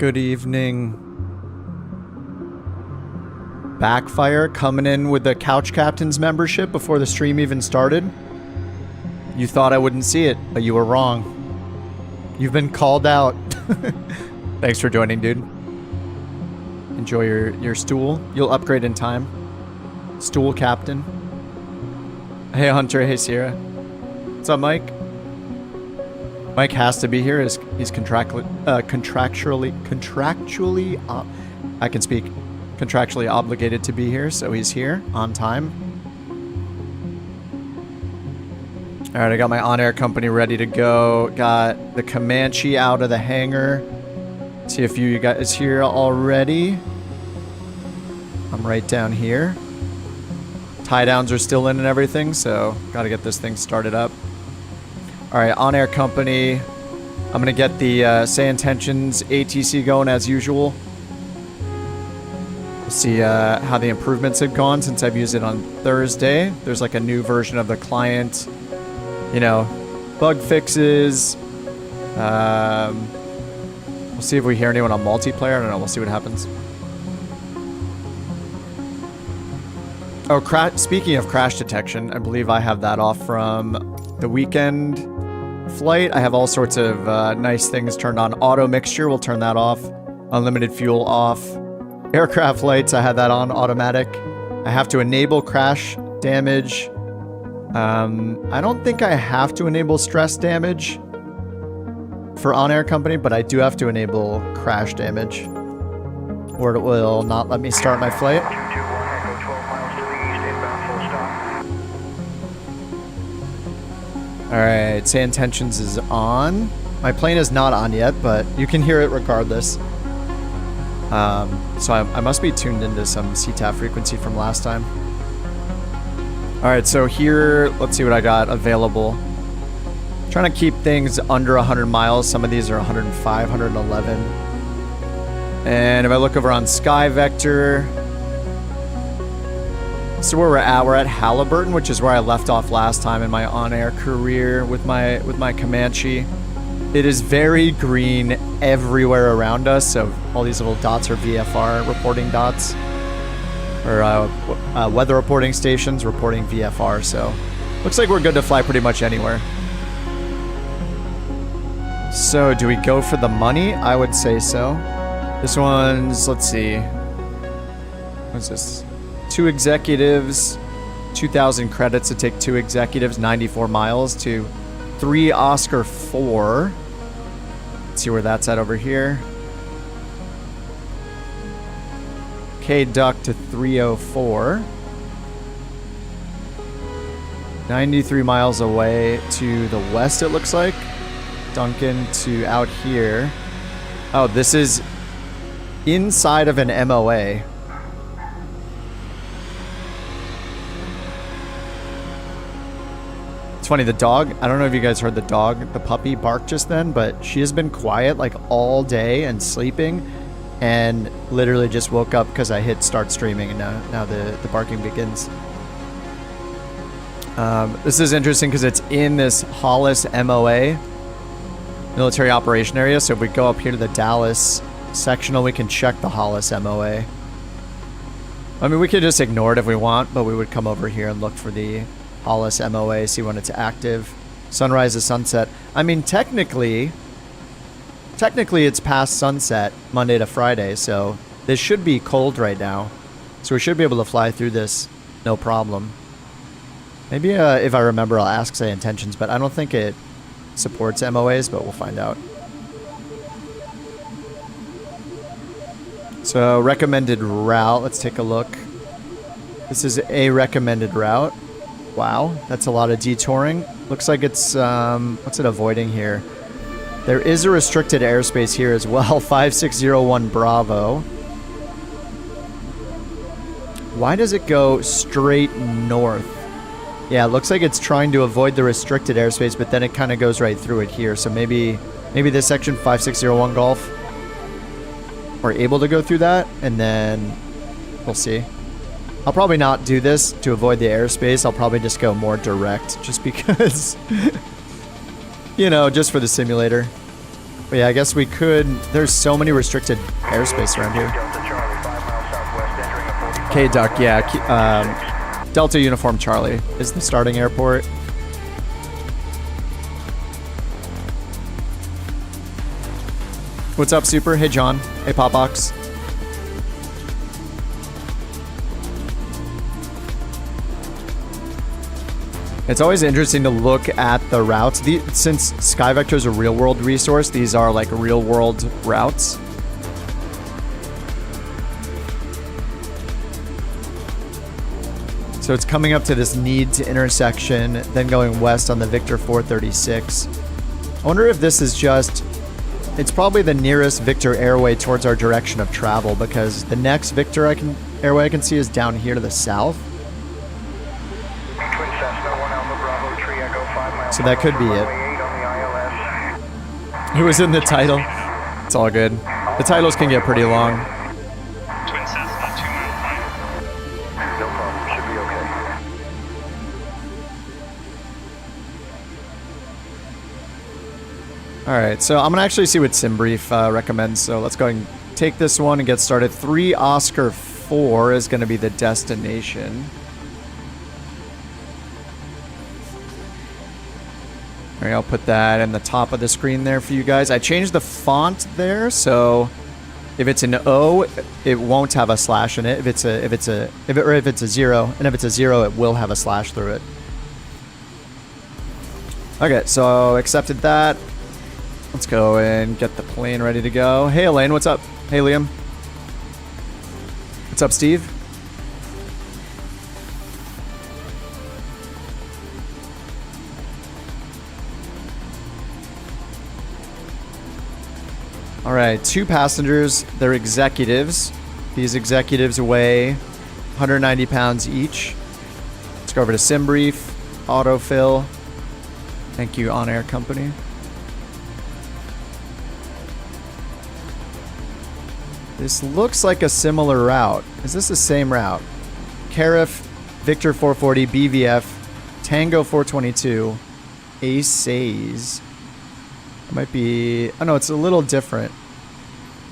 Good evening. Backfire coming in with the Couch Captain's membership before the stream even started. You thought I wouldn't see it, but you were wrong. You've been called out. Thanks for joining, dude. Enjoy your stool. You'll upgrade in time. Stool Captain. Hey, Hunter. Hey, Sierra. What's up, Mike? Mike has to be here. He's contractually, I can speak, contractually obligated to be here, so he's here on time. All right, I got my OnAir Company ready to go. Got the Comanche out of the hangar. See if you guys here already. I'm right down here. Tie downs are still in and everything, so got to get this thing started up. All right, OnAir Company. I'm gonna get the SayIntentions ATC going as usual. We'll see how the improvements have gone since I've used it on Thursday. There's like a new version of the client, you know, bug fixes. We'll see if we hear anyone on multiplayer. I don't know. We'll see what happens. Oh, speaking of crash detection, I believe I have that off from the weekend flight. I have all sorts of nice things turned on. Auto mixture, we'll turn that off. Unlimited fuel off. Aircraft lights, I had that on automatic. I have to enable crash damage. I don't think I have to enable stress damage for OnAir Company, but I do have to enable crash damage, or it will not let me start my flight. Alright, SayIntentions is on. My plane is not on yet, but you can hear it regardless. So I must be tuned into some CTAF frequency from last time. Alright, so here, let's see what I got available. Trying to keep things under 100 miles. Some of these are 105, 111. And if I look over on Sky Vector, so where we're at Halliburton, which is where I left off last time in my on-air career with my Comanche. It is very green everywhere around us, so all these little dots are VFR reporting dots, or weather reporting stations reporting VFR. So looks like we're good to fly pretty much anywhere. So do we go for the money? I would say so. This one's, let's see, what's this? 2 executives, 2,000 credits to take 2 executives, 94 miles to 3 Oscar 4. Let's see where that's at over here. KDUC to 304. 93 miles away to the west, it looks like. Duncan to out here. Oh, this is inside of an MOA. It's funny, the dog, I don't know if you guys heard the dog, the puppy bark just then, but she has been quiet like all day and sleeping, and literally just woke up because I hit start streaming, and now the barking begins. This is interesting because it's in this Hollis MOA, military operation area, so if we go up here to the Dallas sectional, we can check the Hollis MOA. I mean, we could just ignore it if we want, but we would come over here and look for the Hollis MOA, see when it's active. Sunrise to sunset. I mean, technically it's past sunset Monday to Friday, so this should be cold right now. So we should be able to fly through this no problem. Maybe if I remember, I'll ask SayIntentions, but I don't think it supports MOAs, but we'll find out. So recommended route, let's take a look. This is a recommended route. Wow, that's a lot of detouring. Looks like it's, what's it avoiding here? There is a restricted airspace here as well, 5601 Bravo. Why does it go straight north? Yeah, it looks like it's trying to avoid the restricted airspace, but then it kind of goes right through it here. So maybe this section, 5601 Golf, we're able to go through that, and then we'll see. I'll probably not do this to avoid the airspace. I'll probably just go more direct just because, you know, just for the simulator. But yeah, I guess we could. There's so many restricted airspace around here. KDUC, yeah. Delta Uniform Charlie is the starting airport. What's up, Super? Hey, John. Hey, Popbox. It's always interesting to look at the routes. Since SkyVector is a real-world resource, these are like real-world routes. So it's coming up to this need to intersection, then going west on the Victor 436. I wonder if this is just... It's probably the nearest Victor airway towards our direction of travel, because the next Victor airway I can see is down here to the south. So that could be it. It was in the title. It's all good. The titles can get pretty long. Twin Cessna 2 mile final. No problem. Should be okay. Alright, so I'm going to actually see what SimBrief recommends. So let's go ahead and take this one and get started. 3 Oscar 4 is going to be the destination. Alright, I'll put that in the top of the screen there for you guys. I changed the font there, so if it's an O, it won't have a slash in it. If it's a 0, and if it's a 0, it will have a slash through it. Okay, so accepted that. Let's go and get the plane ready to go. Hey, Elaine, what's up? Hey, Liam. What's up, Steve? All right, 2 passengers. They're executives. These executives weigh 190 pounds each. Let's go over to SimBrief, autofill. Thank you, OnAir Company. This looks like a similar route. Is this the same route? Carif, Victor 440, BVF, Tango 422, Aces. It might be... Oh, no, it's a little different.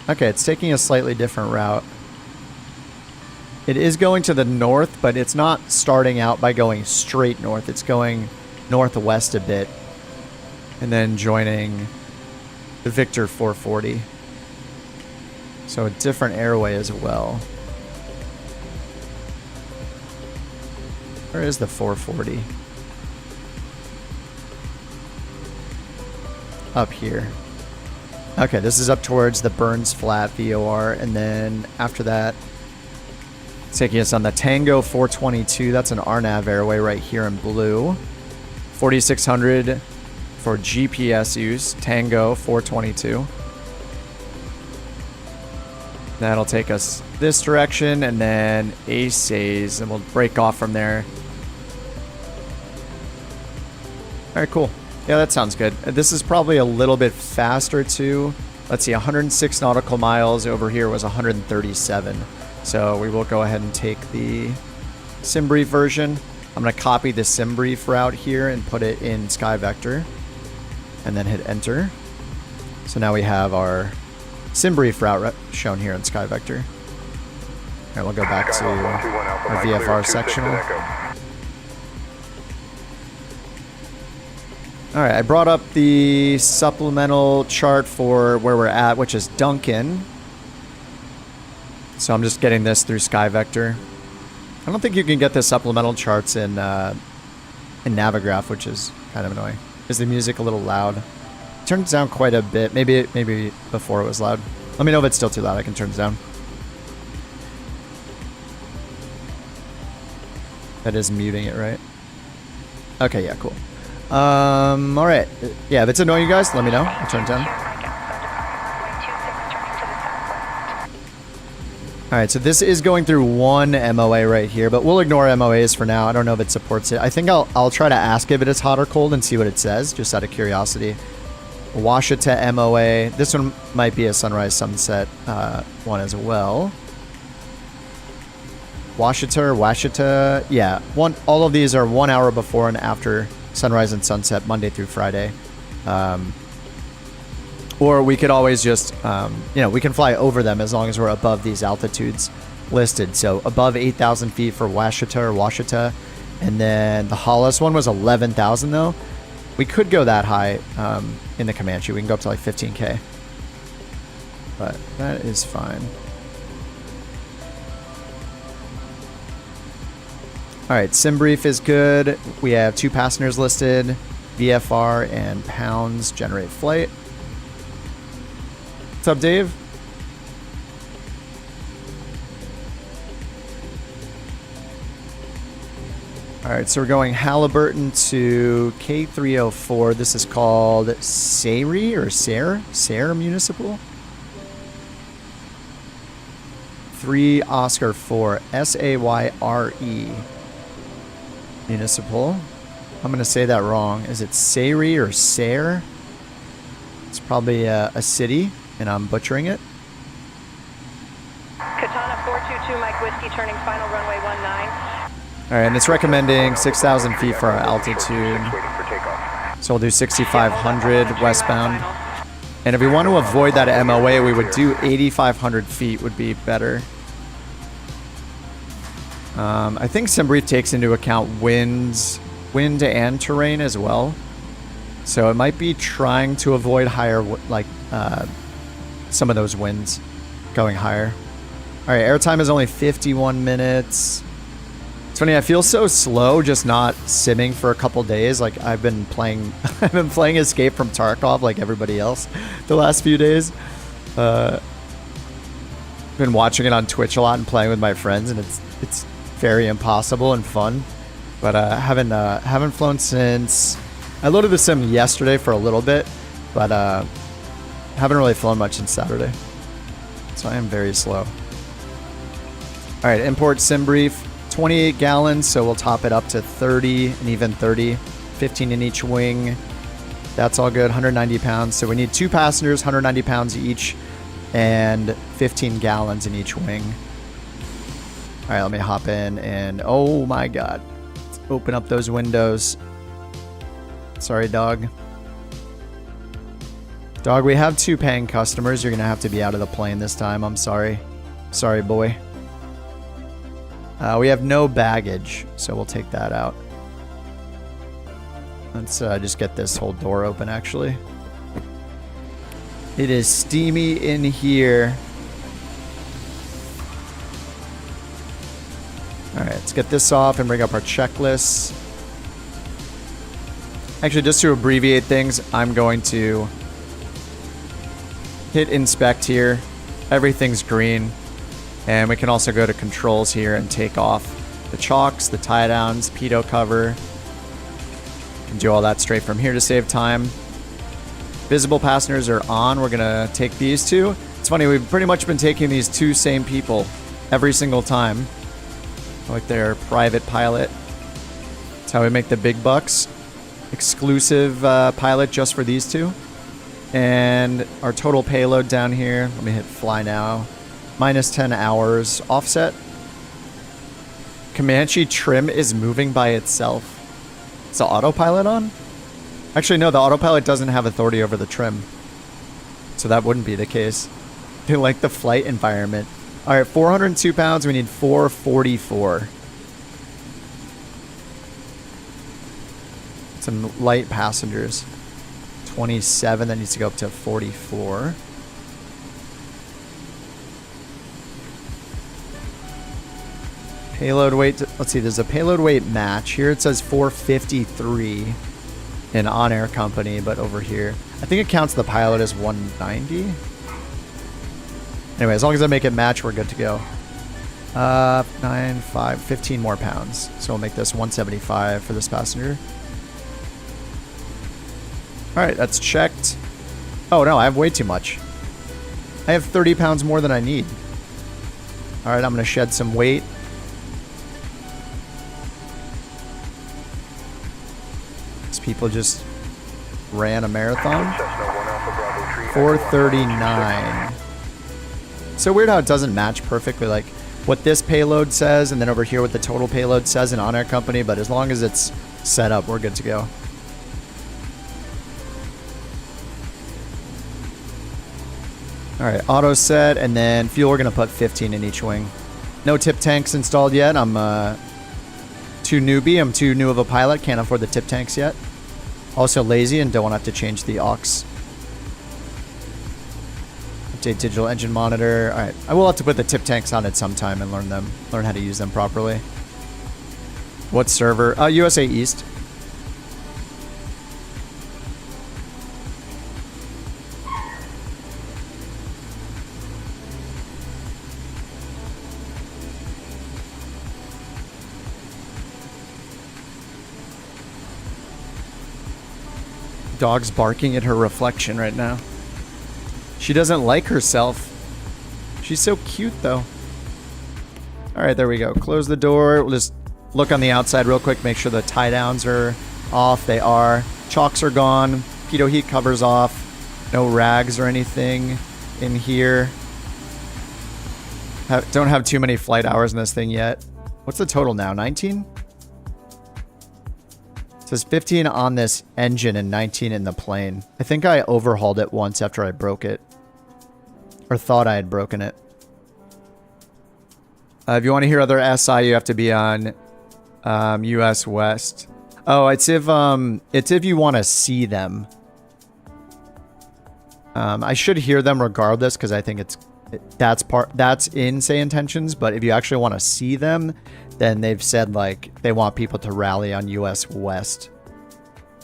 Okay, it's taking a slightly different route. It is going to the north, but it's not starting out by going straight north. It's going northwest a bit and then joining the Victor 440. So a different airway as well. Where is the 440? Up here. Okay, this is up towards the Burns Flat VOR, and then after that, it's taking us on the Tango 422. That's an RNAV airway right here in blue. 4600 for GPS use, Tango 422. That'll take us this direction, and then Aces, and we'll break off from there. All right, cool. Yeah, that sounds good. This is probably a little bit faster too. Let's see, 106 nautical miles over here was 137. So we will go ahead and take the SimBrief version. I'm going to copy the SimBrief route here and put it in SkyVector and then hit enter. So now we have our SimBrief route shown here in SkyVector. All right, we'll go back to our VFR sectional. All right, I brought up the supplemental chart for where we're at, which is Duncan. So I'm just getting this through SkyVector. I don't think you can get the supplemental charts in Navigraph, which is kind of annoying. Is the music a little loud? Turns down quite a bit. Maybe before it was loud. Let me know if it's still too loud. I can turn it down. That is muting it, right? Okay, yeah, cool. All right. Yeah, if it's annoying you guys, let me know. I'll turn it down. All right, so this is going through one MOA right here, but we'll ignore MOAs for now. I don't know if it supports it. I think I'll try to ask if it is hot or cold and see what it says, just out of curiosity. Washita MOA. This one might be a sunrise sunset one as well. Washita. Yeah, all of these are 1 hour before and after sunrise and sunset, Monday through Friday. Or we could always just, you know, we can fly over them as long as we're above these altitudes listed. So above 8,000 feet for Washita or Washita. And then the Hollis one was 11,000 though. We could go that high in the Comanche. We can go up to like 15K. But that is fine. All right, sim brief is good. We have 2 passengers listed. VFR and pounds generate flight. What's up, Dave? All right, so we're going Halliburton to K304. This is called Sayre or Sayre Municipal. 3 Oscar 4 SAYRE Municipal. I'm gonna say that wrong. Is it Sayre or Sayre? It's probably a city, and I'm butchering it. Katana 422 Mike Whiskey turning final runway 19. All right, and it's recommending 6,000 feet for our altitude. So we'll do 6,500 westbound. And if we want to avoid that MOA, we would do 8,500 feet would be better. I think SimBrief takes into account wind and terrain as well. So it might be trying to avoid higher, like some of those winds going higher. All right, airtime is only 51 minutes. It's funny, I feel so slow just not simming for a couple days. Like I've been playing Escape from Tarkov like everybody else the last few days. Been watching it on Twitch a lot and playing with my friends, and it's very impossible and fun. But haven't flown since I loaded the sim yesterday for a little bit, but haven't really flown much since Saturday. So I am very slow. All right, import sim brief. 28 gallons, so we'll top it up to 30 and even 30. 15 in each wing. That's all good. 190 pounds. So we need 2 passengers, 190 pounds each, and 15 gallons in each wing. All right, let me hop in and oh my God. Let's open up those windows. Sorry, dog. Dog, we have 2 paying customers. You're going to have to be out of the plane this time. I'm sorry. Sorry, boy. We have no baggage, so we'll take that out. Let's just get this whole door open, actually. It is steamy in here. All right, let's get this off and bring up our checklist. Actually, just to abbreviate things, I'm going to hit inspect here. Everything's green. And we can also go to controls here and take off the chocks, the tie downs, pitot cover. Can do all that straight from here to save time. Visible passengers are on. We're gonna take these 2. It's funny, we've pretty much been taking these 2 same people every single time. Like their private pilot. That's how we make the big bucks. Exclusive pilot just for these 2. And our total payload down here. Let me hit fly now. Minus 10 hours offset. Comanche trim is moving by itself. Is the autopilot on? Actually, no, the autopilot doesn't have authority over the trim. So that wouldn't be the case. They like the flight environment. All right, 402 pounds. We need 444. Some light passengers. 27. That needs to go up to 44. Payload weight, let's see, there's a payload weight match. Here it says 453 in OnAir Company, but over here, I think it counts the pilot as 190. Anyway, as long as I make it match, we're good to go. 15 more pounds. So we'll make this 175 for this passenger. All right, that's checked. Oh no, I have way too much. I have 30 pounds more than I need. All right, I'm gonna shed some weight. People just ran a marathon. 439. So weird how it doesn't match perfectly, like what this payload says, and then over here what the total payload says in OnAir Company. But as long as it's set up, we're good to go. All right, auto set, and then fuel, we're going to put 15 in each wing. No tip tanks installed yet. I'm too newbie. I'm too new of a pilot. Can't afford the tip tanks yet. Also lazy and don't want to have to change the aux. Update digital engine monitor. All right, I will have to put the tip tanks on at some time and learn how to use them properly. What server? USA East. Dog's barking at her reflection right now. She doesn't like herself. She's so cute, though. All right, there we go. Close the door. We'll just look on the outside real quick, make sure the tie downs are off. They are. Chocks are gone. Pitot heat covers off. No rags or anything in here. Don't have too many flight hours in this thing yet. What's the total now? 19? It says 15 on this engine and 19 in the plane. I think I overhauled it once after I broke it. Or thought I had broken it. If you want to hear other SI, you have to be on US West. Oh, it's if you want to see them. I should hear them regardless because I think that's in SayIntentions. But if you actually want to see them, then they've said like they want people to rally on US West.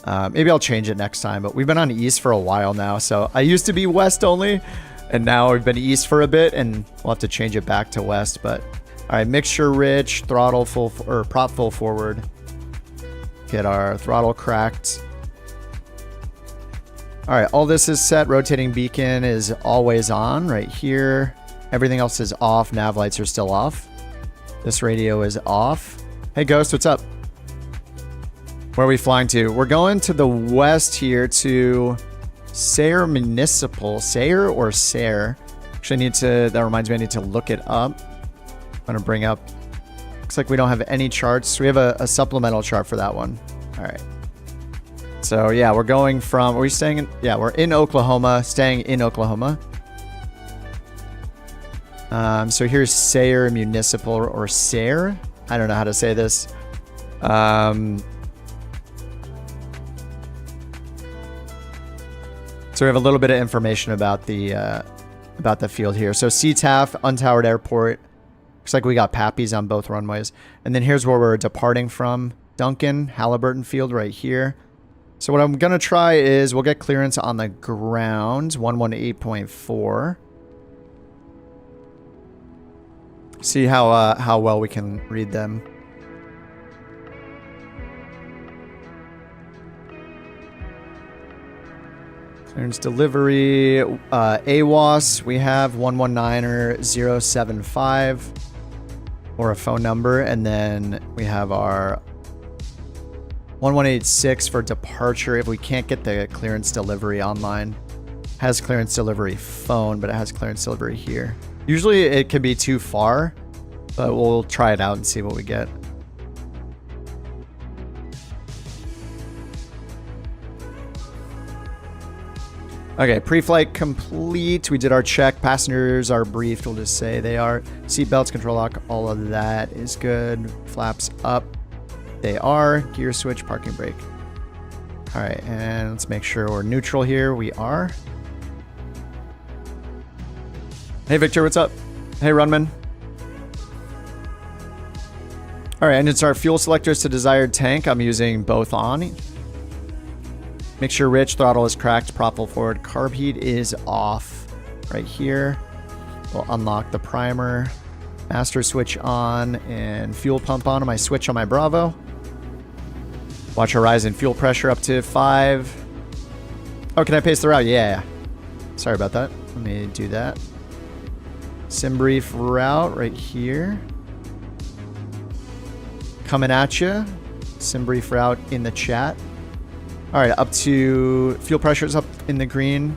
Maybe I'll change it next time. But we've been on East for a while now, so I used to be West only, and now we've been East for a bit, and we'll have to change it back to West. But all right, mixture rich, throttle full or prop full forward. Get our throttle cracked. All right, all this is set. Rotating beacon is always on right here. Everything else is off. Nav lights are still off. This radio is off. Hey, Ghost, what's up? Where are we flying to? We're going to the west here to Sayre Municipal. Sayre or Sayre? Actually, that reminds me, I need to look it up. I'm going to bring up, looks like we don't have any charts. We have a supplemental chart for that one. All right. So yeah, we're going from, are we staying in, yeah, we're in Oklahoma, staying in Oklahoma. So here's Sayre Municipal or Sayre. I don't know how to say this. So we have a little bit of information about the field here. So CTAF, untowered airport. Looks like we got Pappies on both runways. And then here's where we're departing from. Duncan, Halliburton Field right here. So what I'm going to try is we'll get clearance on the ground, 118.4. See how well we can read them. Clearance delivery, AWOS, we have 119er075 or a phone number, and then we have our 1186 for departure if we can't get the clearance delivery online. Has clearance delivery phone, but it has clearance delivery here. Usually it can be too far, but we'll try it out and see what we get. Okay, pre-flight complete. We did our check. Passengers are briefed. We'll just say they are. Seatbelts, control lock, all of that is good. Flaps up. They are. Gear switch, parking brake. All right, and let's make sure we're neutral here. We are. Hey, Victor, what's up? Hey, Runman. All right, engine start. Fuel selectors to desired tank. I'm using both on. Make sure rich, throttle is cracked, prop full forward. Carb heat is off right here. We'll unlock the primer. Master switch on and fuel pump on my switch on my Bravo. Watch horizon fuel pressure up to 5. Oh, can I paste the route? Yeah. Sorry about that. Let me do that. Sim brief route right here. Coming at you. Sim brief route in the chat. All right, up to fuel pressure is up in the green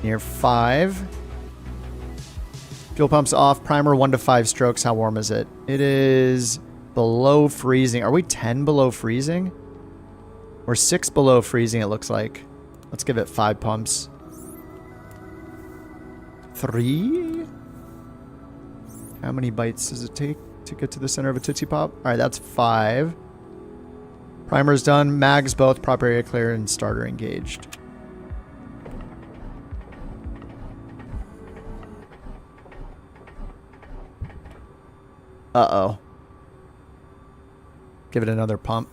near 5. Fuel pump's off. Primer 1 to 5 strokes. How warm is it? It is below freezing. Are we 10 below freezing? We're 6 below freezing, it looks like. Let's give it 5 pumps. 3. How many bites does it take to get to the center of a Tootsie Pop? All right, that's 5. Primer's done. Mags both. Prop area clear and starter engaged. Uh-oh. Give it another pump.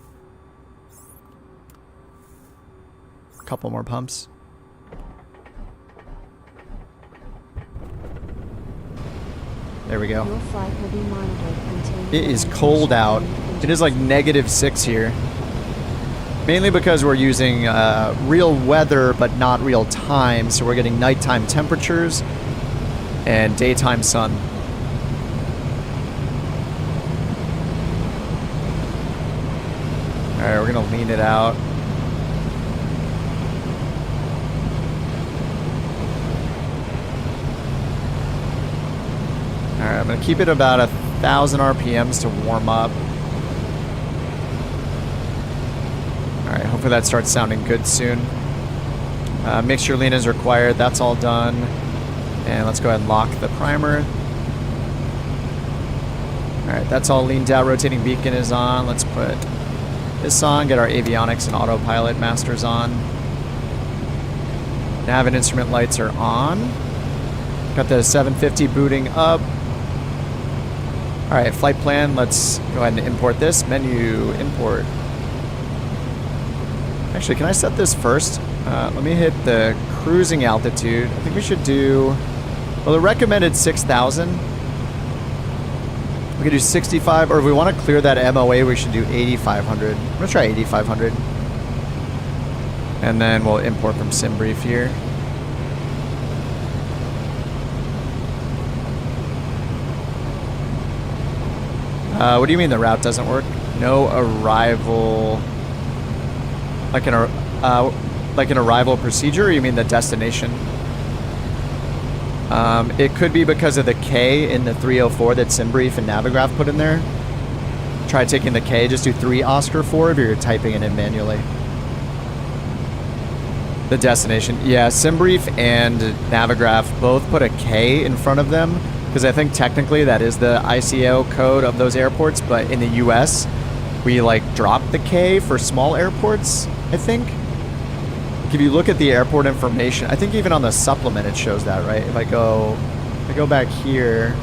A couple more pumps. There we go. Your flight will be monitored until It is cold out. It is like -6 here. Mainly because we're using real weather, but not real time. So we're getting nighttime temperatures and daytime sun. All right, we're gonna lean it out. All right, I'm gonna keep it about 1,000 RPMs to warm up. All right, hopefully that starts sounding good soon. Mixture lean is required. That's all done. And let's go ahead and lock the primer. All right, that's all leaned out. Rotating beacon is on. Let's put this on. Get our avionics and autopilot masters on. Nav and instrument lights are on. Got the 750 booting up. All right, flight plan. Let's go ahead and import this. Menu, import. Actually, can I set this first? Let me hit the cruising altitude. I think we should do, well, the recommended 6,000. We could do 65, or if we want to clear that MOA, we should do 8,500. I'm gonna try 8,500. And then we'll import from SimBrief here. What do you mean the route doesn't work? No arrival, like an arrival procedure, or you mean the destination? It could be because of the K in the 304 that SimBrief and Navigraph put in there. Try taking the K, just do 3 Oscar 4 if you're typing it in manually. The destination. Yeah, SimBrief and Navigraph both put a K in front of them because I think technically that is the ICAO code of those airports, but in the US, we like dropped the K for small airports, I think. If you look at the airport information, I think even on the supplement it shows that, right? If I go back here.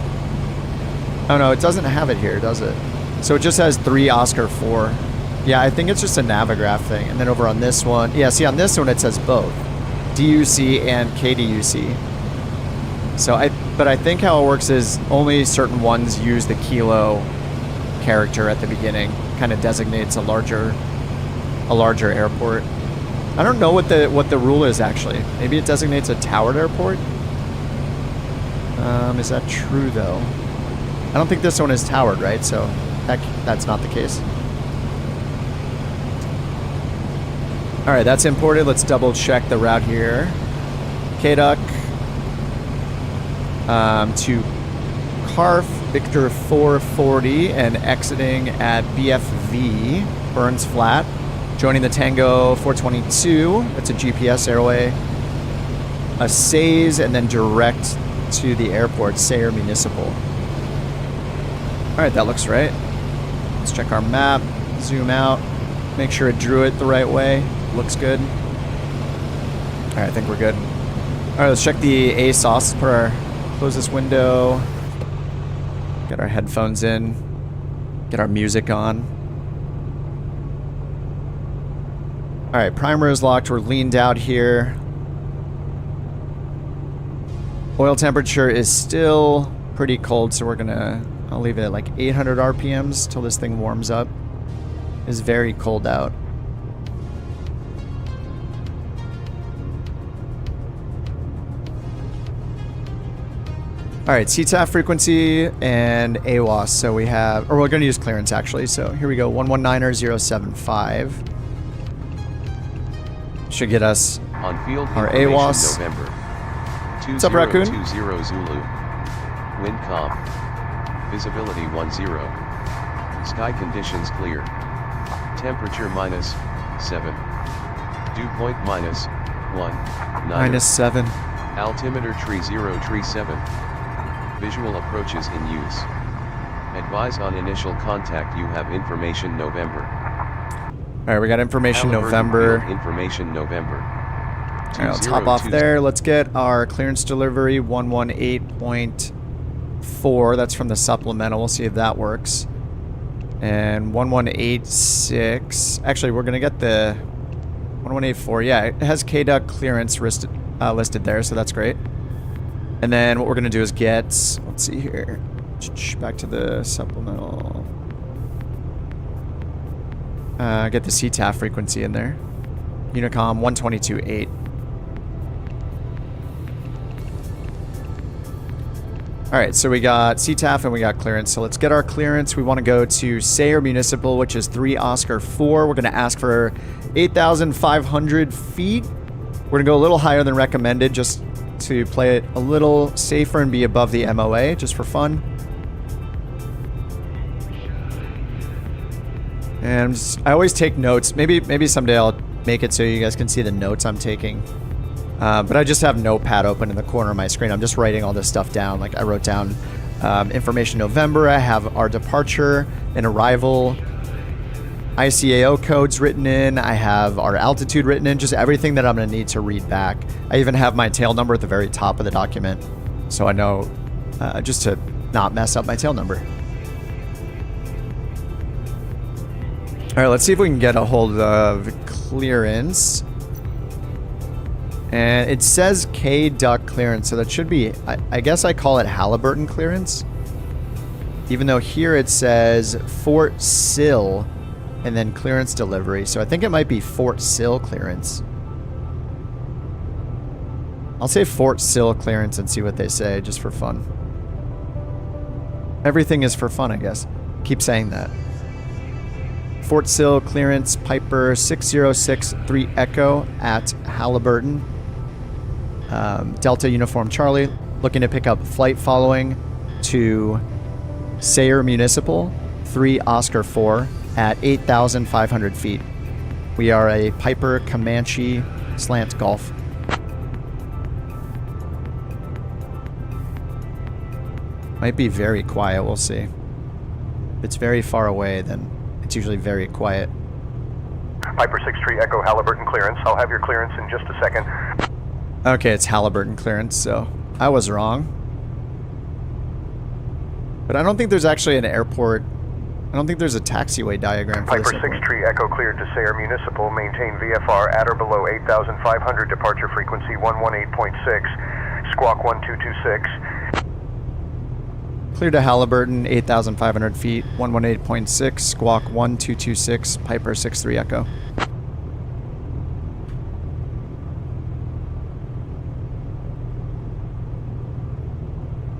Oh no, it doesn't have it here, does it? So it just has 3 Oscar 4. Yeah, I think it's just a Navigraph thing. And then over on this one, yeah, see on this one it says both DUC and KDUC. So but I think how it works is only certain ones use the kilo character at the beginning. Kind of designates a larger airport. I don't know what the rule is actually. Maybe it designates a towered airport. Is that true though? I don't think this one is towered, right? So that's not the case. All right, that's imported. Let's double check the route here. KDUC to CARF Victor 440 and exiting at BFV Burns Flat. Joining the Tango 422. That's a GPS airway. A Says and then direct to the airport, Sayer Municipal. All right, that looks right. Let's check our map, zoom out, make sure it drew it the right way. Looks good. All right, I think we're good. All right, let's check the ASOS. Close this window. Get our headphones in. Get our music on. All right, primer is locked. We're leaned out here. Oil temperature is still pretty cold, so I'll leave it at like 800 RPMs till this thing warms up. It's very cold out. All right, CTAF frequency and AWOS. So we have, or we're going to use clearance actually. So here we go, 119.075. Should get us on field our AWOS. November. What's up, Raccoon? 2020 Zulu. Wind calm. Visibility 10. Sky conditions clear. Temperature -7. Dew point -1. -7. Altimeter tree 0 tree 7. Visual approaches in use. Advise on initial contact you have information November. Alright, we got information Halliburton November. field information November. Alright, let's hop off there. Let's get our clearance delivery 118.4. That's from the supplemental. We'll see if that works. And 1186. Actually, we're going to get the 1184. Yeah, it has KDUC clearance listed there, so that's great. And then what we're going to do is get, let's see here, back to the supplemental. Get the CTAF frequency in there. Unicom 122.8. Alright, so we got CTAF and we got clearance. So let's get our clearance. We want to go to Sayer Municipal, which is 3 Oscar 4. We're going to ask for 8,500 feet. We're going to go a little higher than recommended just to play it a little safer and be above the MOA, just for fun. And I always take notes. Maybe someday I'll make it so you guys can see the notes I'm taking. But I just have Notepad open in the corner of my screen. I'm just writing all this stuff down. Like I wrote down information November. I have our departure and arrival ICAO codes written in. I have our altitude written in. Just everything that I'm going to need to read back. I even have my tail number at the very top of the document. So I know just to not mess up my tail number. All right, let's see if we can get a hold of clearance. And it says KDUC clearance, so that should be, I guess I call it Halliburton clearance. Even though here it says Fort Sill and then clearance delivery. So I think it might be Fort Sill clearance. I'll say Fort Sill clearance and see what they say, just for fun. Everything is for fun, I guess. Keep saying that. Fort Sill clearance, Piper 6063 Echo at Halliburton. Delta Uniform Charlie, looking to pick up flight following to Sayer Municipal, 3 Oscar 4 at 8,500 feet. We are a Piper Comanche slant Golf. Might be very quiet, we'll see. If it's very far away, then it's usually very quiet. Piper 63 Echo Halliburton clearance. I'll have your clearance in just a second. Okay, it's Halliburton clearance, so I was wrong. But I don't think there's actually an airport. I don't think there's a taxiway diagram for Piper this airport. 63 Echo cleared to Sayer Municipal. Maintain VFR at or below 8,500. Departure frequency 118.6. Squawk 1226. Clear to Halliburton, 8,500 feet, 118.6, squawk 1226, Piper 63 Echo.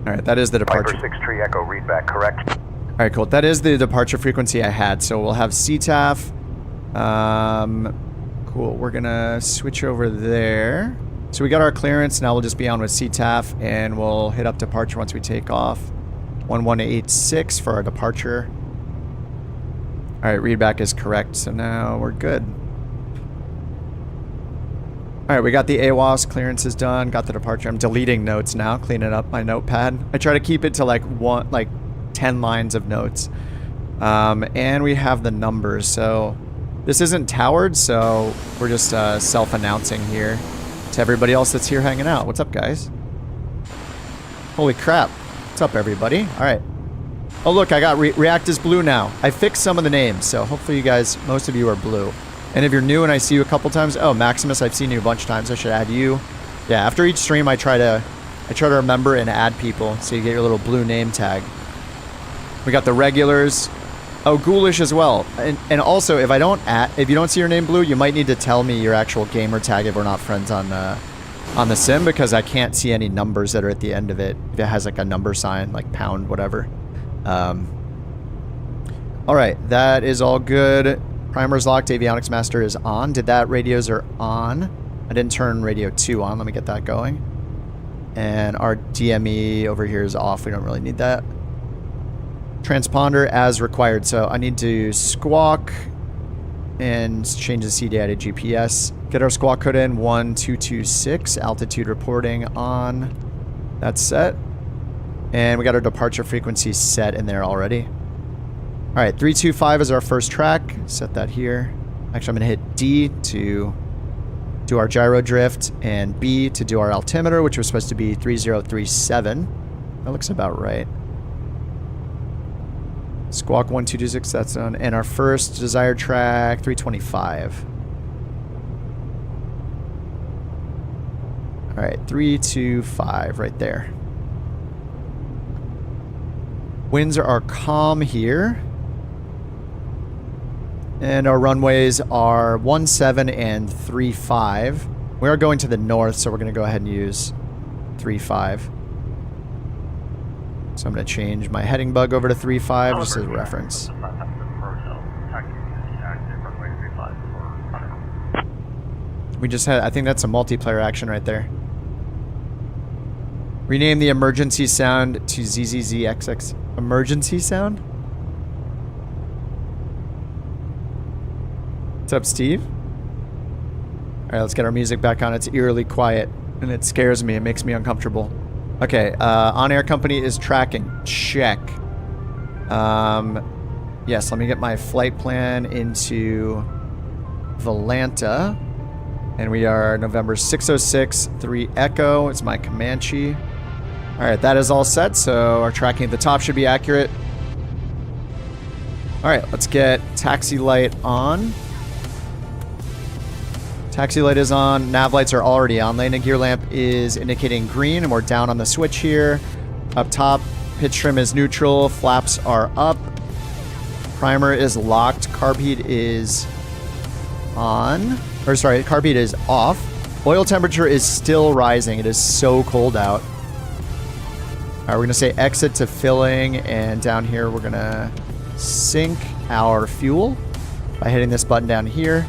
Alright, that is the departure. Piper 63 Echo, read back, correct? Alright, cool. That is the departure frequency I had. So we'll have CTAF. Cool. We're gonna switch over there. So we got our clearance. Now we'll just be on with CTAF and we'll hit up departure once we take off. 1186 for our departure. Alright, readback is correct, so now we're good. Alright, we got the AWAS clearance is done, got the departure. I'm deleting notes now, cleaning up my notepad. I try to keep it to like 10 lines of notes. And we have the numbers, so this isn't towered, so we're just self-announcing here to everybody else that's here hanging out. What's up, guys? Holy crap. What's up, everybody? Alright. Oh, look, I got React is blue now. I fixed some of the names, so hopefully you guys, most of you are blue. And if you're new and I see you a couple times, oh, Maximus, I've seen you a bunch of times. I should add you. Yeah, after each stream, I try to remember and add people, so you get your little blue name tag. We got the regulars. Oh, Ghoulish as well. And also, if you don't see your name blue, you might need to tell me your actual gamer tag if we're not friends on the sim, because I can't see any numbers that are at the end of it. If it has like a number sign, like pound, whatever. Alright, that is all good. Primer's locked, avionics master is on. Radios are on. I didn't turn radio 2 on. Let me get that going. And our DME over here is off. We don't really need that. Transponder as required. So I need to squawk and change the CDI to GPS. Get our squawk code in, 1226, altitude reporting on. That's set. And we got our departure frequency set in there already. All right, 325 is our first track. Set that here. Actually, I'm gonna hit D to do our gyro drift and B to do our altimeter, which was supposed to be 3037. That looks about right. Squawk 1226, that's done. And our first desired track, 325. All right, 325 right there. Winds are calm here. And our runways are 17 and 35. We are going to the north, so we're going to go ahead and use 35. So I'm going to change my heading bug over to 35 just as a reference. We just had, I think that's a multiplayer action right there. Rename the emergency sound to ZZZXX. Emergency sound? What's up, Steve? Alright, let's get our music back on. It's eerily quiet, and it scares me. It makes me uncomfortable. Okay, OnAir Company is tracking. Check. Yes, let me get my flight plan into Volanta. And we are November 606, 3 Echo. It's my Comanche. Alright, that is all set, so our tracking at the top should be accurate. Alright, let's get taxi light on. Taxi light is on. Nav lights are already on. Landing gear lamp is indicating green, and we're down on the switch here. Up top, pitch trim is neutral. Flaps are up. Primer is locked. Carb heat is on. Or sorry, carb heat is off. Oil temperature is still rising. It is so cold out. Alright, we're going to say exit to filling, and down here we're going to sink our fuel by hitting this button down here.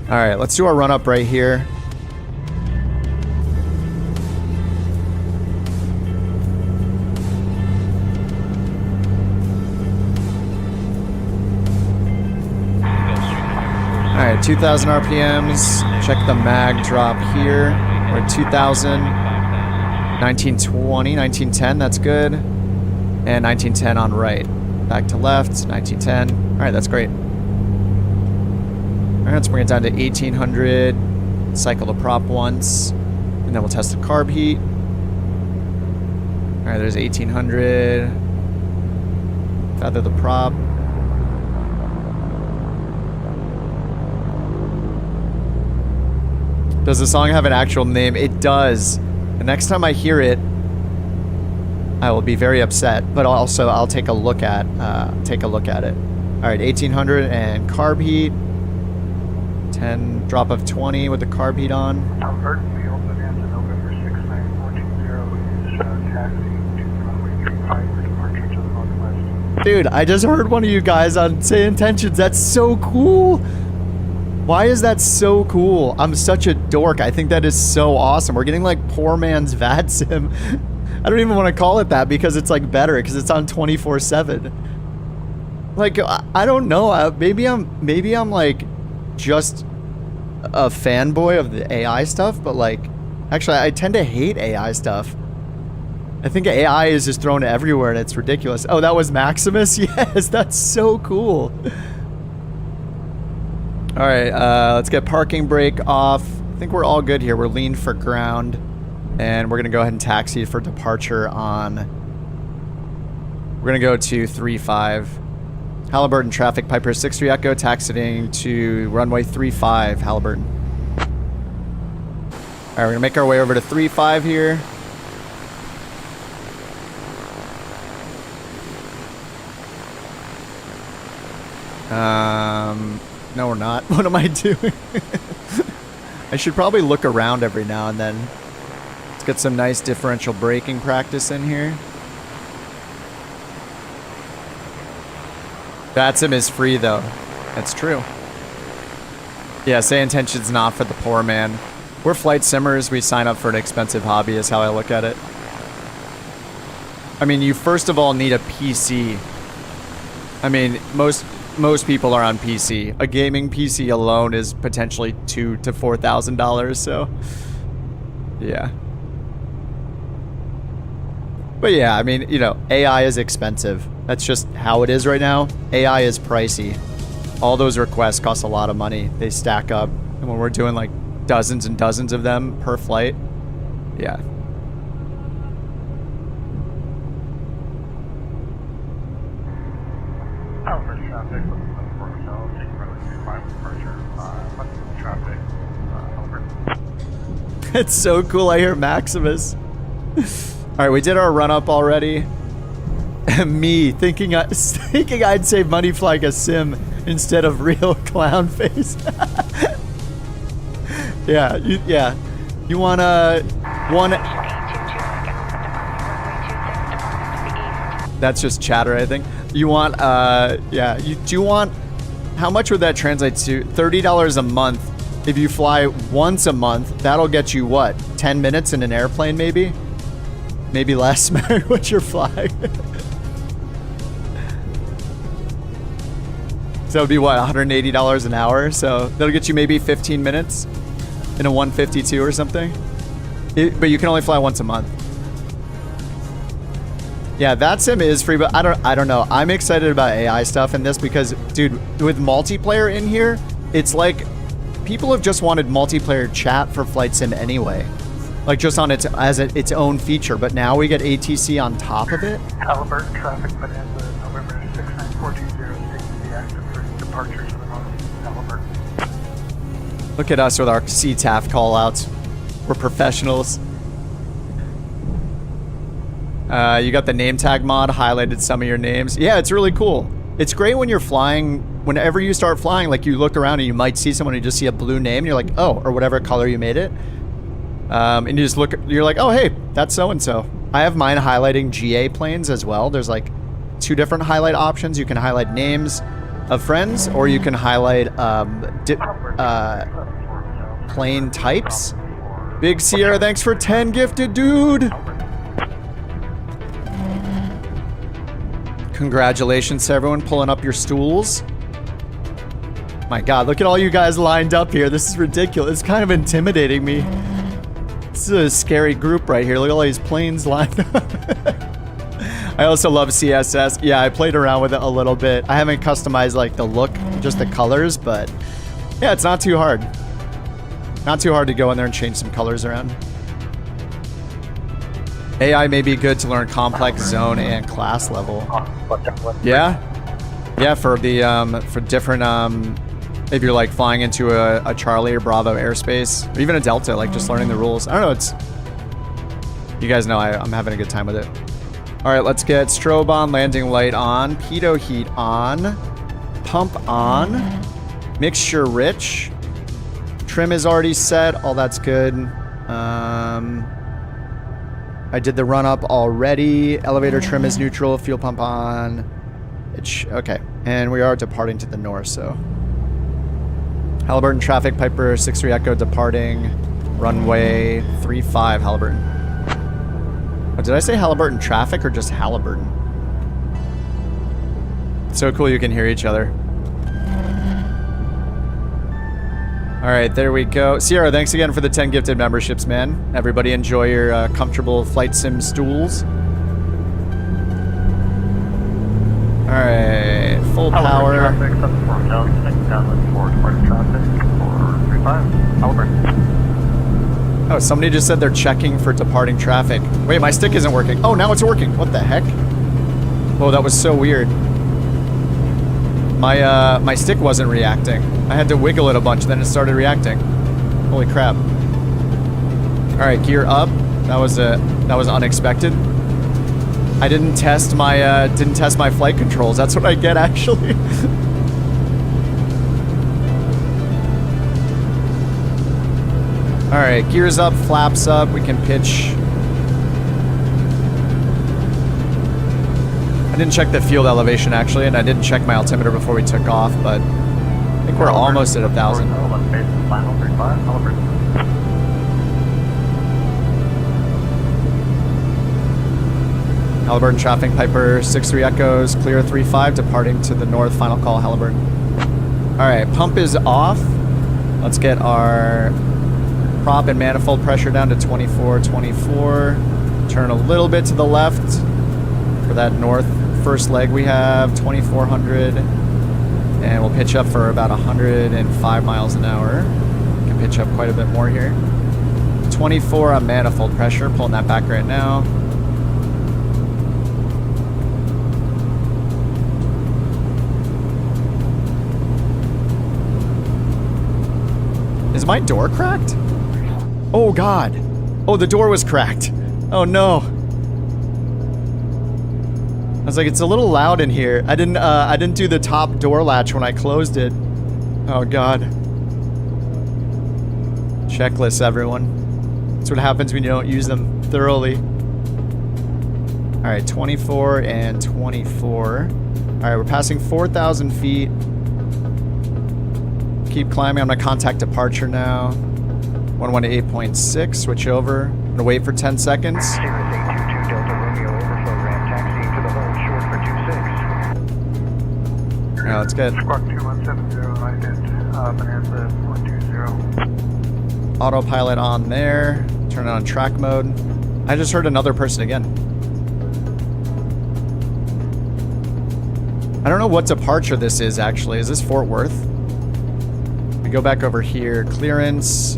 Alright, let's do our run up right here. Alright, 2,000 RPMs. Check the mag drop here. We're at 2,000. 1920, 1910, that's good. And 1910 on right. Back to left, 1910. Alright, that's great. Alright, let's bring it down to 1800. Cycle the prop once. And then we'll test the carb heat. Alright, there's 1800. Feather the prop. Does the song have an actual name? It does. The next time I hear it, I will be very upset. But also, I'll take a look at it. All right, 1800 and carb heat. 10 drop of 20 with the carb heat on. Burton Field, Bonanza, November 69420 is taxi to runway 35 for departure to the northwest. Dude, I just heard one of you guys on SayIntentions. That's so cool. Why is that so cool? I'm such a dork. I think that is so awesome. We're getting like poor man's VATSIM. I don't even want to call it that because it's like better because it's on 24/7. Like I don't know. Maybe I'm like just a fanboy of the AI stuff, but like actually I tend to hate AI stuff. I think AI is just thrown everywhere and it's ridiculous. Oh, that was Maximus? Yes, that's so cool. All right, let's get parking brake off. I think we're all good here. We're lean for ground, and we're gonna go ahead and taxi for departure on. We're gonna go to 35. Halliburton traffic, Piper 63 Echo, taxiing to runway 35, Halliburton. All right, we're gonna make our way over to 35 here. No, we're not. What am I doing? I should probably look around every now and then. Let's get some nice differential braking practice in here. VATSIM is free, though. That's true. Yeah, SayIntentions not for the poor man. We're flight simmers. We sign up for an expensive hobby is how I look at it. I mean, you first of all need a PC I mean, most people are on PC. A gaming PC alone is potentially $2,000 to $4,000. So, yeah. But yeah, I mean, you know, AI is expensive. That's just how it is right now. AI is pricey. All those requests cost a lot of money. They stack up. And when we're doing like dozens and dozens of them per flight, yeah. It's so cool. I hear Maximus. All right, we did our run up already. Me thinking I'd save money flying a sim instead of real clown face. Yeah, you want one? That's just chatter, I think. You want yeah, do you want? How much would that translate to? $30 a month. If you fly once a month, that'll get you what? 10 minutes in an airplane, maybe? Maybe less, matter what you're flying. So it would be what, $180 an hour? So that'll get you maybe 15 minutes in a 152 or something. But you can only fly once a month. Yeah, that sim is free, but I don't know. I'm excited about AI stuff in this because, dude, with multiplayer in here, it's like people have just wanted multiplayer chat for Flight Sim anyway. Like just on its its own feature, but now we get ATC on top of it. Halliburton traffic Bonanza, November 69420, active for departures for the north. Halliburton. Look at us with our CTAF callouts. We're professionals. You got the name tag mod, highlighted some of your names. Yeah, it's really cool. It's great when you're flying, whenever you start flying, like you look around and you might see someone and you just see a blue name and you're like, oh, or whatever color you made it. And you just look, you're like, oh, hey, that's so-and-so. I have mine highlighting GA planes as well. There's like 2 different highlight options. You can highlight names of friends, or you can highlight plane types. Big Sierra, thanks for 10 gifted, dude. Congratulations to everyone pulling up your stools. My God, look at all you guys lined up here. This is ridiculous. It's kind of intimidating me. This is a scary group right here. Look at all these planes lined up. I also love CSS. Yeah, I played around with it a little bit. I haven't customized like the look, just the colors, but yeah, it's not too hard. Not too hard to go in there and change some colors around. AI may be good to learn complex zone and class level. Yeah, yeah, for the for different if you're like flying into a Charlie or Bravo airspace, or even a Delta, like just learning the rules. I don't know. It's, you guys know I'm having a good time with it. All right, let's get strobe on, landing light on, pitot heat on, pump on, mixture rich, trim is already set. All that's good. I did the run up already. Elevator trim is neutral. Fuel pump on. Okay, and we are departing to the north, so. Halliburton traffic, Piper 63 Echo departing. Runway 35 Halliburton. Oh, did I say Halliburton traffic or just Halliburton? It's so cool you can hear each other. All right, there we go. Sierra, thanks again for the 10 gifted memberships, man. Everybody enjoy your comfortable flight sim stools. All right, full power. Traffic, downwind for departing traffic for 35, Halliburton. Oh, somebody just said they're checking for departing traffic. Wait, my stick isn't working. Oh, now it's working. What the heck? Oh, that was so weird. My stick wasn't reacting. I had to wiggle it a bunch, then it started reacting. Holy crap. All right, gear up. That was unexpected. I didn't test my flight controls. That's what I get actually. All right, gears up, flaps up. We can pitch. I didn't check the field elevation actually, and I didn't check my altimeter before we took off, but I think we're almost at 1,000. Halliburton traffic, Piper 6-3 Echoes, clear 3-5, departing to the north, final call, Halliburton. Alright, pump is off. Let's get our prop and manifold pressure down to 24. Turn a little bit to the left for that north first leg we have, 2400. And we'll pitch up for about 105 miles an hour. Can pitch up quite a bit more here. 24 on manifold pressure, pulling that back right now. Is my door cracked? Oh God. Oh, the door was cracked. Oh no. I was like, it's a little loud in here. I didn't do the top door latch when I closed it. Oh God. Checklists, everyone. That's what happens when you don't use them thoroughly. Alright, 24 and 24. Alright, we're passing 4,000 feet. Keep climbing. I'm gonna contact departure now. 118.6, switch over. I'm gonna wait for 10 seconds. Cirrus 822 Delta Romeo overflow ramp taxiing to the hold short for 26. Alright, let's get Squawk 2170, I did Bonanza 120. autopilot on there. Turn it on track mode. I just heard another person again. I don't know what departure this is actually. Is this Fort Worth? We go back over here. Clearance.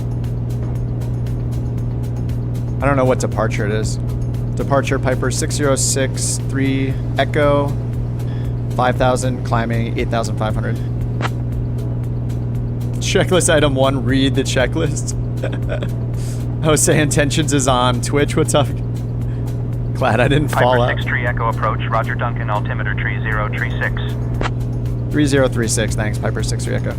I don't know what departure it is. Departure Piper 6063 Echo 5,000 climbing 8,500. Checklist item 1, read the checklist. Oh, SayIntentions is on Twitch. What's up? Glad I didn't fall out. Piper 6-3 Echo approach. Roger Duncan, altimeter 3036. 3036, thanks, Piper 6-3 Echo.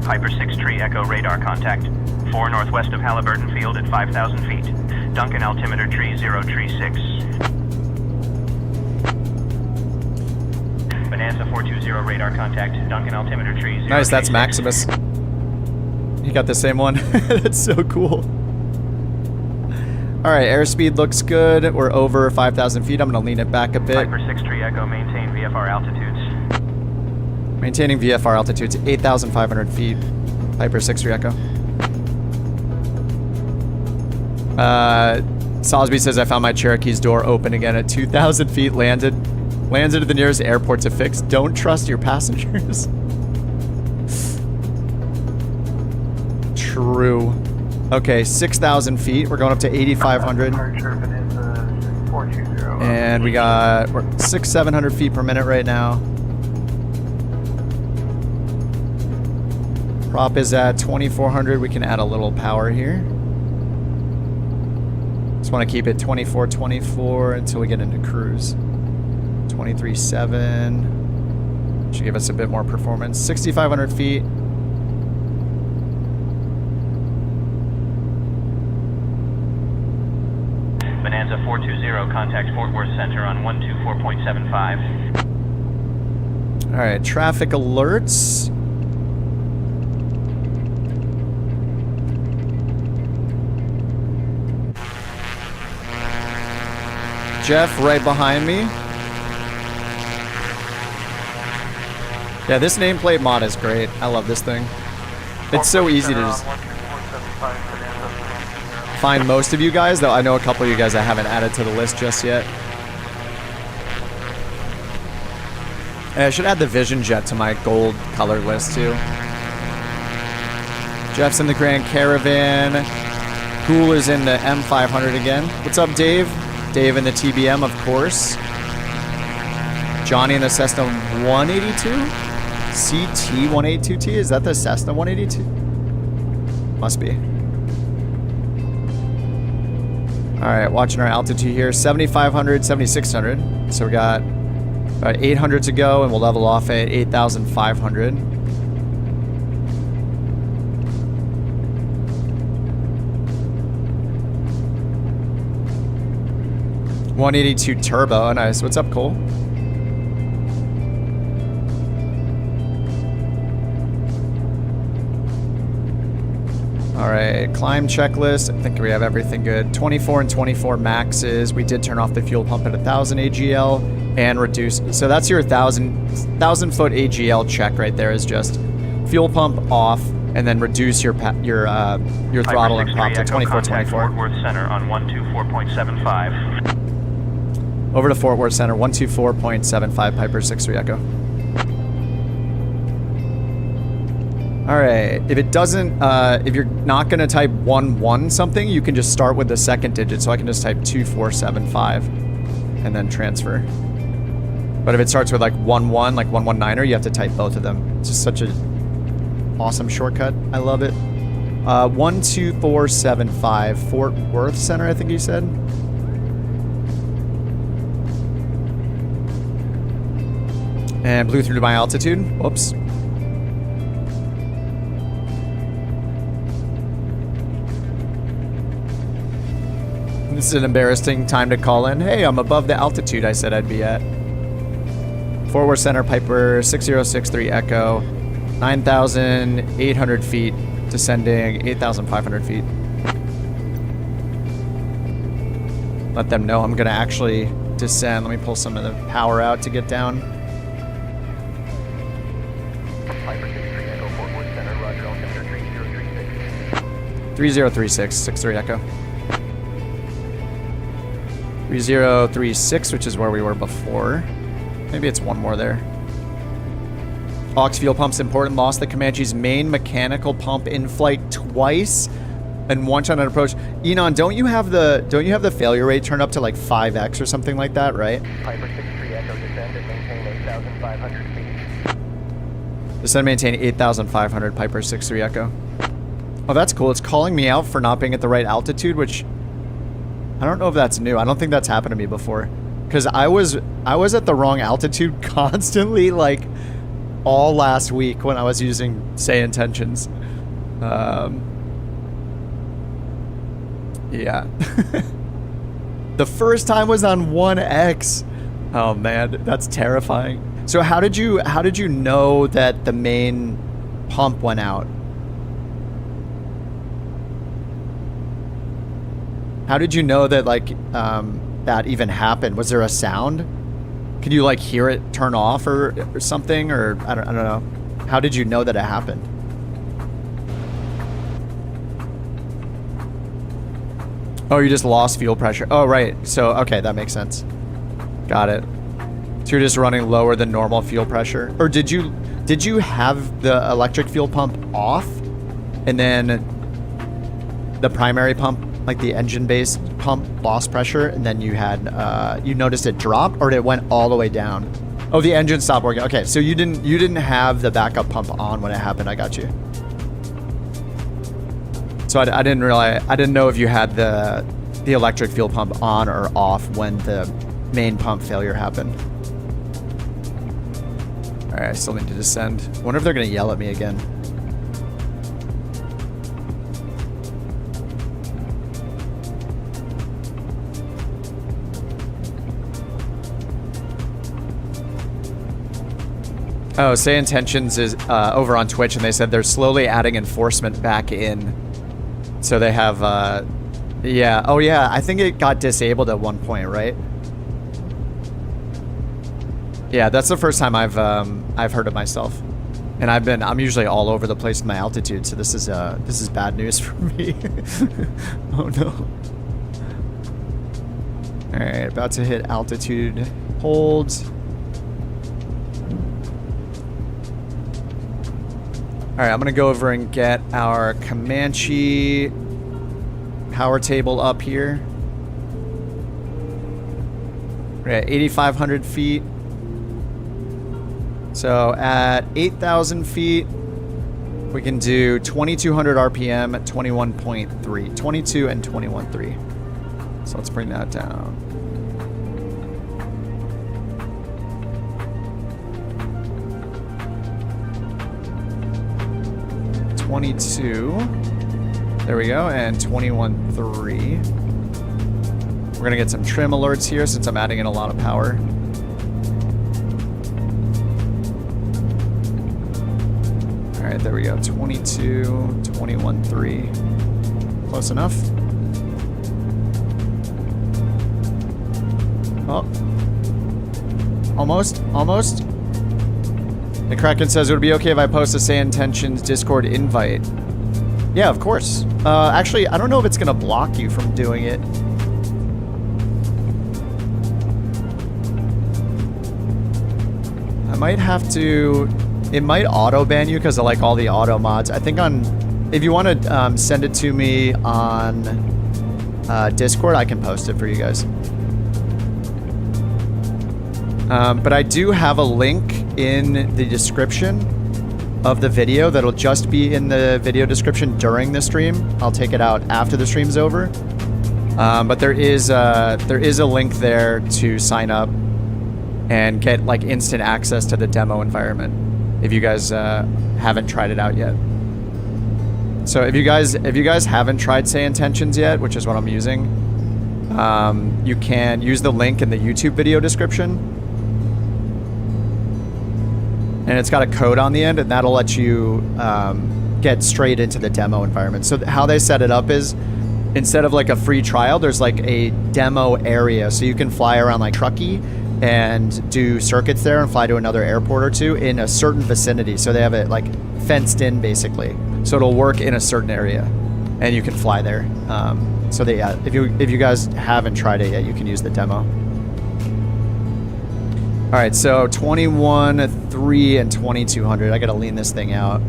Piper 6-3 Echo radar contact. 4 northwest of Halliburton Field at 5,000 feet. Duncan, altimeter 3036. Bonanza 420 radar contact. Duncan, altimeter 3036. Nice, that's Maximus. He got the same one. That's so cool. Alright, airspeed looks good. We're over 5,000 feet. I'm going to lean it back a bit. Piper 6-3 Echo, maintain VFR altitudes. Maintaining VFR altitudes, 8,500 feet. Piper 6-3 Echo. Salisbury says I found my Cherokee's door open again at 2,000 feet. Landed at the nearest airport to fix. Don't trust your passengers. True. Okay, 6,000 feet. We're going up to 8,500. Departure Bonanza 420. And we're 600-700 feet per minute right now. Prop is at 2,400. We can add a little power here. Just want to keep it 24 until we get into cruise. 23.7. Should give us a bit more performance. 6,500 feet. Bonanza 420, contact Fort Worth Center on 124.75. All right, traffic alerts. Jeff right behind me. Yeah, this nameplate mod is great. I love this thing. It's so easy to just find most of you guys, though I know a couple of you guys I haven't added to the list just yet. And I should add the Vision Jet to my gold color list too. Jeff's in the Grand Caravan. Cool is in the M500 again. What's up, Dave? Dave in the TBM, of course. Johnny in the Cessna 182? CT 182T? Is that the Cessna 182? Must be. Alright, watching our altitude here. 7,500, 7,600. So we got about 800 to go, and we'll level off at 8,500. .182 turbo, nice. What's up, Cole? All right, climb checklist. I think we have everything good. 24 and 24 maxes. We did turn off the fuel pump at 1,000 AGL and reduce. So that's your 1,000 foot AGL check right there. Is just fuel pump off and then reduce your throttle and prop to 24, 24. Fort Worth Center on 124.75. Over to Fort Worth Center, 124.75 Piper 63 Echo. All right, if it doesn't, if you're not gonna type 11 something, you can just start with the second digit. So I can just type 2475 and then transfer. But if it starts with like 11, like 119er, you have to type both of them. It's just such a awesome shortcut. I love it. 12475 Fort Worth Center, I think you said. And blew through to my altitude. Whoops. This is an embarrassing time to call in. Hey, I'm above the altitude I said I'd be at. Fort Worth Center, Piper 6063 Echo. 9,800 feet. Descending 8,500 feet. Let them know I'm going to actually descend. Let me pull some of the power out to get down. Piper 63 Echo, Fort Worth Center, roger, altimeter 3036. 3036, 63 Echo. 3036, which is where we were before. Maybe it's one more there. Aux fuel pump's important. Lost the Comanche's main mechanical pump in flight twice and one shot on approach. Enon, don't you have the failure rate turned up to like 5x or something like that, right? Piper 63 Echo, descend and maintain 8,500 feet. Descend and maintain 8,500 Piper 63 Echo. Oh, that's cool. It's calling me out for not being at the right altitude, which I don't know if that's new. I don't think that's happened to me before. Because I was at the wrong altitude constantly, like all last week when I was using SayIntentions. Yeah. The first time was on 1x. Oh man, that's terrifying. So how did you know that the main pump went out? How did you know that like that even happened? Was there a sound? Could you like hear it turn off or something? Or I don't know. How did you know that it happened? Oh, you just lost fuel pressure. Oh, right. So, okay, that makes sense. Got it. So you're just running lower than normal fuel pressure? Or did you have the electric fuel pump off and then the primary pump, like the engine-based pump, lost pressure, and then you had you noticed it dropped, or it went all the way down? Oh, the engine stopped working. Okay, so you didn't have the backup pump on when it happened. I got you. So I didn't realize, I didn't know if you had the electric fuel pump on or off when the main pump failure happened. All right, I still need to descend. I wonder if they're gonna yell at me again. Oh, SayIntentions is over on Twitch, and they said they're slowly adding enforcement back in. So they have, yeah. Oh, yeah. I think it got disabled at one point, right? Yeah, that's the first time I've heard it myself, and I'm usually all over the place with my altitude. So this is bad news for me. Oh no. All right, about to hit altitude holds. All right, I'm gonna go over and get our Comanche power table up here. We're at 8,500 feet. So at 8,000 feet, we can do 2,200 RPM at 21.3, 22 and 21.3. So let's bring that down. There we go, and 21.3. We're gonna get some trim alerts here since I'm adding in a lot of power. All right, there we go. 22, 21.3. Close enough. Oh. Almost. The Kraken says, would it be okay if I post a SayIntentions Discord invite? Yeah, of course. Actually, I don't know if it's going to block you from doing it. I might have to... It might auto-ban you because of like all the auto mods. I think on... If you want to send it to me on Discord, I can post it for you guys. But I do have a link in the description of the video that'll just be in the video description during the stream. I'll take it out after the stream's over. But there is a link there to sign up and get like instant access to the demo environment if you guys haven't tried it out yet. So if you guys haven't tried SayIntentions yet, which is what I'm using, you can use the link in the YouTube video description. And it's got a code on the end, and that'll let you get straight into the demo environment. So how they set it up is, instead of like a free trial, there's like a demo area. So you can fly around like Truckee and do circuits there and fly to another airport or two in a certain vicinity. So they have it like fenced in basically. So it'll work in a certain area and you can fly there. So they, if you guys haven't tried it yet, you can use the demo. All right, so 21.3 and 2200. I gotta lean this thing out.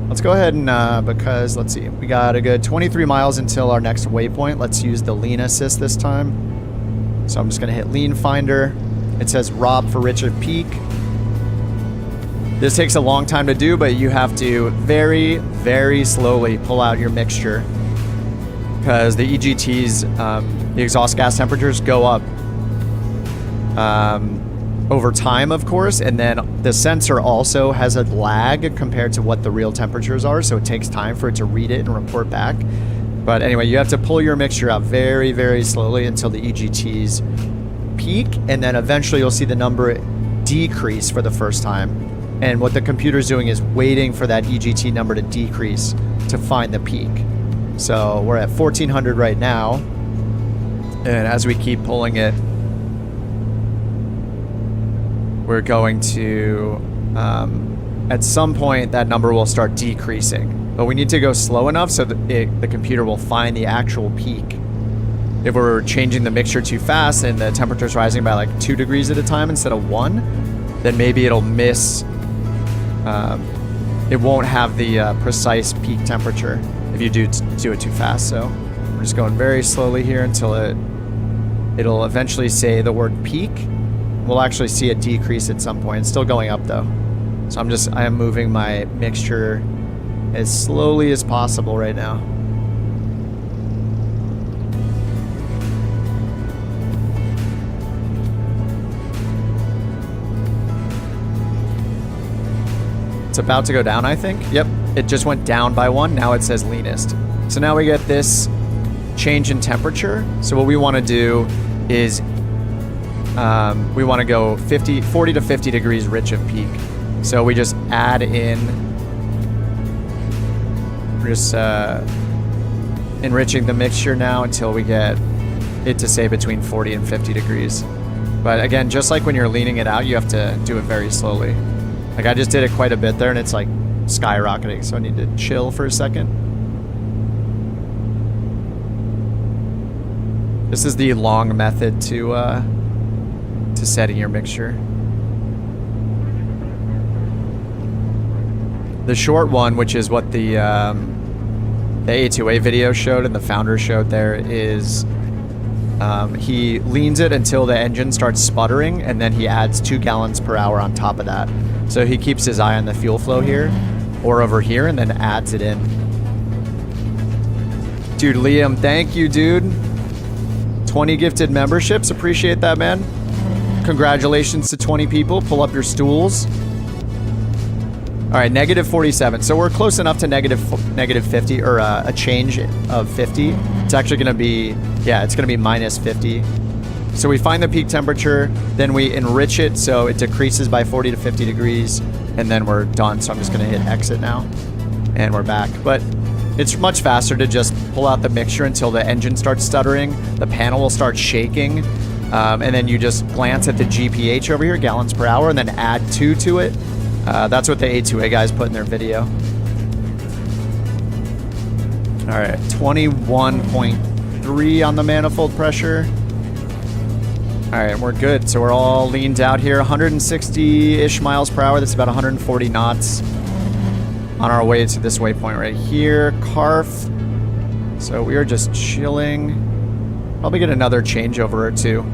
Let's go ahead and, because, let's see, we got a good 23 miles until our next waypoint. Let's use the lean assist this time. So I'm just gonna hit lean finder. It says Rob for Richard Peak. This takes a long time to do, but you have to very, very slowly pull out your mixture because the EGTs, the exhaust gas temperatures go up. Over time, of course, and then the sensor also has a lag compared to what the real temperatures are, so it takes time for it to read it and report back. But anyway, you have to pull your mixture out very, very slowly until the EGTs peak, and then eventually you'll see the number decrease for the first time. And what the computer's doing is waiting for that EGT number to decrease to find the peak. So we're at 1400 right now, and as we keep pulling it, we're going to, at some point, that number will start decreasing. But we need to go slow enough so that the computer will find the actual peak. If we're changing the mixture too fast and the temperature's rising by like 2 degrees at a time instead of 1, then maybe it'll miss, it won't have the precise peak temperature if you do it too fast. So we're just going very slowly here until it'll eventually say the word peak. We'll actually see it decrease at some point. It's still going up though. So I am moving my mixture as slowly as possible right now. It's about to go down, I think. Yep, it just went down by 1. Now it says leanest. So now we get this change in temperature. So what we want to do is we want to go 40 to 50 degrees rich of peak. So we just add in, we're just enriching the mixture now until we get it to say between 40 and 50 degrees. But again, just like when you're leaning it out, you have to do it very slowly. Like I just did it quite a bit there and it's like skyrocketing. So I need to chill for a second. This is the long method to setting your mixture. The short one, which is what the A2A video showed and the founder showed there, is he leans it until the engine starts sputtering and then he adds 2 gallons per hour on top of that. So he keeps his eye on the fuel flow here or over here and then adds it in. Dude, Liam, thank you, dude. 20 gifted memberships. Appreciate that, man. Congratulations to 20 people. Pull up your stools. All right, negative 47. So we're close enough to negative 50, or a change of 50. It's actually going to be, yeah, it's going to be minus 50. So we find the peak temperature, then we enrich it so it decreases by 40 to 50 degrees. and then we're done. So I'm just gonna hit exit now, and we're back. But it's much faster to just pull out the mixture until the engine starts stuttering, the panel will start shaking, and then you just glance at the GPH over here, gallons per hour, and then add 2 to it. That's what the A2A guys put in their video. All right, 21.3 on the manifold pressure. All right, we're good. So we're all leaned out here, 160-ish miles per hour. That's about 140 knots on our way to this waypoint right here. Carf. So we are just chilling. Probably get another changeover or two.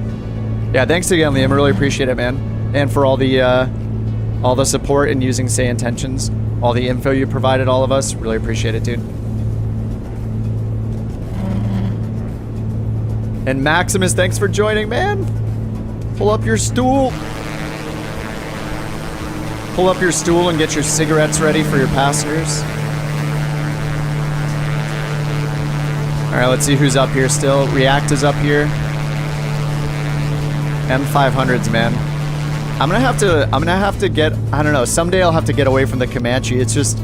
Yeah, thanks again, Liam. Really appreciate it, man. And for all the support in using SayIntentions, all the info you provided all of us. Really appreciate it, dude. And Maximus, thanks for joining, man. Pull up your stool. Pull up your stool and get your cigarettes ready for your passengers. All right, let's see who's up here still. React is up here. M500s, man. I'm gonna have to get, I don't know, someday I'll have to get away from the Comanche. It's just,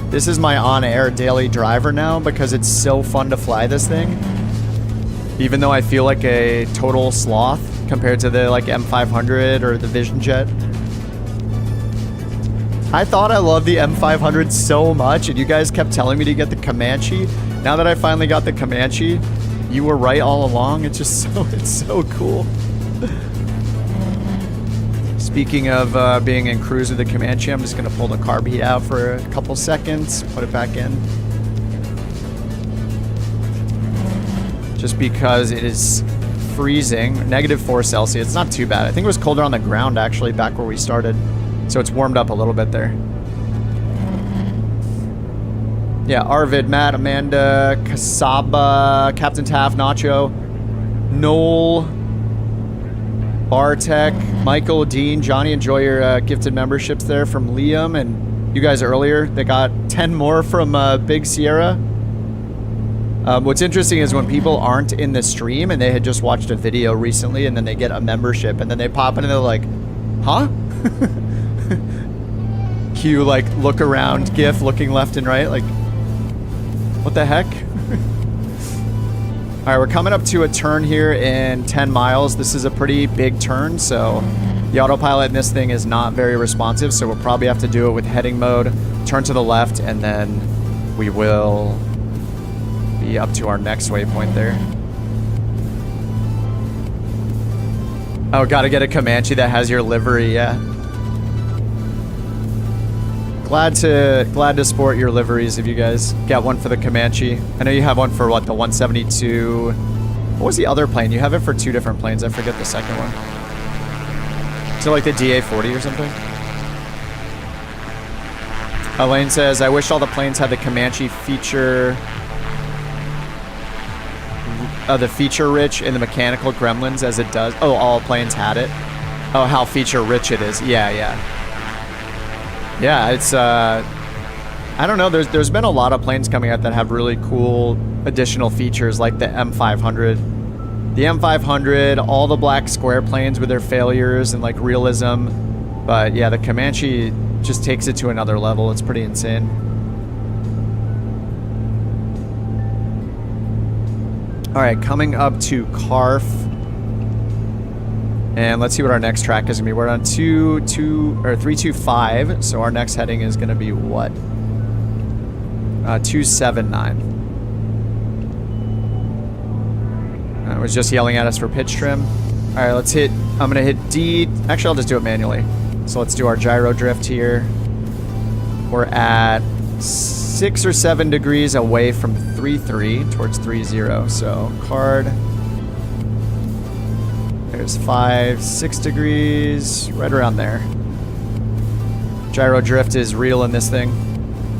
this is my on-air daily driver now because it's so fun to fly this thing. Even though I feel like a total sloth compared to the like M500 or the Vision Jet. I thought I loved the M500 so much, and you guys kept telling me to get the Comanche. Now that I finally got the Comanche, you were right all along. It's just it's so cool. Speaking of being in cruise with the Comanche, I'm just gonna pull the carb heat out for a couple seconds, put it back in. Just because it is freezing, -4 Celsius. It's not too bad. I think it was colder on the ground actually back where we started. So it's warmed up a little bit there. Yeah, Arvid, Matt, Amanda, Kasaba, Captain Taff, Nacho, Noel, Bartek, Michael, Dean, Johnny, enjoy your gifted memberships there from Liam. And you guys earlier, they got 10 more from Big Sierra. What's interesting is when people aren't in the stream and they had just watched a video recently and then they get a membership and then they pop in and they're like, huh? Cue like look around gif looking left and right like, what the heck? All right, we're coming up to a turn here in 10 miles. This is a pretty big turn, so the autopilot in this thing is not very responsive, so we'll probably have to do it with heading mode, turn to the left, and then we will be up to our next waypoint there. Oh, gotta get a Comanche that has your livery, yeah. Glad to sport your liveries if you guys get one for the Comanche. I know you have one for what, the 172. What was the other plane? You have it for 2 different planes. I forget the second one. So like the DA-40 or something? Elaine says, I wish all the planes had the Comanche feature, the feature rich in the mechanical gremlins as it does. Oh, all planes had it. Oh, how feature rich it is. Yeah, yeah. Yeah, it's, I don't know, there's been a lot of planes coming out that have really cool additional features like the M500. The M500, all the black square planes with their failures and like realism. But yeah, the Comanche just takes it to another level. It's pretty insane. All right, coming up to Carf. And let's see what our next track is gonna be. We're on 325, so our next heading is gonna be what? 279. It was just yelling at us for pitch trim. All right, let's hit, I'm gonna hit D. Actually, I'll just do it manually. So let's do our gyro drift here. We're at 6 or 7 degrees away from 3.3 towards 3.0. So card. There's 5, 6 degrees, right around there. Gyro drift is real in this thing.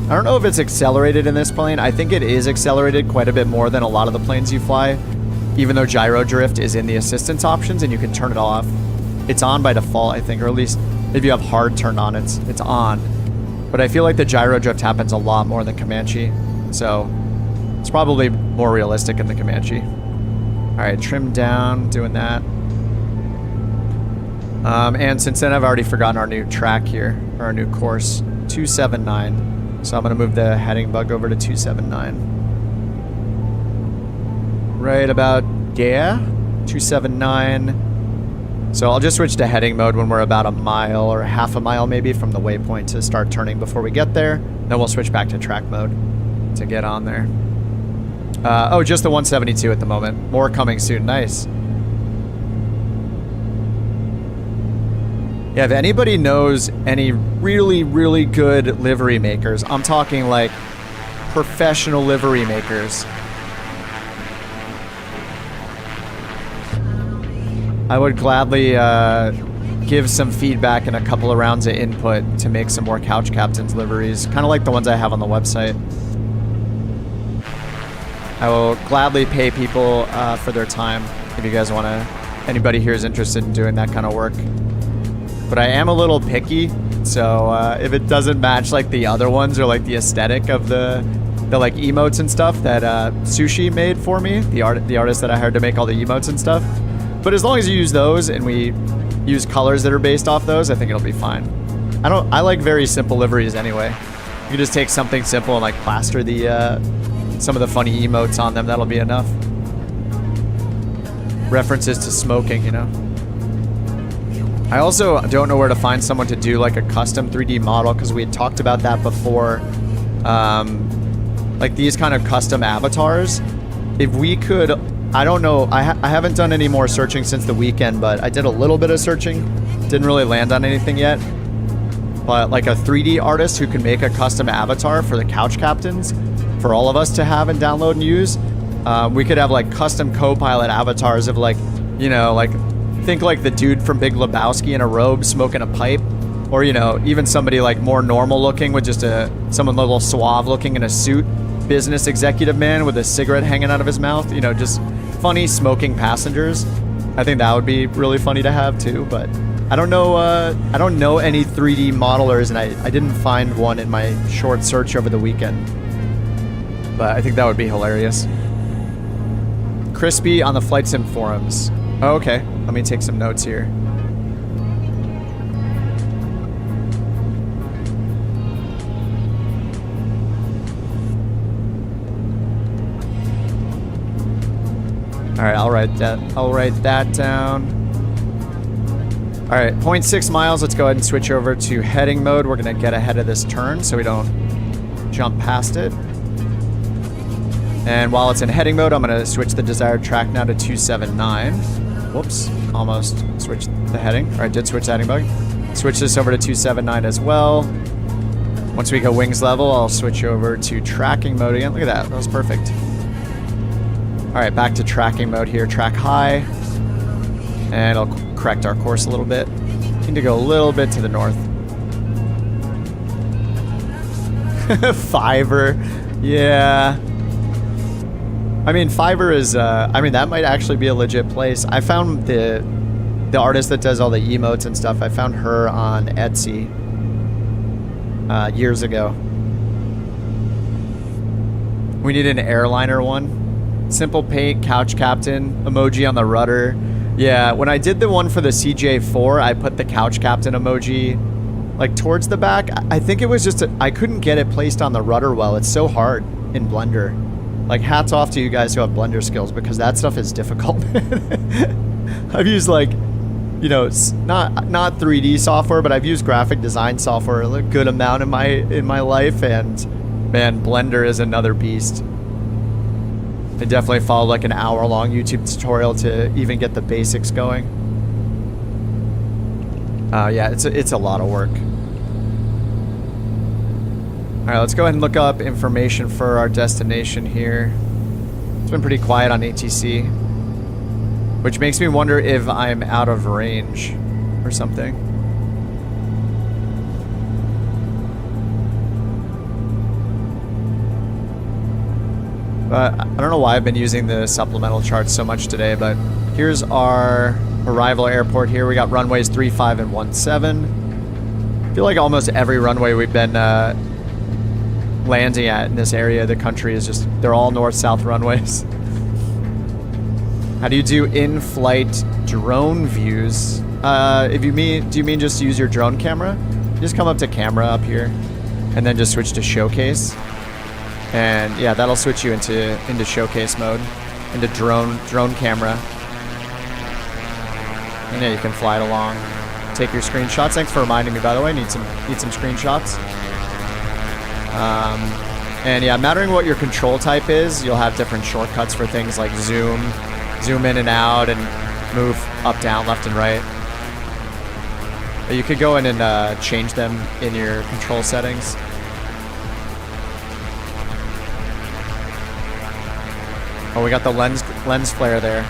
I don't know if it's accelerated in this plane. I think it is accelerated quite a bit more than a lot of the planes you fly, even though gyro drift is in the assistance options and you can turn it off. It's on by default, I think, or at least if you have hard turned on, it's on. But I feel like the gyro drift happens a lot more than Comanche, so it's probably more realistic in the Comanche. All right, trim down, doing that. And since then, I've already forgotten our new track here, or our new course, 279. So I'm going to move the heading bug over to 279. Right about, yeah, 279. So I'll just switch to heading mode when we're about a mile or half a mile maybe from the waypoint to start turning before we get there. Then we'll switch back to track mode to get on there. Oh, just the 172 at the moment. More coming soon. Nice. Yeah, if anybody knows any really, really good livery makers, I'm talking like professional livery makers, I would gladly give some feedback and a couple of rounds of input to make some more Couch Captains liveries, kind of like the ones I have on the website. I will gladly pay people for their time if you guys want to, anybody here is interested in doing that kind of work. But I am a little picky, so if it doesn't match like the other ones or like the aesthetic of the like emotes and stuff that Sushi made for me, the artist that I hired to make all the emotes and stuff. But as long as you use those and we use colors that are based off those, I think it'll be fine. I like very simple liveries anyway. You can just take something simple and like plaster the some of the funny emotes on them. That'll be enough. References to smoking, you know. I also don't know where to find someone to do like a custom 3D model because we had talked about that before. Like these kind of custom avatars. If we could, I don't know, I haven't done any more searching since the weekend, but I did a little bit of searching. Didn't really land on anything yet. But like a 3D artist who can make a custom avatar for the Couch Captains for all of us to have and download and use. We could have like custom co-pilot avatars of like, you know, like think like the dude from Big Lebowski in a robe smoking a pipe, or you know, even somebody like more normal looking with just someone a little suave looking in a suit, business executive man with a cigarette hanging out of his mouth, you know, just funny smoking passengers. I think that would be really funny to have too, but I don't know any 3D modelers, and I didn't find one in my short search over the weekend, but I think that would be hilarious. Crispy on the Flight Sim forums. Oh, okay, let me take some notes here. All right, I'll write that down. All right, 0.6 miles. Let's go ahead and switch over to heading mode. We're gonna get ahead of this turn so we don't jump past it. And while it's in heading mode, I'm gonna switch the desired track now to 279. Whoops, almost switched the heading. All right, did switch the heading bug. Switch this over to 279 as well. Once we go wings level, I'll switch over to tracking mode again. Look at that, that was perfect. All right, back to tracking mode here, track high. And I'll correct our course a little bit. Need to go a little bit to the north. Fiverr, yeah. I mean, Fiverr is, I mean, that might actually be a legit place. I found the artist that does all the emotes and stuff, I found her on Etsy years ago. We need an airliner one. Simple paint, Couch Captain, emoji on the rudder. Yeah, when I did the one for the CJ4, I put the Couch Captain emoji like towards the back. I think it was just, I couldn't get it placed on the rudder well. It's so hard in Blender. Like, hats off to you guys who have Blender skills, because that stuff is difficult. I've used, like, you know, not 3D software, but I've used graphic design software a good amount in my life, and man, Blender is another beast. I definitely followed like an hour-long YouTube tutorial to even get the basics going. Yeah, it's a lot of work. All right, let's go ahead and look up information for our destination here. It's been pretty quiet on ATC, which makes me wonder if I'm out of range or something. But I don't know why I've been using the supplemental charts so much today, but here's our arrival airport here. We got runways 35 and 17. I feel like almost every runway we've been landing at in this area of the country is just, they're all north-south runways. How do you do in-flight drone views? Do you mean just use your drone camera? Just come up to camera up here, and then just switch to showcase. And yeah, that'll switch you into showcase mode, into drone camera. And yeah, you can fly it along. Take your screenshots. Thanks for reminding me, by the way. Need some screenshots. And yeah, mattering what your control type is, you'll have different shortcuts for things like zoom in and out, and move up, down, left, and right. You could go in and change them in your control settings. Oh, we got the lens flare there.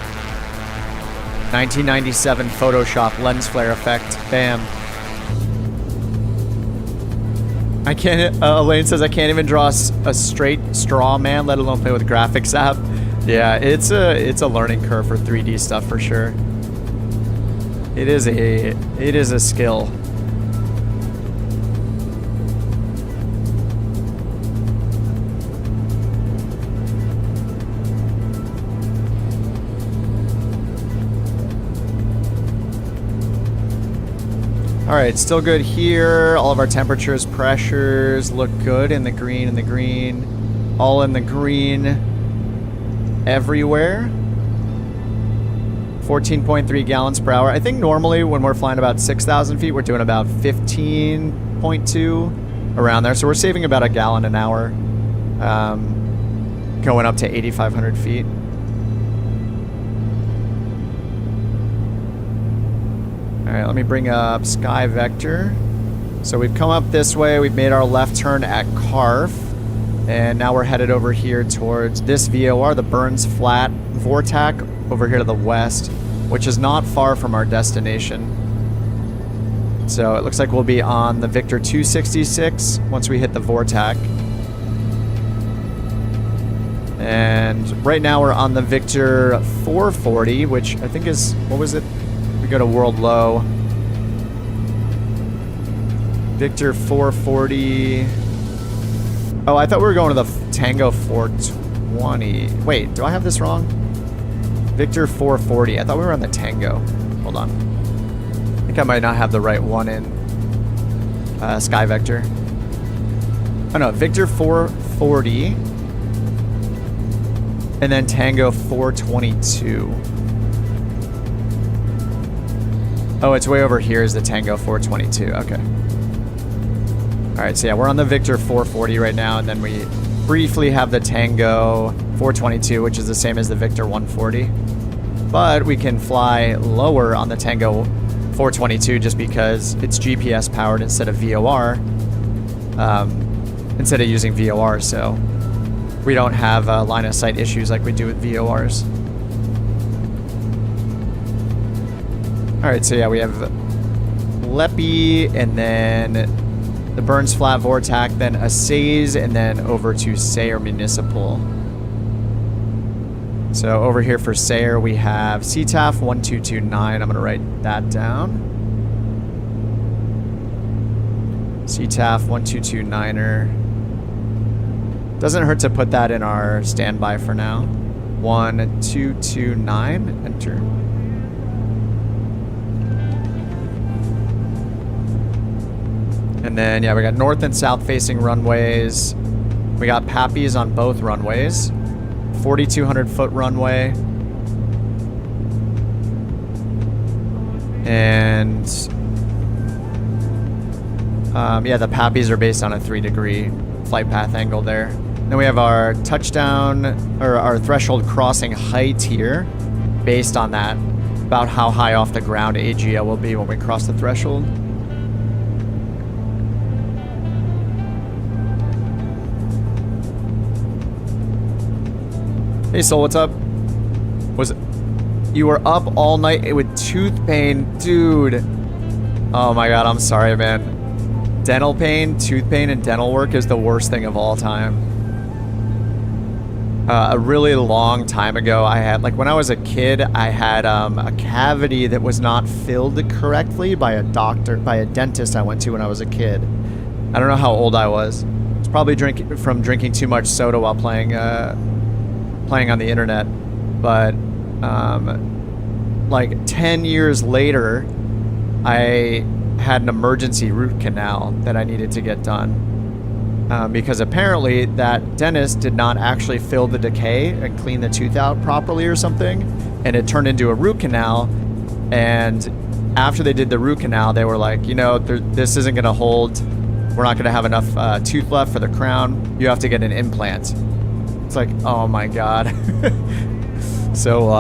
1997 Photoshop lens flare effect. Bam. I can't. Elaine says I can't even draw a straight straw man, let alone play with the graphics app. Yeah, it's a learning curve for 3D stuff for sure. It is a skill. All right, still good here. All of our temperatures, pressures look good in the green, all in the green everywhere. 14.3 gallons per hour. I think normally when we're flying about 6,000 feet, we're doing about 15.2 around there. So we're saving about a gallon an hour going up to 8,500 feet. All right, let me bring up Sky Vector. So we've come up this way. We've made our left turn at Carf. And now we're headed over here towards this VOR, the Burns Flat Vortac, over here to the west, which is not far from our destination. So it looks like we'll be on the Victor 266 once we hit the Vortac. And right now we're on the Victor 440, which I think is, what was it? We go to world low. Victor 440. Oh, I thought we were going to the Tango 420. Wait, do I have this wrong? Victor 440. I thought we were on the Tango. Hold on. I think I might not have the right one in Sky Vector. Oh no, Victor 440. And then Tango 422. Oh, it's way over here is the Tango 422. Okay. Alright, so yeah, we're on the Victor 440 right now, and then we briefly have the Tango 422, which is the same as the Victor 140. But we can fly lower on the Tango 422 just because it's GPS powered instead of VOR. Instead of using VOR, so we don't have line of sight issues like we do with VORs. Alright, so yeah, we have Leppy, and then the Burns Flat Vortac, then a Says, and then over to Sayre Municipal. So over here for Sayre, we have CTAF 1229. I'm going to write that down. CTAF 1229er. Doesn't hurt to put that in our standby for now. 1229, enter. And then, yeah, we got north and south facing runways. We got Pappies on both runways. 4,200 foot runway. And, yeah, the Pappies are based on a 3-degree flight path angle there. Then we have our touchdown, or our threshold crossing height here, based on that, about how high off the ground AGL will be when we cross the threshold. Hey Soul, what's up? You were up all night with tooth pain, dude. Oh my god, I'm sorry, man. Dental pain, tooth pain, and dental work is the worst thing of all time. A really long time ago, I had, like when I was a kid, I had a cavity that was not filled correctly by a dentist I went to when I was a kid. I don't know how old I was. It's probably drinking too much soda while playing on the internet, but like 10 years later, I had an emergency root canal that I needed to get done. Because apparently that dentist did not actually fill the decay and clean the tooth out properly or something. And it turned into a root canal. And after they did the root canal, they were like, you know, this isn't going to hold. We're not going to have enough tooth left for the crown. You have to get an implant. It's like, oh my God. So,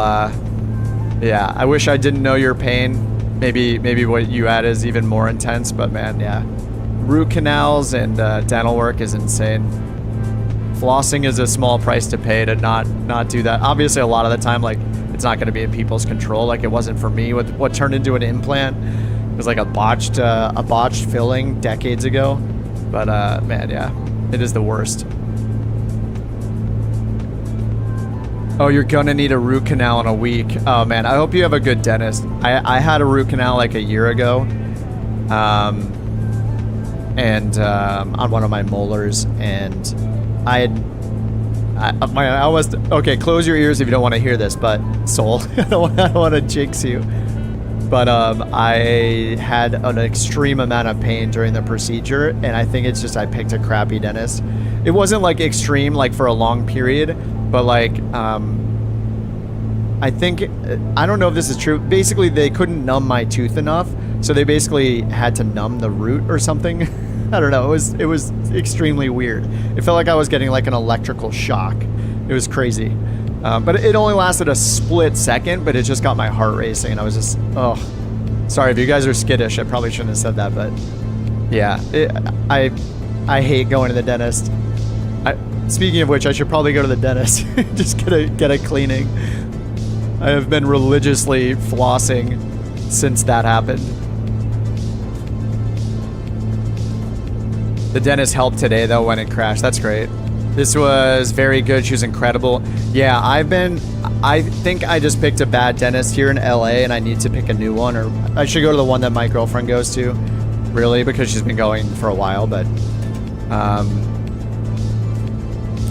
yeah, I wish I didn't know your pain. Maybe what you had is even more intense, but man, yeah. Root canals and dental work is insane. Flossing is a small price to pay to not do that. Obviously, a lot of the time, like, it's not going to be in people's control. Like, it wasn't for me. What turned into an implant was like a botched filling decades ago. But man, yeah, it is the worst. Oh, you're gonna need a root canal in a week. Oh man, I hope you have a good dentist. I had a root canal like a year ago, and on one of my molars, and I was okay. Close your ears if you don't want to hear this, but Soul, I don't want to jinx you. But I had an extreme amount of pain during the procedure, and I think it's just I picked a crappy dentist. It wasn't like extreme, like for a long period, but like I think, I don't know if this is true. Basically, they couldn't numb my tooth enough, so they basically had to numb the root or something. I don't know. It was extremely weird. It felt like I was getting like an electrical shock. It was crazy. But it only lasted a split second, but it just got my heart racing, and I was just, oh. Sorry, if you guys are skittish, I probably shouldn't have said that, but yeah. I hate going to the dentist. Speaking of which, I should probably go to the dentist. Just get a cleaning. I have been religiously flossing since that happened. The dentist helped today, though, when it crashed. That's great. This was very good. She was incredible. Yeah, I think I just picked a bad dentist here in LA, and I need to pick a new one, or I should go to the one that my girlfriend goes to, really, because she's been going for a while, but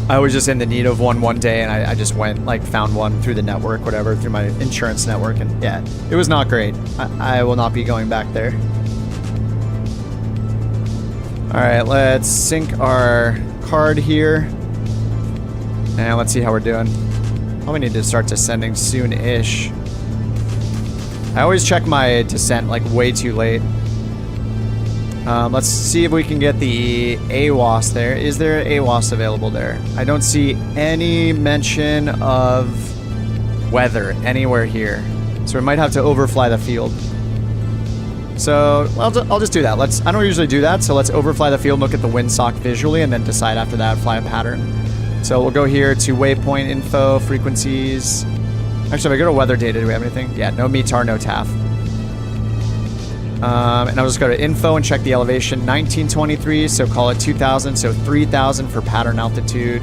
I was just in the need of one day, and I just went, like, found one through the network, whatever, through my insurance network, and yeah, it was not great. I will not be going back there. All right, let's sync our card here, and let's see how we're doing. Probably need to start descending soon-ish. I always check my descent, like, way too late. Let's see if we can get the AWAS there. Is there AWAS available there? I don't see any mention of weather anywhere here. So we might have to overfly the field. So I'll just do that. I don't usually do that, so let's overfly the field, look at the windsock visually, and then decide after that, fly a pattern. So we'll go here to waypoint info, frequencies. Actually, if I go to weather data, do we have anything? Yeah, no METAR, no TAF. And I'll just go to info and check the elevation, 1923, so call it 2,000, so 3,000 for pattern altitude.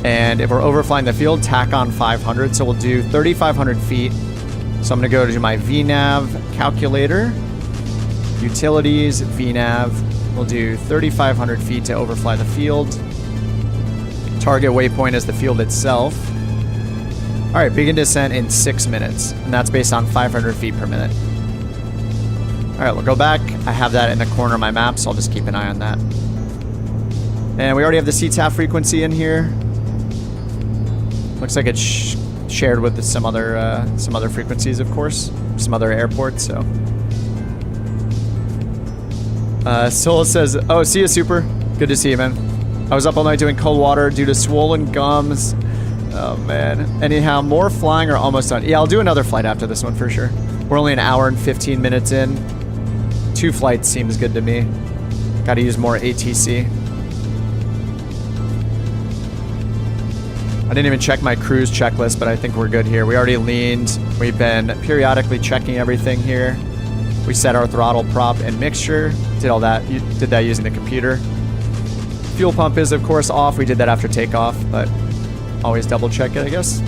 And if we're overflying the field, tack on 500, so we'll do 3,500 feet. So I'm gonna go to my VNAV calculator, utilities, VNAV. We'll do 3,500 feet to overfly the field. Target waypoint is the field itself. All right, begin descent in 6 minutes, and that's based on 500 feet per minute. All right, we'll go back. I have that in the corner of my map, so I'll just keep an eye on that. And we already have the CTAF frequency in here. Looks like it's shared with some other frequencies, of course, some other airports. So, Soul says, "Oh, see you, Super. Good to see you, man. I was up all night doing cold water due to swollen gums. Oh man. Anyhow, more flying or almost done. Yeah, I'll do another flight after this one for sure. We're only an hour and 15 minutes in. 2 flights seems good to me. Got to use more ATC." I didn't even check my cruise checklist, but I think we're good here. We already leaned. We've been periodically checking everything here. We set our throttle prop and mixture. Did all that. Did that using the computer. Fuel pump is, of course, off. We did that after takeoff, but always double check it, I guess.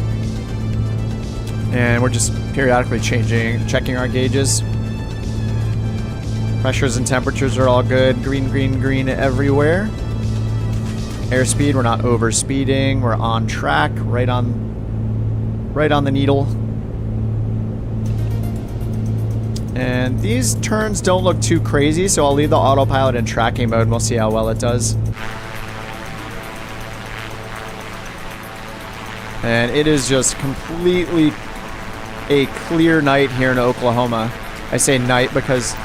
And we're just periodically checking our gauges. Pressures and temperatures are all good. Green, green, green everywhere. Airspeed, we're not over speeding. We're on track, right on right on the needle. And these turns don't look too crazy, so I'll leave the autopilot in tracking mode and we'll see how well it does. And it is just completely a clear night here in Oklahoma. I say night because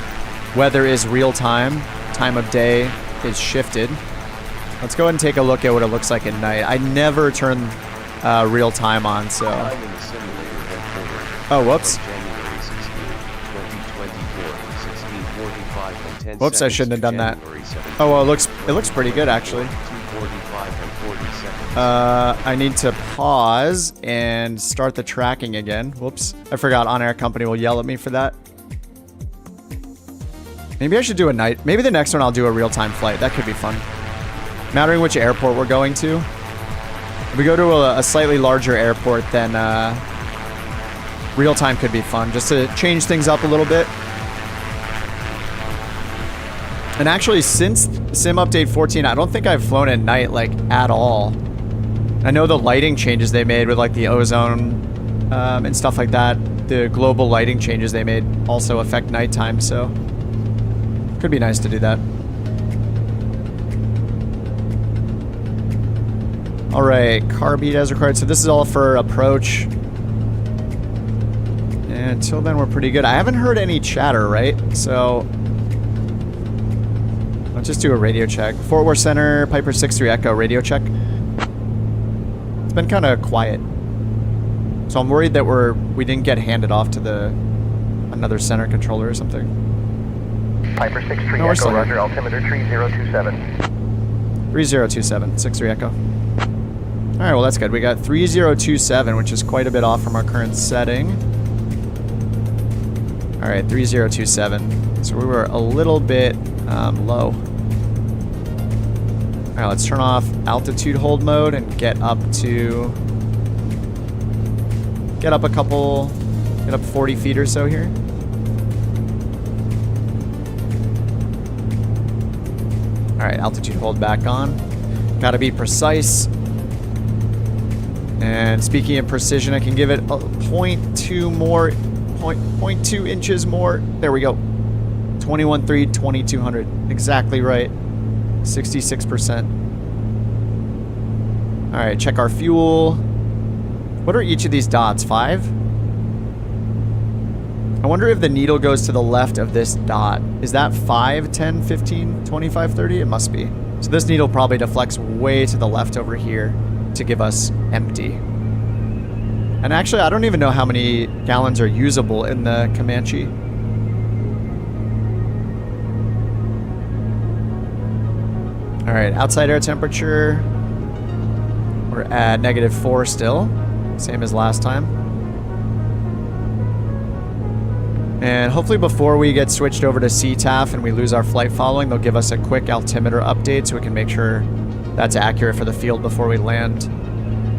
weather is real time. Time of day is shifted. Let's go ahead and take a look at what it looks like at night. I never turn real time on, so... Oh, whoops. Whoops, I shouldn't have done that. Oh, well, it looks pretty good, actually. I need to pause and start the tracking again. Whoops. I forgot OnAir Company will yell at me for that. Maybe I should do a night. Maybe the next one I'll do a real-time flight. That could be fun. Mattering which airport we're going to. If we go to a slightly larger airport, then real-time could be fun. Just to change things up a little bit. And actually, since Sim Update 14, I don't think I've flown at night, like, at all. I know the lighting changes they made with, like, the ozone and stuff like that. The global lighting changes they made also affect nighttime, so... Could be nice to do that. Alright, car beat as required. So this is all for approach. And until then, we're pretty good. I haven't heard any chatter, right? So... Let's just do a radio check. Fort Worth Center, Piper 6-3 Echo, radio check. It's been kind of quiet. So I'm worried that we didn't get handed off to another center controller or something. Piper 6-3 Echo, roger, altimeter 3027. 3027, 6-3 Echo. Alright, well that's good. We got 3027, which is quite a bit off from our current setting. Alright, 3027. So we were a little bit low. Alright, let's turn off altitude hold mode and get up 40 feet or so here. Alright, altitude hold back on. Gotta be precise. And speaking of precision, I can give it a 0.2 more, 0.2 inches more. There we go. 21.3, 2200. Exactly right. 66%. Alright, check our fuel. What are each of these dots? 5? I wonder if the needle goes to the left of this dot. Is that 5, 10, 15, 25, 30? It must be. So this needle probably deflects way to the left over here to give us empty. And actually, I don't even know how many gallons are usable in the Comanche. Alright, outside air temperature. We're at -4 still. Same as last time. And hopefully before we get switched over to CTAF and we lose our flight following, they'll give us a quick altimeter update so we can make sure that's accurate for the field before we land.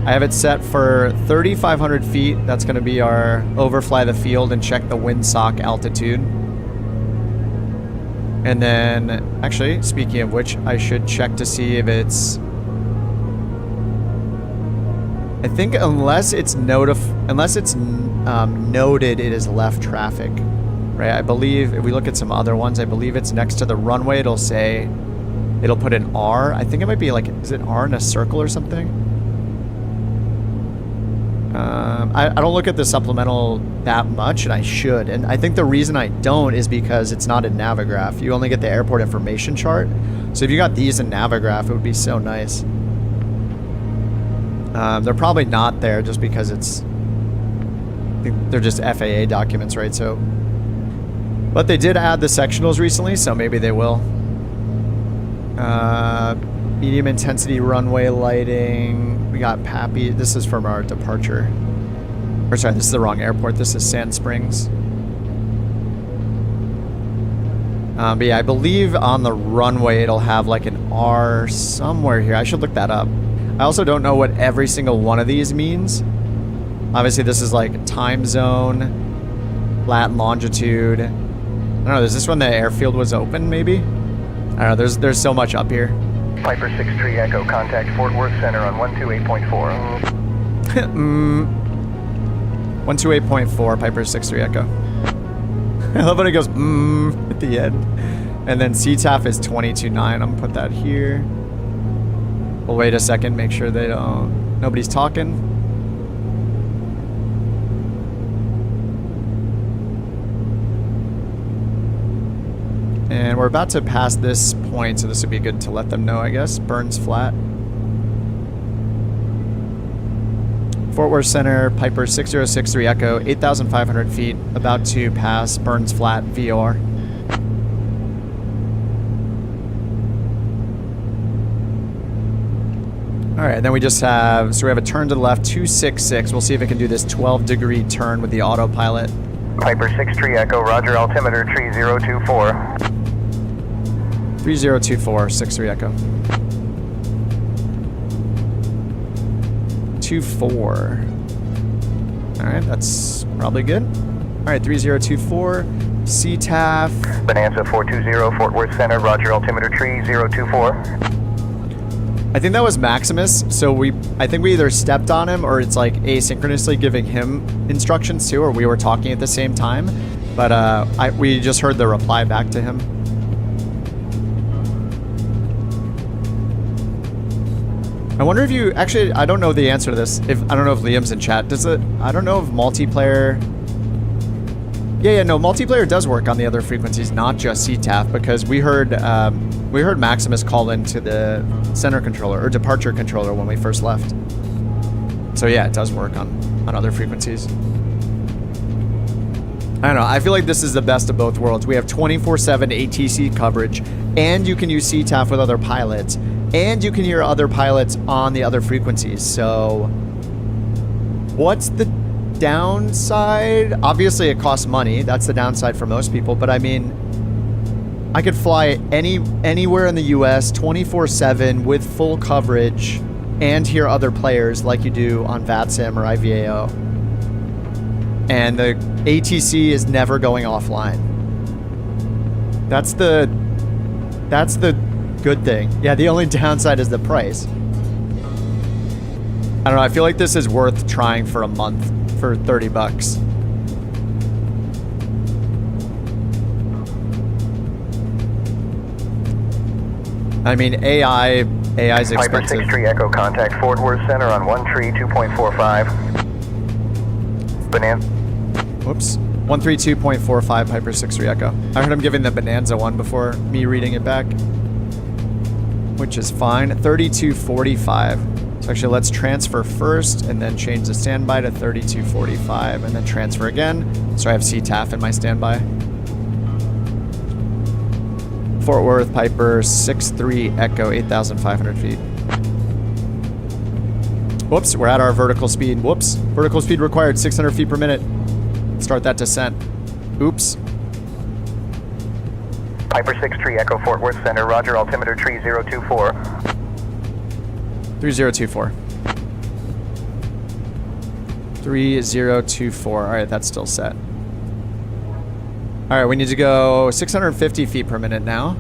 I have it set for 3,500 feet. That's going to be our overfly the field and check the windsock altitude. And then, actually, speaking of which, I should check to see if it's... I think unless it's noted it is left traffic, right? I believe if we look at some other ones, I believe it's next to the runway. It'll put an R. I think it might be like, is it R in a circle or something? I don't look at the supplemental that much, and I should. And I think the reason I don't is because it's not in Navigraph. You only get the airport information chart. So if you got these in Navigraph, it would be so nice. They're probably not there just because I think they're just FAA documents, right? So, but they did add the sectionals recently, so maybe they will. Medium intensity runway lighting. We got Pappy. This is from our departure. Or sorry, this is the wrong airport. This is Sand Springs. But yeah, I believe on the runway it'll have like an R somewhere here. I should look that up. I also don't know what every single one of these means. Obviously, this is like time zone, lat and longitude. I don't know, is this when the airfield was open, maybe? I don't know, there's so much up here. Piper 6-3 Echo, contact Fort Worth Center on 128.4. 128.4, Piper 6-3 Echo. I love when it goes at the end. And then CTAF is 22.9. I'm gonna put that here. We'll wait a second, make sure they don't, nobody's talking. And we're about to pass this point, so this would be good to let them know, I guess. Burns flat. Fort Worth Center, Piper 6063 Echo, 8,500 feet, about to pass Burns Flat VOR. All right, then we just have, so we have a turn to the left, 266. We'll see if it can do this 12-degree turn with the autopilot. Piper 63 Echo, roger, altimeter 3024. 3024, 63 Echo. 24. All right, that's probably good. All right, 3024, CTAF. Bonanza 420, Fort Worth Center, roger, altimeter 3024. I think that was Maximus, so I think we either stepped on him or it's like asynchronously giving him instructions too, or we were talking at the same time. But we just heard the reply back to him. I wonder if you actually, I don't know the answer to this. I don't know if Liam's in chat. I don't know if multiplayer. Yeah, no, multiplayer does work on the other frequencies, not just CTAF, because we heard Maximus call into the center controller or departure controller when we first left. So yeah, it does work on other frequencies. I don't know. I feel like this is the best of both worlds. We have 24/7 ATC coverage, and you can use CTAF with other pilots, and you can hear other pilots on the other frequencies. So what's the downside? Obviously, it costs money. That's the downside for most people. But I mean, I could fly anywhere in the U.S. 24/7 with full coverage and hear other players like you do on VATSIM or IVAO. And the ATC is never going offline. That's the good thing. Yeah, the only downside is the price. I don't know, I feel like this is worth trying for a month for 30 bucks. I mean, AI's expensive. Piper 63 Echo, contact Fort Worth Center on 132.45. Bonanza. Whoops. 132.45 Piper 63 Echo. I heard him giving the Bonanza one before me reading it back, which is fine. 3245. So actually, let's transfer first and then change the standby to 3245 and then transfer again. So I have CTAF in my standby. Fort Worth, Piper 63 Echo, 8,500 feet. Whoops, we're at our vertical speed. Whoops, vertical speed required, 600 feet per minute. Start that descent. Oops. Piper 63 Echo, Fort Worth Center, roger, altimeter 3024. 3024. 3024. All right, that's still set. All right, we need to go 650 feet per minute now,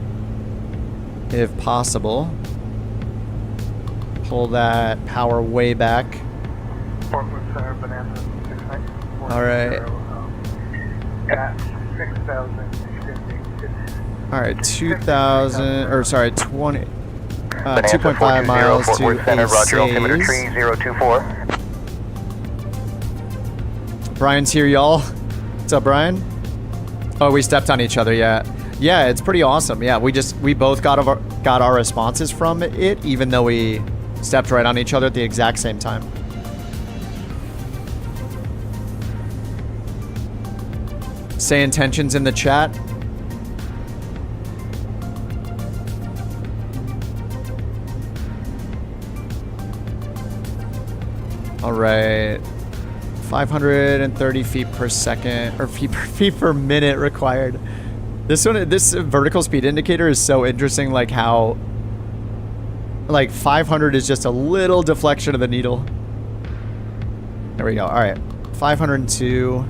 if possible. Pull that power way back. Fort Worth Center, Bonanza 6940. All right. At 6,050. All right, 2,000, or sorry, 20, 2.5 miles Fort to Worth Center, roger, altimeter Say's. 3024. Brian's here, y'all. What's up, Brian? Oh, we stepped on each other, yeah. Yeah, it's pretty awesome. Yeah, we both got our responses from it, even though we stepped right on each other at the exact same time. SayIntentions in the chat. All right. 530 feet per second, or feet per minute required. This vertical speed indicator is so interesting, like how, like 500 is just a little deflection of the needle. There we go. All right, 502.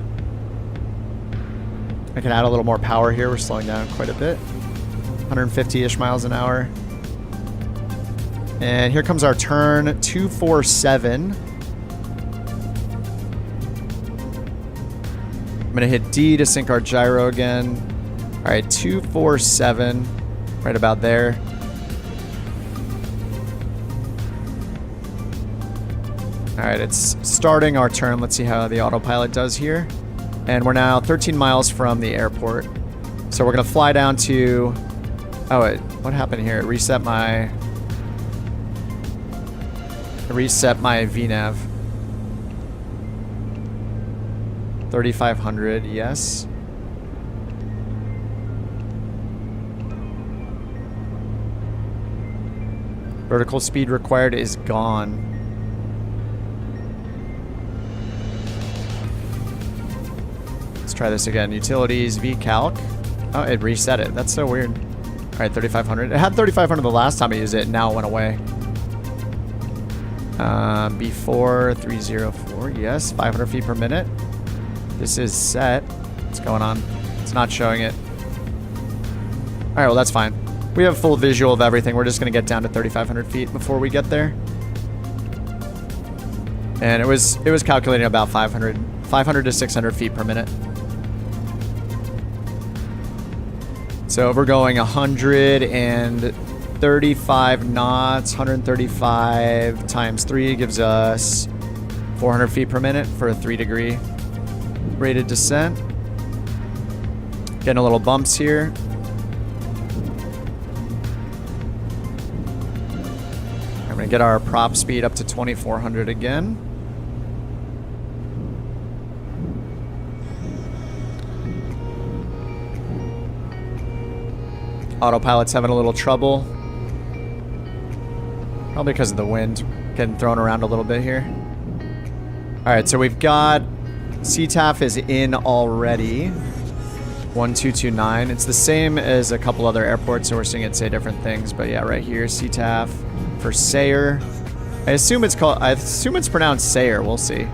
I can add a little more power here. We're slowing down quite a bit. 150-ish miles an hour. And here comes our turn, 247. gonna hit D to sync our gyro again. All right, 247, right about there. All right, it's starting our turn. Let's see how the autopilot does here. And we're now 13 miles from the airport. So we're gonna fly down to, oh, wait, what happened here? Reset my VNAV. 3,500, yes. Vertical speed required is gone. Let's try this again. Utilities, vcalc. Oh, it reset it. That's so weird. All right, 3,500. It had 3,500 the last time I used it, and now it went away. B4, 304, yes, 500 feet per minute. This is set. What's going on? It's not showing it. All right, well, that's fine. We have full visual of everything. We're just going to get down to 3,500 feet before we get there. And it was calculating about 500 to 600 feet per minute. So if we're going 135 knots, 135 times 3 gives us 400 feet per minute for a 3-degree rated descent. Getting a little bumps here. I'm going to get our prop speed up to 2,400 again. Autopilot's having a little trouble. Probably because of the wind. Getting thrown around a little bit here. Alright, so we've got... CTAF is in already. 1229. It's the same as a couple other airports, so we're seeing it say different things. But yeah, right here, CTAF for Sayer. I assume it's pronounced Sayer. We'll see.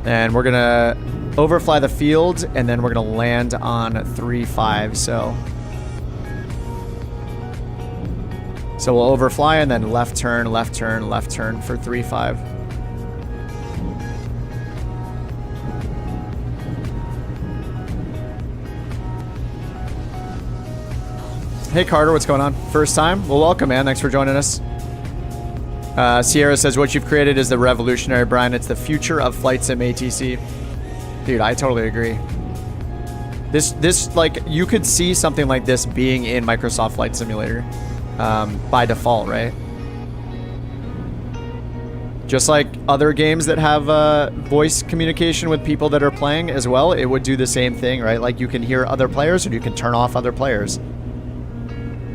And we're gonna overfly the field, and then we're gonna land on 3-5. So we'll overfly and then left turn, left turn, left turn for 3-5. Hey Carter, what's going on? First time? Well, welcome, man. Thanks for joining us. Sierra says, what you've created is the revolutionary, Brian. It's the future of flight sim ATC. Dude, I totally agree. This, like, you could see something like this being in Microsoft Flight Simulator. By default, right? Just like other games that have voice communication with people that are playing as well, it would do the same thing, right? Like you can hear other players and you can turn off other players.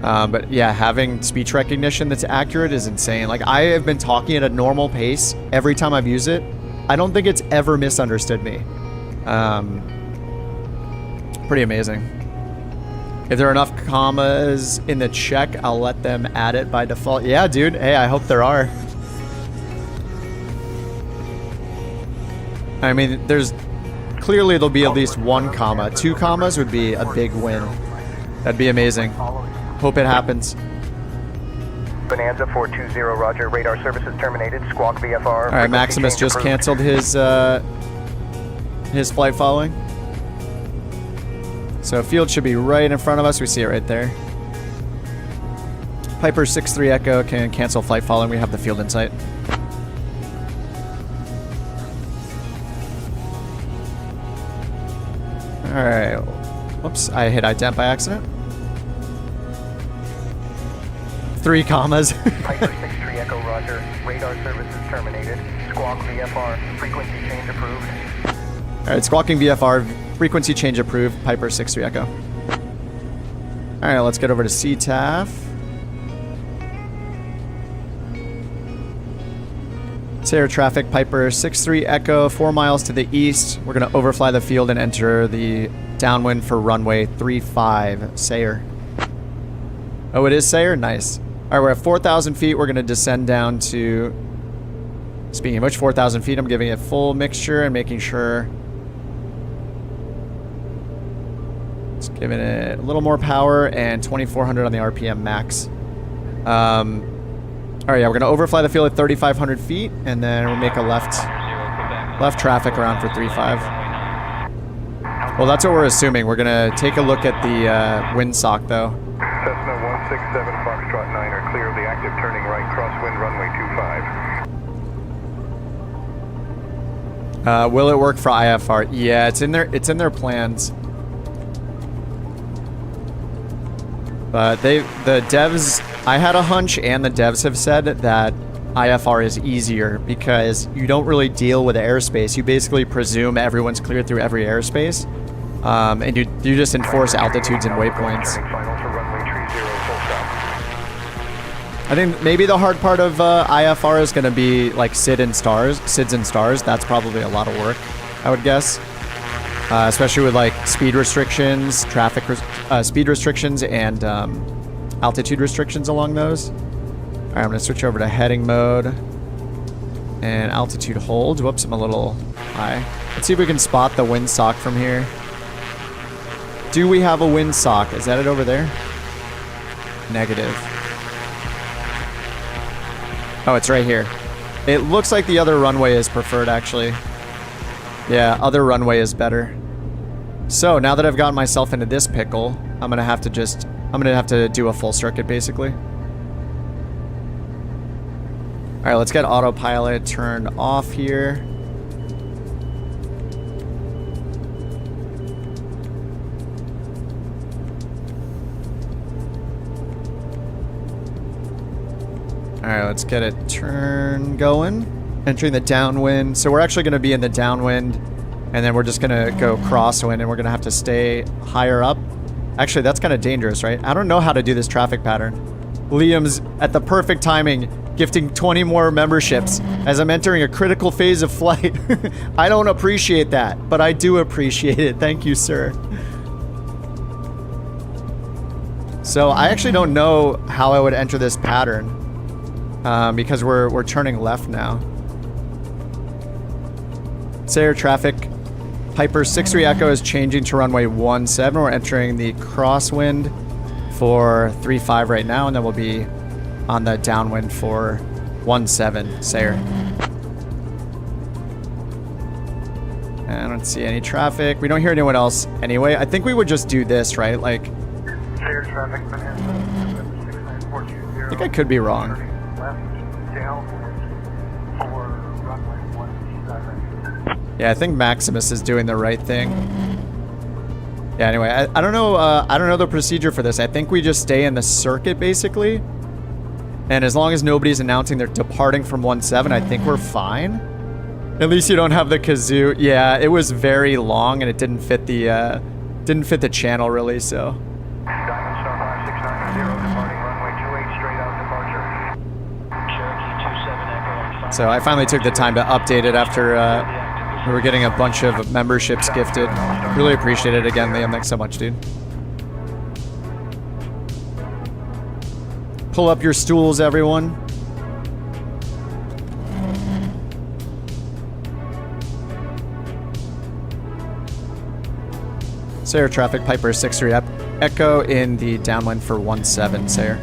But yeah, having speech recognition that's accurate is insane. Like I have been talking at a normal pace every time I've used it. I don't think it's ever misunderstood me. Pretty amazing. If there are enough commas in the check, I'll let them add it by default. Yeah, dude. Hey, I hope there are. I mean, clearly there'll be at least 1 comma. 2 commas would be a big win. That'd be amazing. Hope it happens. Bonanza 420, roger. Radar services terminated. Squawk VFR. All right, Maximus just canceled his flight following. So field should be right in front of us. We see it right there. Piper 6-3 Echo can cancel flight following. We have the field in sight. All right. Whoops, I hit ident by accident. 3 commas. Piper 6-3 Echo, roger. Radar services terminated. Squawk VFR. Frequency change approved. All right, squawking VFR. Frequency change approved. Piper 6-3 Echo. All right, let's get over to CTAF. Sayer traffic, Piper 6-3 Echo, 4 miles to the east. We're going to overfly the field and enter the downwind for runway 35. Sayer. Oh, it is Sayer? Nice. All right, we're at 4,000 feet. We're going to descend down to... Speaking of which, 4,000 feet, I'm giving it full mixture and making sure... Just giving it a little more power and 2,400 on the RPM max. All right, yeah, we're going to overfly the field at 3,500 feet, and then we'll make a left traffic around for 3-5. Well, that's what we're assuming. We're gonna take a look at the windsock though. Cessna 167 Foxtrot 9 are clear of the active turning right crosswind runway 25. Will it work for IFR? Yeah, it's in their plans. But the devs, I had a hunch, and the devs have said that IFR is easier because you don't really deal with airspace. You basically presume everyone's cleared through every airspace, and you just enforce altitudes and waypoints. Turning final for runway 30 full stop. I think maybe the hard part of IFR is going to be like SIDs and stars. That's probably a lot of work, I would guess. Especially with like speed restrictions, speed restrictions, and altitude restrictions along those. All right, I'm going to switch over to heading mode and altitude hold. Whoops, I'm a little high. Let's see if we can spot the windsock from here. Do we have a windsock? Is that it over there? Negative. Oh, it's right here. It looks like the other runway is preferred, actually. Yeah, other runway is better. So now that I've gotten myself into this pickle, I'm gonna have to do a full circuit, basically. All right, let's get autopilot turned off here. All right, let's get it going. Entering the downwind. So we're actually going to be in the downwind, and then we're just going to go crosswind, and we're going to have to stay higher up. Actually, that's kind of dangerous, right? I don't know how to do this traffic pattern. Liam's at the perfect timing, gifting 20 more memberships as I'm entering a critical phase of flight. I don't appreciate that, but I do appreciate it. Thank you, sir. So I actually don't know how I would enter this pattern. Because we're turning left now. Sayer traffic. Piper 63 Echo is changing to runway 17. We're entering the crosswind for 35 right now, and then we'll be on the downwind for 17, Sayer. And I don't see any traffic. We don't hear anyone else anyway. I think we would just do this, right? Like, Sayer traffic, Manhattan 69420. I think I could be wrong. Yeah, I think Maximus is doing the right thing. Yeah, anyway, I don't know. I don't know the procedure for this. I think we just stay in the circuit, basically. And as long as nobody's announcing they're departing from 17, I think we're fine. At least you don't have the kazoo. Yeah, it was very long, and it didn't fit the channel, really, so. Diamond Star 5690, departing runway 28, straight out departure. Cherokee 27 Echo. So I finally took the time to update it after we were getting a bunch of memberships gifted. Really appreciate it again, Liam. Thanks so much, dude. Pull up your stools, everyone. Sayer traffic, Piper 63 Echo in the downwind for 17, Sayer.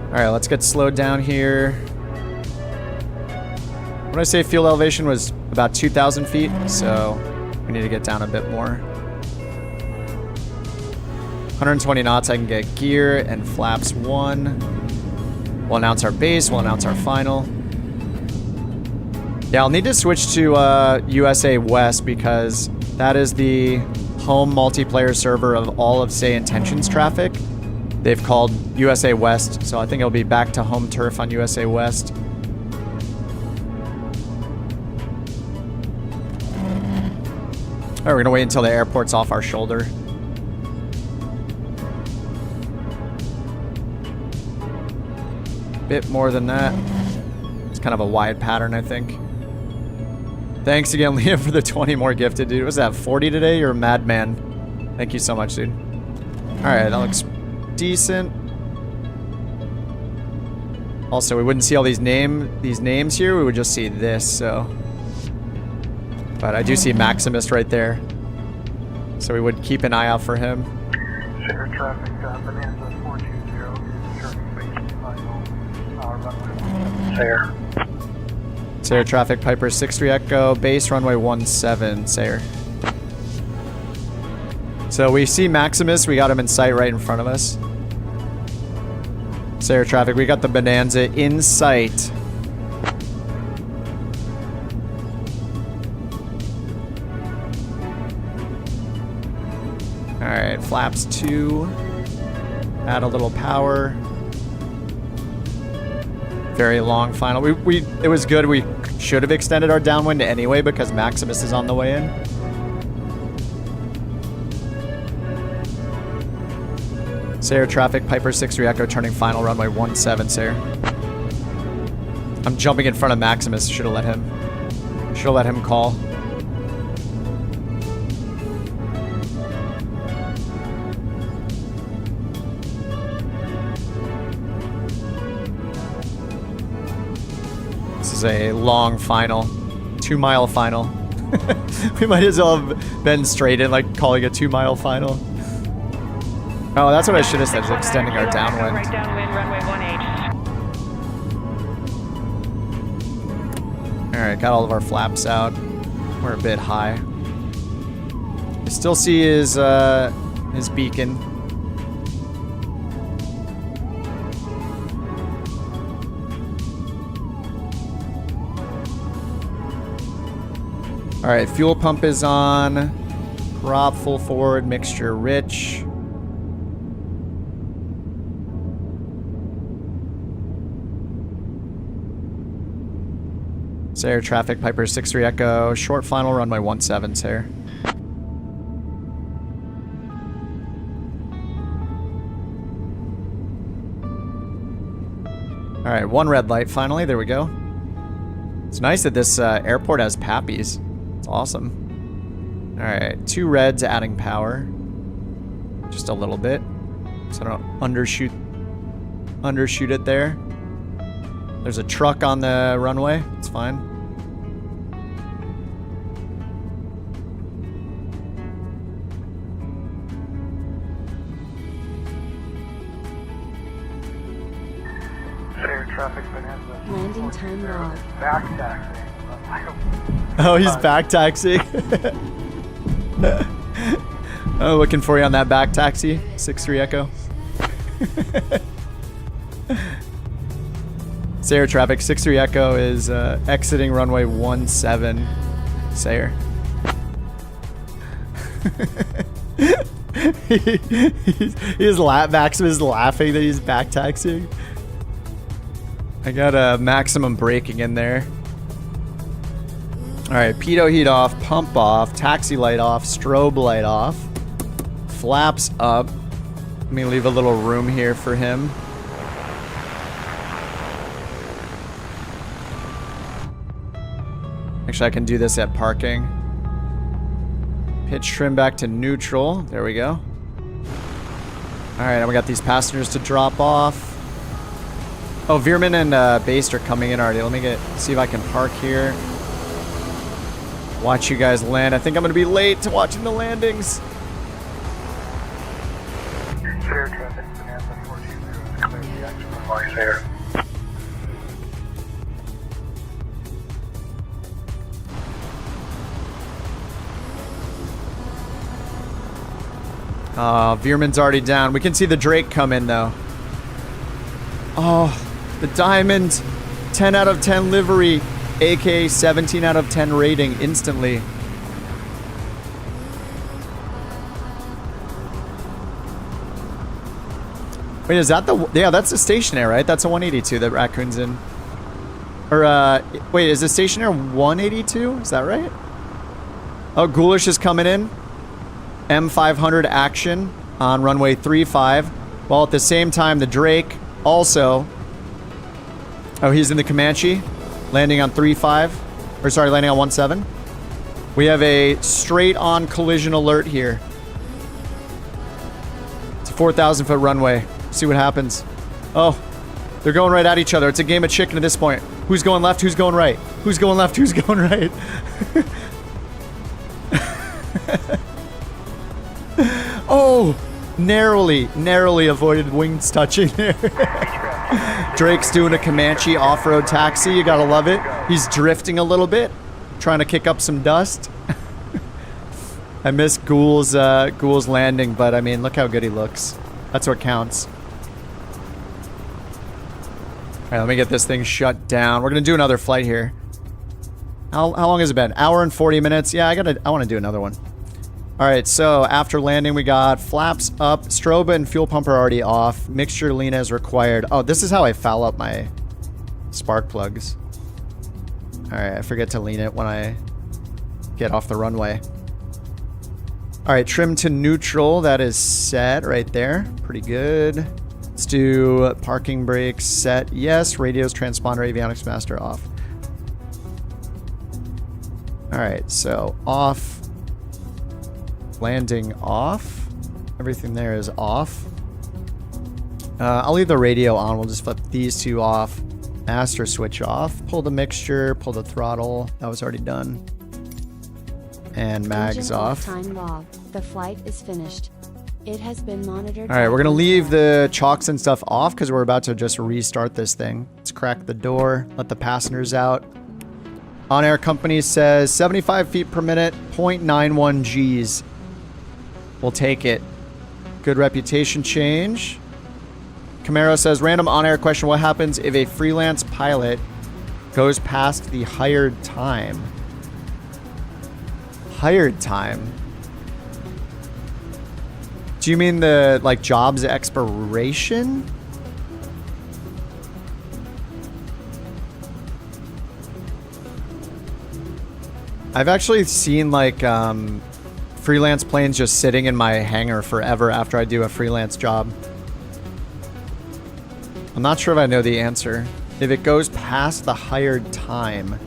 All right, let's get slowed down here. When I say fuel elevation was about 2,000 feet, so we need to get down a bit more. 120 knots, I can get gear and flaps 1. We'll announce our base, we'll announce our final. Yeah, I'll need to switch to USA West because that is the home multiplayer server of all of SayIntentions traffic. They've called USA West, so I think it'll be back to home turf on USA West. All right, we're gonna wait until the airport's off our shoulder. Bit more than that. It's kind of a wide pattern, I think. Thanks again, Liam, for the 20 more gifted, dude. Was that 40 today? You're a madman. Thank you so much, dude. All right, that looks decent. Also, we wouldn't see all these names here. We would just see this, so. But I do see Maximus right there. So we would keep an eye out for him. Sayer traffic, Bonanza 420, turning base final, runway 17. Sayer. Sayer traffic, Piper 63 Echo, base runway 17, Sayer. So we see Maximus, we got him in sight right in front of us. Sayer traffic, we got the Bonanza in sight. Alright, flaps 2. Add a little power. Very long final. It was good. We should have extended our downwind anyway because Maximus is on the way in. Sayer traffic, Piper 63 Echo, turning final runway 17, Sayer. I'm jumping in front of Maximus. Should have let him call. This is a long final. 2-mile final. We might as well have been straight in, like calling a 2-mile final. Oh, that's what I should have said, is extending our downwind. Right downwind, runway 18. Alright, got all of our flaps out. We're a bit high. I still see his beacon. Alright, fuel pump is on. Prop full forward, mixture rich. Sayer traffic, Piper 63 Echo, short final runway 17, Sayer. Alright, 1 red light finally, there we go. It's nice that this airport has pappies. It's awesome. Alright, 2 reds adding power. Just a little bit. So I don't undershoot it there. There's a truck on the runway. It's fine. Sayer traffic, Bonanza. Landing time log. Back taxing. Oh, he's back taxiing. Oh, looking for you on that back taxi. 63 Echo. Sayer traffic, 63 Echo is exiting runway 17, Sayer. Maximus is laughing that he's back taxiing. I got a maximum braking in there. Alright, pitot heat off, pump off, taxi light off, strobe light off, flaps up. Let me leave a little room here for him. Actually, I can do this at parking. Pitch trim back to neutral. There we go. Alright, now we got these passengers to drop off. Oh, Veerman and Based are coming in already. Let me see if I can park here. Watch you guys land. I think I'm going to be late to watching the landings. Sayer traffic, Bonanza 420 is clear the exit runway, Sayer. Veerman's already down. We can see the Drake come in, though. Oh, the Diamond. 10 out of 10 livery. AK 17 out of 10 rating instantly. Wait, is that the... Yeah, that's the stationaire, right? That's a 182 that Raccoon's in. Or, wait, is the stationaire 182? Is that right? Oh, Ghoulish is coming in. M500 action on runway 35. While at the same time, the Drake also... Oh, he's in the Comanche. Landing on 35. Or sorry, landing on 17. We have a straight-on collision alert here. It's a 4,000-foot runway. See what happens. Oh, they're going right at each other. It's a game of chicken at this point. Who's going left? Who's going right? Who's going left? Who's going right? Oh, narrowly avoided wings touching there. Drake's doing a Comanche off-road taxi. You gotta love it. He's drifting a little bit, trying to kick up some dust. I miss Ghoul's landing, but I mean, look how good he looks. That's what counts. All right, let me get this thing shut down. We're gonna do another flight here. How long has it been? Hour and 40 minutes. Yeah, I want to do another one. All right, so after landing, we got flaps up. Strobe and fuel pump are already off. Mixture lean as required. Oh, this is how I foul up my spark plugs. All right, I forget to lean it when I get off the runway. All right, trim to neutral. That is set right there. Pretty good. Let's do parking brakes set. Yes. Radios, transponder, avionics master off. All right, so off. Landing off. Everything there is off. I'll leave the radio on. We'll just flip these two off. Master switch off. Pull the mixture. Pull the throttle. That was already done. And mags Engine off. Time log. The flight is finished. It has been monitored. All right, we're gonna leave the chocks and stuff off because we're about to just restart this thing. Let's crack the door. Let the passengers out. OnAir Company says 75 feet per minute, 0.91 Gs. We'll take it. Good reputation change. Camaro says, random on-air question. What happens if a freelance pilot goes past the hired time? Hired time? Do you mean the, like, job's expiration? I've actually seen, like, freelance planes just sitting in my hangar forever after I do a freelance job. I'm not sure if I know the answer. If it goes past the hired time.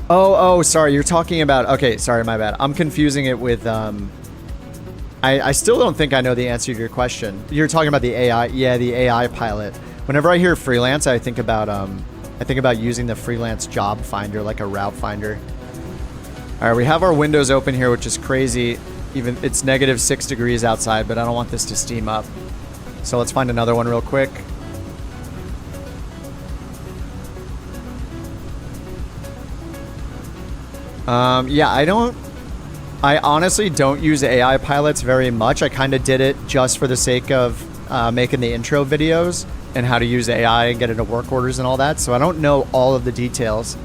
Oh, sorry. You're talking about... Okay, sorry, my bad. I'm confusing it with... I still don't think I know the answer to your question. You're talking about the AI. Yeah, the AI pilot. Whenever I hear freelance, I think about using the freelance job finder, like a route finder. All right, we have our windows open here, which is crazy. Even it's -6 degrees outside, but I don't want this to steam up. So let's find another one real quick. Yeah, I honestly don't use AI pilots very much. I kind of did it just for the sake of making the intro videos and how to use AI and get into work orders and all that. So I don't know all of the details.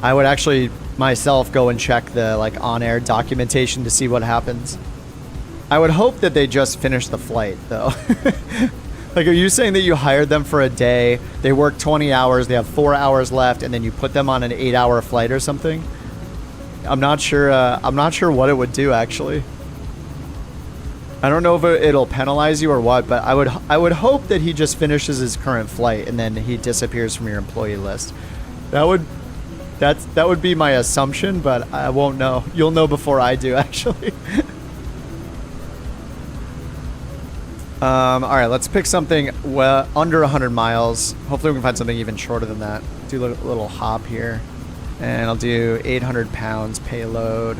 I would actually myself go and check the like on-air documentation to see what happens. I would hope that they just finish the flight though. Like, are you saying that you hired them for a day, they work 20 hours, they have 4 hours left, and then you put them on an 8-hour flight or something? I'm not sure what it would do, actually. I don't know if it'll penalize you or what, but I would hope that he just finishes his current flight and then he disappears from your employee list. That would be my assumption, but I won't know. You'll know before I do, actually. All right, let's pick something under 100 miles. Hopefully we can find something even shorter than that. Do a little hop here. And I'll do 800 pounds payload.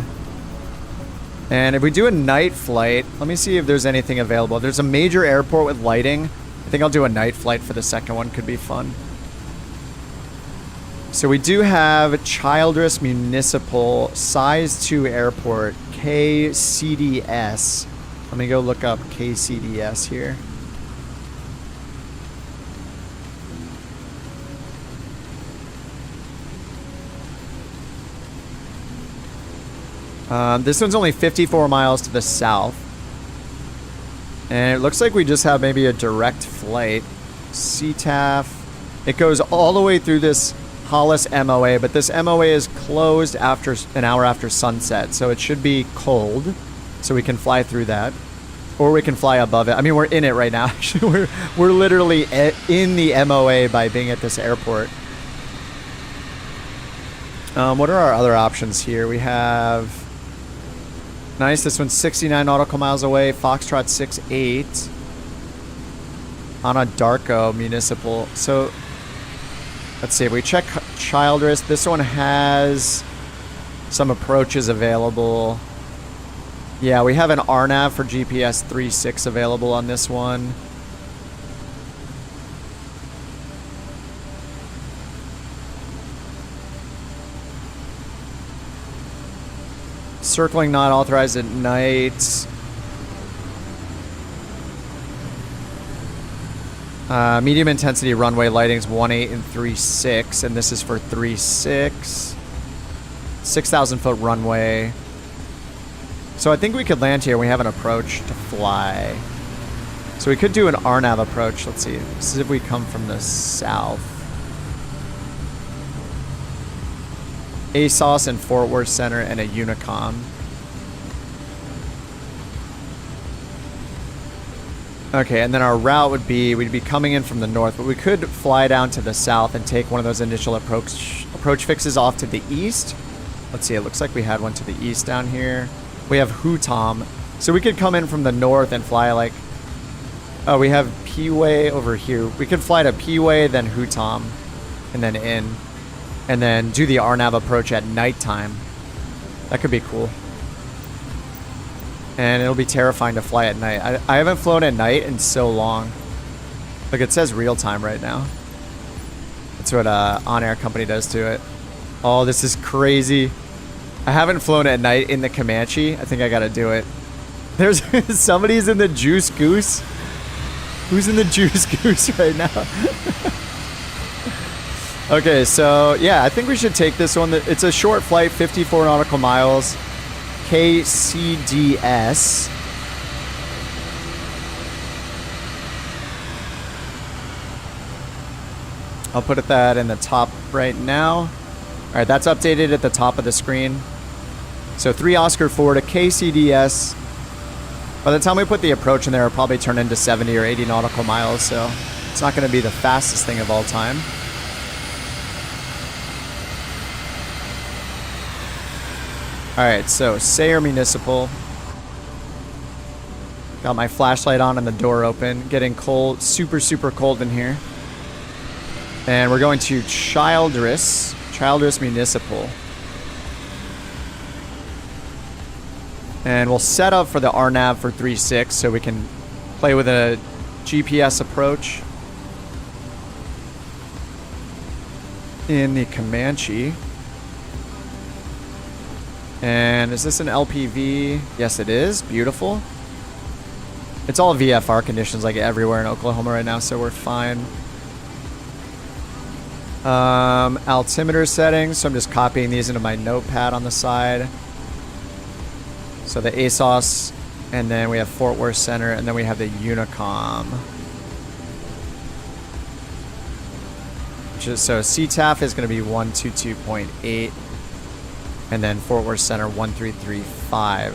And if we do a night flight, let me see if there's anything available. There's a major airport with lighting. I think I'll do a night flight for the second one. Could be fun. So we do have Childress Municipal Size 2 Airport, KCDS. Let me go look up KCDS here. This one's only 54 miles to the south. And it looks like we just have maybe a direct flight. CTAF. It goes all the way through this Hollis MOA, but this MOA is closed after an hour after sunset, so it should be cold, so we can fly through that. Or we can fly above it. I mean, we're in it right now. Actually, we're literally in the MOA by being at this airport. What are our other options here? We have... Nice, this one's 69 nautical miles away. Foxtrot 68 on a Darko Municipal. So, let's see. If we check Childress, this one has some approaches available. Yeah, we have an RNAV for GPS 36 available on this one. Circling not authorized at night. Medium intensity runway lighting's 1.8 and 3.6, and this is for 3.6. 6,000 foot runway. So I think we could land here. We have an approach to fly. So we could do an RNAV approach. Let's see. This is if we come from the south. ASOS and Fort Worth Center and a Unicom. Okay, and then our route would be, we'd be coming in from the north, but we could fly down to the south and take one of those initial approach fixes off to the east. Let's see, it looks like we had one to the east down here. We have Hutom. So we could come in from the north and fly like, oh, we have P-Way over here. We could fly to P-Way, then Hutom, and then in. And then do the RNAV approach at nighttime. That could be cool. And it'll be terrifying to fly at night. I haven't flown at night in so long. Look, it says real time right now. That's what OnAir Company does to it. Oh, this is crazy. I haven't flown at night in the Comanche. I think I gotta do it. There's somebody's in the Juice Goose. Who's in the Juice Goose right now? Okay, so yeah, I think we should take this one. It's a short flight, 54 nautical miles. KCDS. I'll put that in the top right now. All right, that's updated at the top of the screen. So 3 Oscar 4 to KCDS. By the time we put the approach in there, it'll probably turn into 70 or 80 nautical miles, so it's not going to be the fastest thing of all time. Alright, so Sayer Municipal. Got my flashlight on and the door open. Getting cold, super, super cold in here. And we're going to Childress Municipal. And we'll set up for the RNAV for 3.6 so we can play with a GPS approach in the Comanche. And is this an LPV? Yes, it is. Beautiful. It's all VFR conditions like everywhere in Oklahoma right now, so we're fine. Altimeter settings. So I'm just copying these into my notepad on the side. So the ASOS, and then we have Fort Worth Center, and then we have the Unicom. So CTAF is going to be 122.8. And then Fort Worth Center 1335.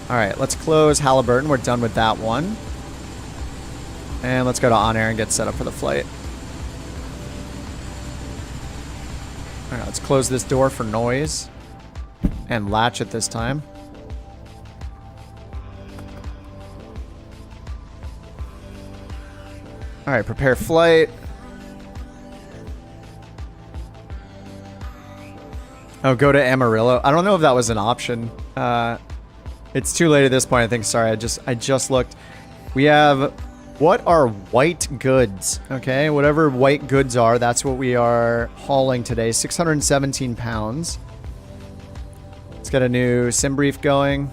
Alright, let's close Halliburton. We're done with that one. And let's go to OnAir and get set up for the flight. Alright, let's close this door for noise. And latch it this time. Alright, prepare flight. Oh, go to Amarillo. I don't know if that was an option. It's too late at this point, I think. Sorry, I just looked. We have... What are white goods? Okay, whatever white goods are, that's what we are hauling today. 617 pounds. Let's get a new sim brief going.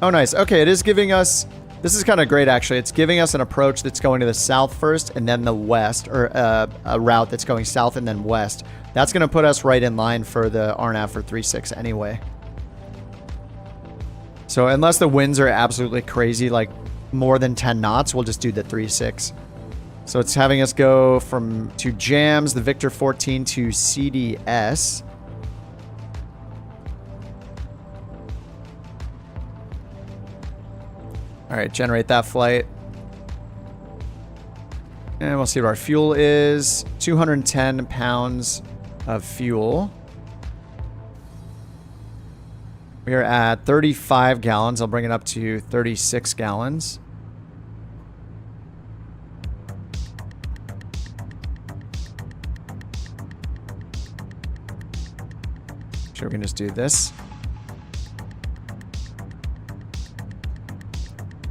Oh, nice. Okay, it is giving us... This is kind of great, actually. It's giving us an approach that's going to the south first and then the west, or a route that's going south and then west. That's going to put us right in line for the RNAV for 3.6 anyway. So unless the winds are absolutely crazy, like more than 10 knots, we'll just do the 3.6. So it's having us go to jams, the Victor 14 to CDS. All right, generate that flight. And we'll see what our fuel is. 210 pounds of fuel. We are at 35 gallons. I'll bring it up to 36 gallons. Sure, we can just do this.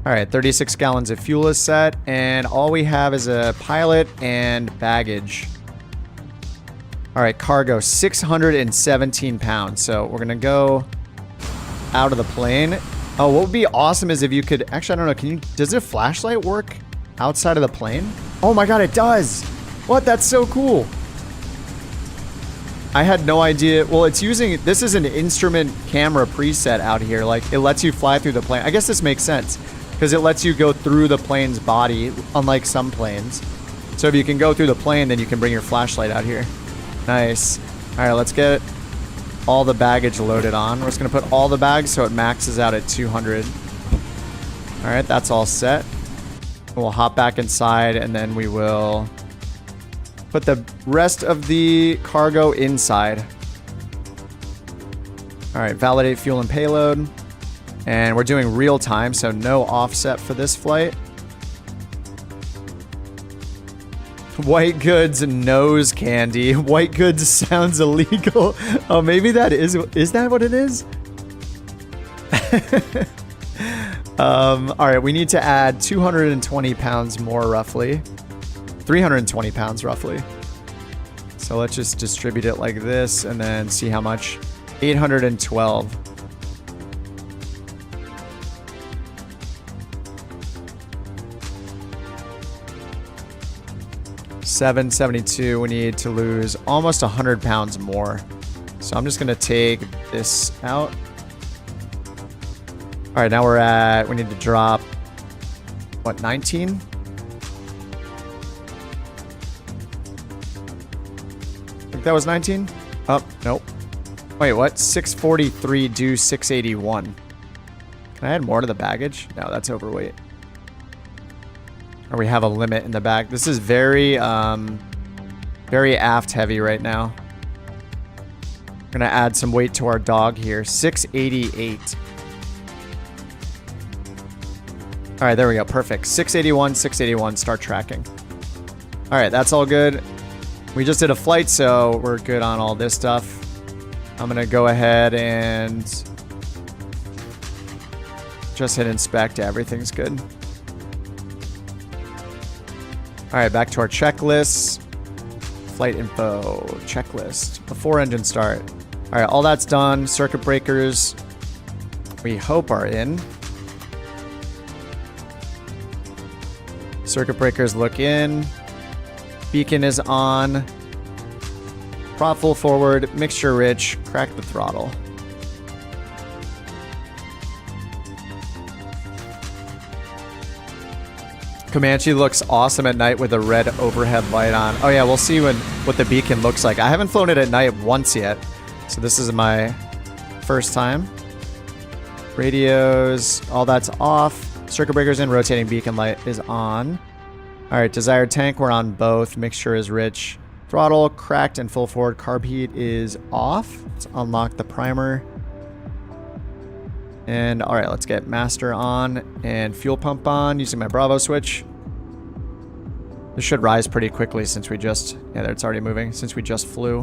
All right, 36 gallons of fuel is set, and all we have is a pilot and baggage. All right, cargo, 617 pounds. So we're gonna go out of the plane. Oh, what would be awesome is if you could, actually, I don't know, can you, does a flashlight work outside of the plane? Oh my God, it does. What? That's so cool. I had no idea. Well, it's using, this is an instrument camera preset out here. Like, it lets you fly through the plane. I guess this makes sense because it lets you go through the plane's body, unlike some planes. So if you can go through the plane, then you can bring your flashlight out here. Nice. All right, let's get all the baggage loaded on. We're just gonna put all the bags so it maxes out at 200. All right, that's all set. We'll hop back inside and then we will put the rest of the cargo inside. All right, validate fuel and payload. And we're doing real time, so no offset for this flight. White goods nose candy. White goods sounds illegal. Oh, maybe that is that what it is? All right, we need to add 220 pounds more roughly. 320 pounds roughly. So let's just distribute it like this and then see how much. 812. $772. We need to lose almost 100 pounds more. So I'm just gonna take this out. All right, now we're at, we need to drop, what, 19? I think that was 19. Oh, nope. Wait, what? 643 due 681. Can I add more to the baggage? No, that's overweight. Or we have a limit in the back. This is very, very aft heavy right now. We're gonna add some weight to our dog here. 688. All right, there we go. Perfect. 681, 681. Start tracking. All right, that's all good. We just did a flight, so we're good on all this stuff. I'm gonna go ahead and just hit inspect. Everything's good. All right, back to our checklist. Flight info, checklist, before engine start. All right, all that's done. Circuit breakers, we hope are in. Circuit breakers look in. Beacon is on. Prop full forward, mixture rich, crack the throttle. Comanche looks awesome at night with a red overhead light on. Oh yeah, we'll see what the beacon looks like. I haven't flown it at night once yet, so this is my first time. Radios, all that's off. Circuit breakers in, rotating beacon light is on. All right, desired tank, we're on both. Mixture is rich. Throttle cracked and full forward. Carb heat is off. Let's unlock the primer. And all right, let's get master on and fuel pump on using my Bravo switch. This should rise pretty quickly since we just, yeah, there, it's already moving since we just flew.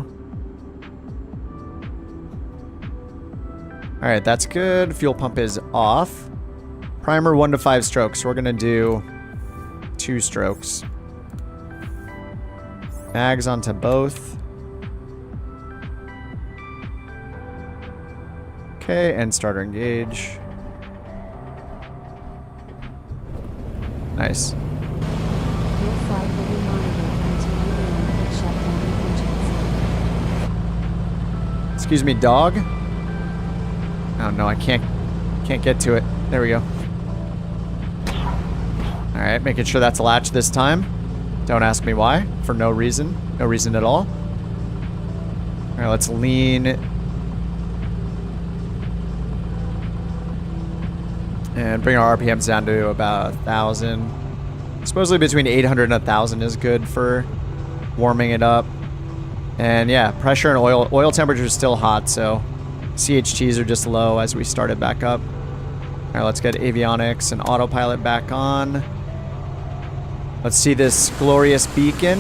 All right, that's good. Fuel pump is off. Primer 1 to 5 strokes. So we're gonna do 2 strokes. Mags onto both. Okay, and starter engage. Nice. Your flight will be monitored until you land and shut down the engines. Excuse me, dog. Oh no, I can't get to it. There we go. All right, making sure that's latched this time. Don't ask me why, for no reason. No reason at all. All right, let's lean. And bring our RPMs down to about 1,000. Supposedly between 800 and 1,000 is good for warming it up. And yeah, pressure and oil temperature is still hot, so CHTs are just low as we start it back up. All right, let's get avionics and autopilot back on. Let's see this glorious beacon.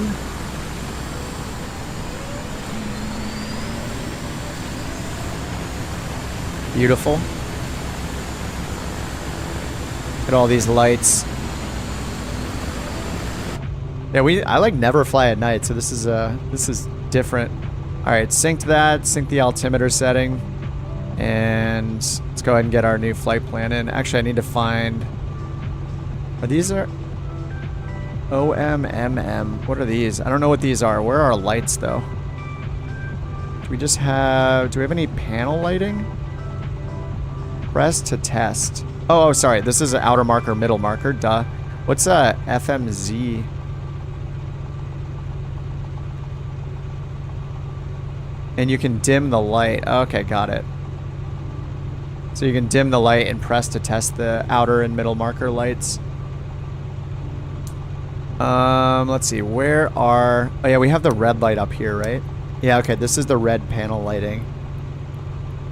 Beautiful. Look at all these lights. Yeah, I like never fly at night, so this is different. Alright, sync that, sync the altimeter setting, and let's go ahead and get our new flight plan in. Actually, I need to find... These are... OMMM. What are these? I don't know what these are. Where are our lights, though? Do we just have... Do we have any panel lighting? Press to test. Oh, sorry. This is an outer marker, middle marker. Duh. What's FMZ? And you can dim the light. Okay, got it. So you can dim the light and press to test the outer and middle marker lights. Let's see. Where are... Oh, yeah, we have the red light up here, right? Yeah, okay. This is the red panel lighting.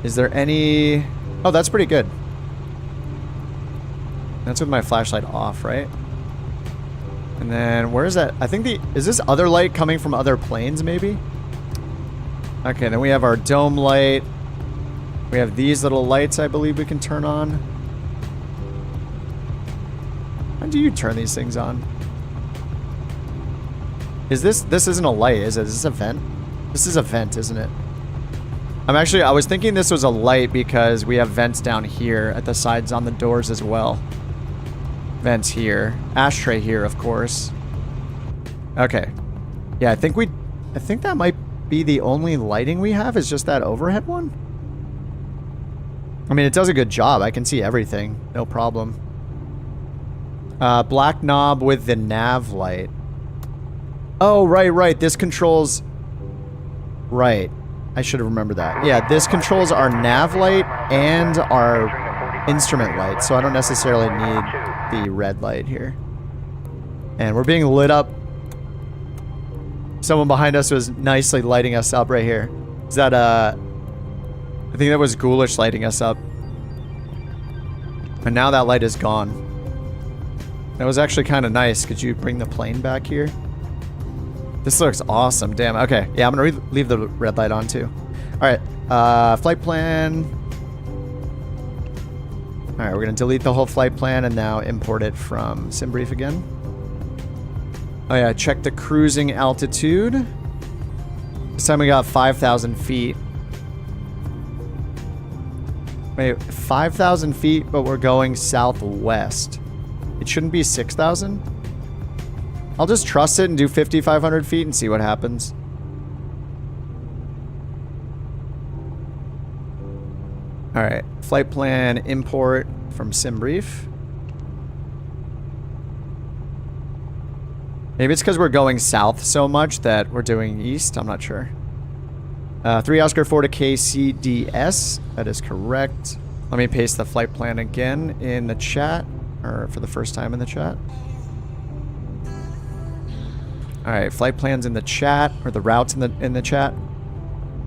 Is there any... Oh, that's pretty good. That's with my flashlight off, right? And then, where is that? I think the... Is this other light coming from other planes, maybe? Okay, then we have our dome light. We have these little lights I believe we can turn on. How do you turn these things on? Is this isn't a light, is it? Is this a vent? This is a vent, isn't it? I was thinking this was a light because we have vents down here at the sides on the doors as well. Vents here. Ashtray here, of course. Okay. Yeah, I think that might be the only lighting we have is just that overhead one. I mean, it does a good job. I can see everything. No problem. Black knob with the nav light. Oh, right. This controls... Right. I should have remembered that. Yeah, this controls our nav light and our instrument light, so I don't necessarily need the red light here. And we're being lit up. Someone behind us was nicely lighting us up right here. Is that, I think that was Ghoulish lighting us up. And now that light is gone. That was actually kind of nice. Could you bring the plane back here? This looks awesome. Damn. Okay. Yeah, I'm going to leave the red light on too. All right. Flight plan. All right. We're going to delete the whole flight plan and now import it from SimBrief again. Oh yeah. Check the cruising altitude. This time we got 5,000 feet. Wait, 5,000 feet, but we're going southwest. It shouldn't be 6,000? I'll just trust it and do 5,500 feet and see what happens. Alright, flight plan import from SimBrief. Maybe it's because we're going south so much that we're doing east, I'm not sure. 3 Oscar 4 to KCDS, that is correct. Let me paste the flight plan again in the chat, or for the first time in the chat. Alright, flight plans in the chat, or the routes in the chat.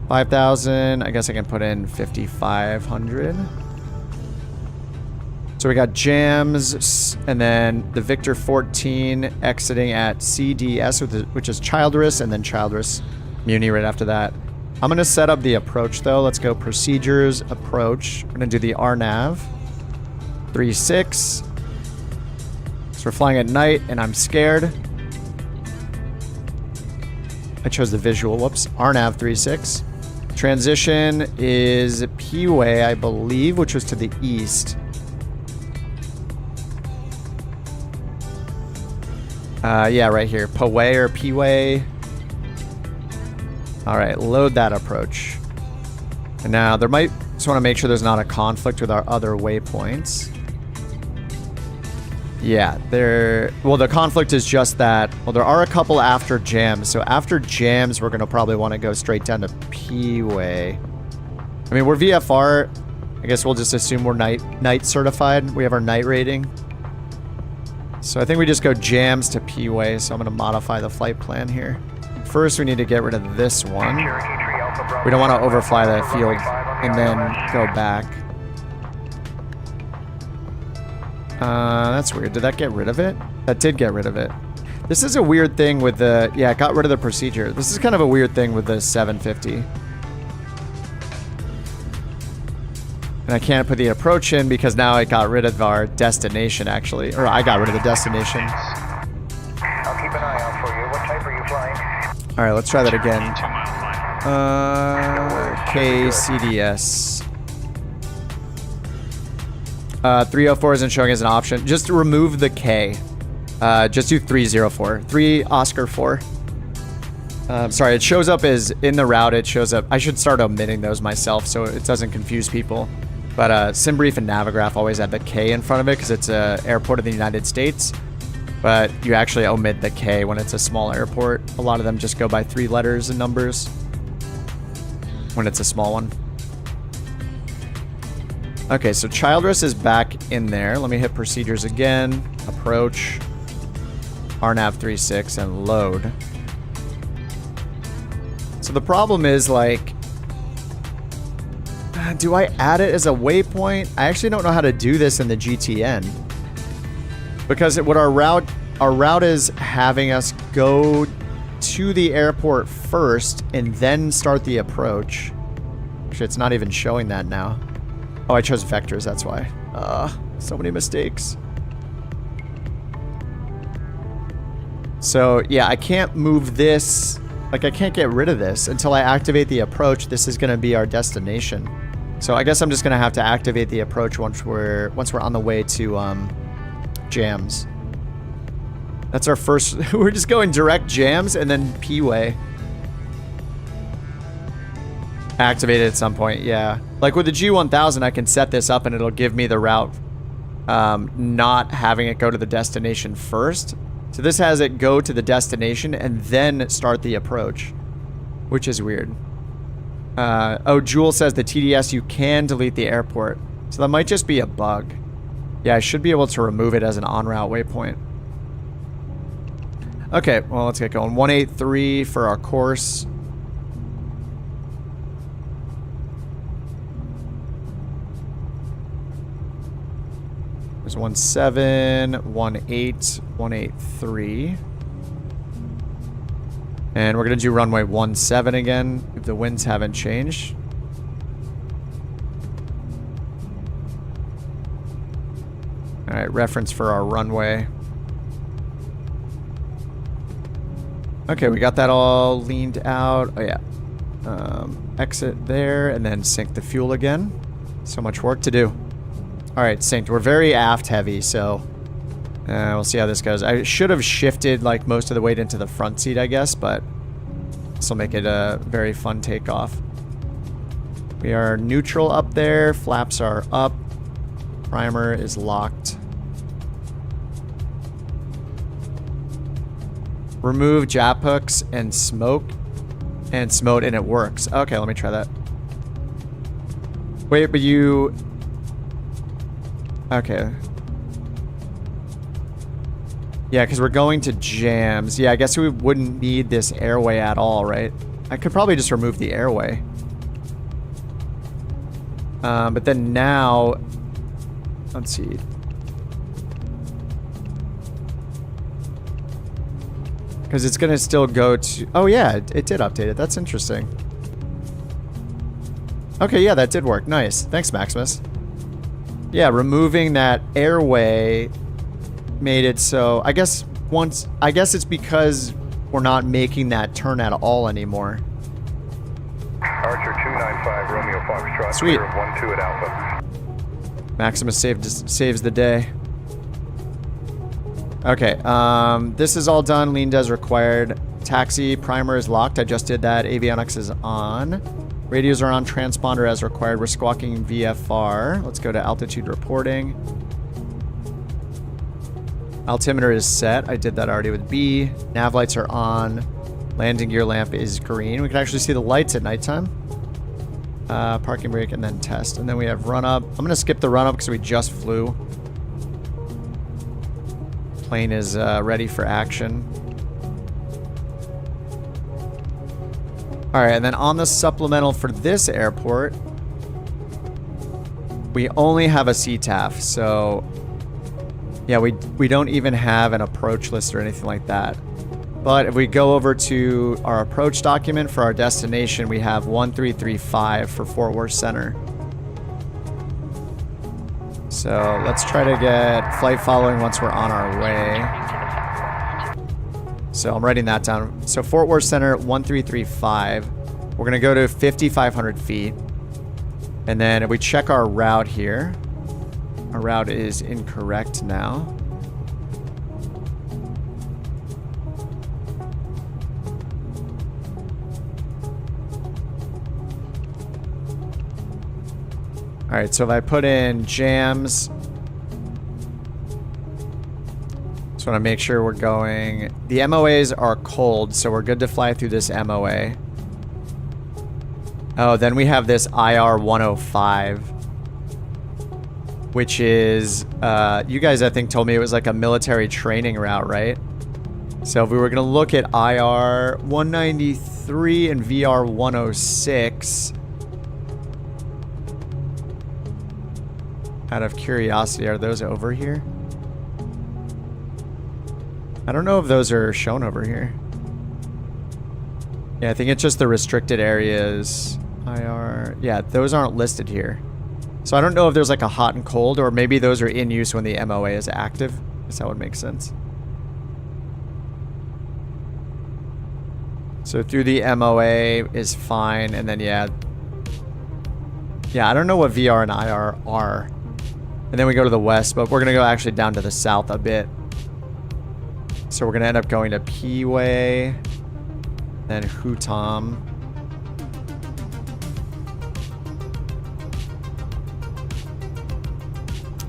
5,000, I guess I can put in 5,500. So we got jams, and then the Victor 14 exiting at CDS, which is Childress, and then Childress Muni right after that. I'm going to set up the approach, though. Let's go procedures, approach. We're going to do the RNAV. 36. So we're flying at night, and I'm scared. I chose the visual. Whoops. RNAV 36. Transition is P-Way, I believe, which was to the east. Yeah, right here. P-Way or P-Way. Alright, load that approach. And now there might... Just want to make sure there's not a conflict with our other waypoints. Yeah, there... Well, the conflict is just that... Well, there are a couple after jams. So after jams, we're going to probably want to go straight down to P-Way. I mean, we're VFR. I guess we'll just assume we're night certified. We have our night rating. So I think we just go jams to P-Way. So I'm going to modify the flight plan here. First, we need to get rid of this one. We don't want to overfly the field and then go back. That's weird. Did that get rid of it? That did get rid of it. This is a weird thing with the... Yeah, it got rid of the procedure. This is kind of a weird thing with the 750. And I can't put the approach in because now it got rid of our destination, actually. Or I got rid of the destination. I'll keep an eye out for you. What type are you flying? Alright, let's try that again. KCDS. 304 isn't showing as an option. Just remove the K. Just do 304. 3 Oscar 4. Sorry, it shows up as in the route. It shows up. I should start omitting those myself so it doesn't confuse people. But SimBrief and Navigraph always have the K in front of it because it's an airport in the United States. But you actually omit the K when it's a small airport. A lot of them just go by 3 letters and numbers when it's a small one. Okay, so Childress is back in there. Let me hit procedures again. Approach. RNAV 36 and load. So the problem is, like, do I add it as a waypoint? I actually don't know how to do this in the GTN. Because what our route is having us go to the airport first and then start the approach. Actually, it's not even showing that now. Oh, I chose vectors, that's why. So many mistakes. So, yeah, I can't move this. Like, I can't get rid of this until I activate the approach. This is going to be our destination. So I guess I'm just going to have to activate the approach once we're on the way to jams. That's our first. We're just going direct jams and then P-way. Activate it at some point, yeah. Like with the G1000, I can set this up and it'll give me the route, not having it go to the destination first. So this has it go to the destination and then start the approach, which is weird. Oh, Jewel says the TDS, you can delete the airport. So that might just be a bug. Yeah, I should be able to remove it as an en-route waypoint. Okay, well, let's get going. 183 for our course. There's 17, 18, 183. And we're going to do runway 17 again, if the winds haven't changed. Alright, reference for our runway. Okay, we got that all leaned out. Oh, yeah. Exit there, and then sync the fuel again. So much work to do. Alright, synced. We're very aft heavy, so we'll see how this goes. I should have shifted like most of the weight into the front seat, I guess, but this will make it a very fun takeoff. We are neutral up there. Flaps are up. Primer is locked. Remove jap hooks and smoke. And smote, and it works. Okay, let me try that. Wait, but you... Okay. Yeah, because we're going to jams. Yeah, I guess we wouldn't need this airway at all, right? I could probably just remove the airway. But then now... Let's see. Because it's going to still go to... Oh, yeah, it did update it. That's interesting. Okay, yeah, that did work. Nice. Thanks, Maximus. Yeah, removing that airway made it so... I guess it's because we're not making that turn at all anymore. Archer 295, Romeo Foxtrot. Sweet. 12 at Alpha. Maximus saves the day. Okay, this is all done. Leaned as required. Taxi primer is locked. I just did that. Avionics is on. Radios are on. Transponder as required. We're squawking VFR. Let's go to altitude reporting. Altimeter is set. I did that already with B. Nav lights are on. Landing gear lamp is green. We can actually see the lights at nighttime. Parking brake and then test. And then we have run up. I'm going to skip the run up because we just flew. Plane is ready for action. Alright, and then on the supplemental for this airport, we only have a CTAF, so yeah, we don't even have an approach list or anything like that. But if we go over to our approach document for our destination, we have 1335 for Fort Worth Center. So let's try to get flight following once we're on our way. So I'm writing that down. So Fort Worth Center 1335. We're gonna go to 5,500 feet. And then if we check our route here, our route is incorrect now. All right, so if I put in jams, just want to make sure we're going. The MOAs are cold, so we're good to fly through this MOA. Oh, then we have this IR 105, which is, you guys I think told me it was like a military training route, right? So if we were going to look at IR 193 and VR 106, out of curiosity, are those over here? I don't know if those are shown over here. Yeah, I think it's just the restricted areas. IR, yeah, those aren't listed here. So I don't know if there's like a hot and cold, or maybe those are in use when the MOA is active. I guess that would make sense. So through the MOA is fine, and then yeah, I don't know what VR and IR are. And then we go to the west, but we're gonna go actually down to the south a bit. So we're gonna end up going to P-Way, then Hutom.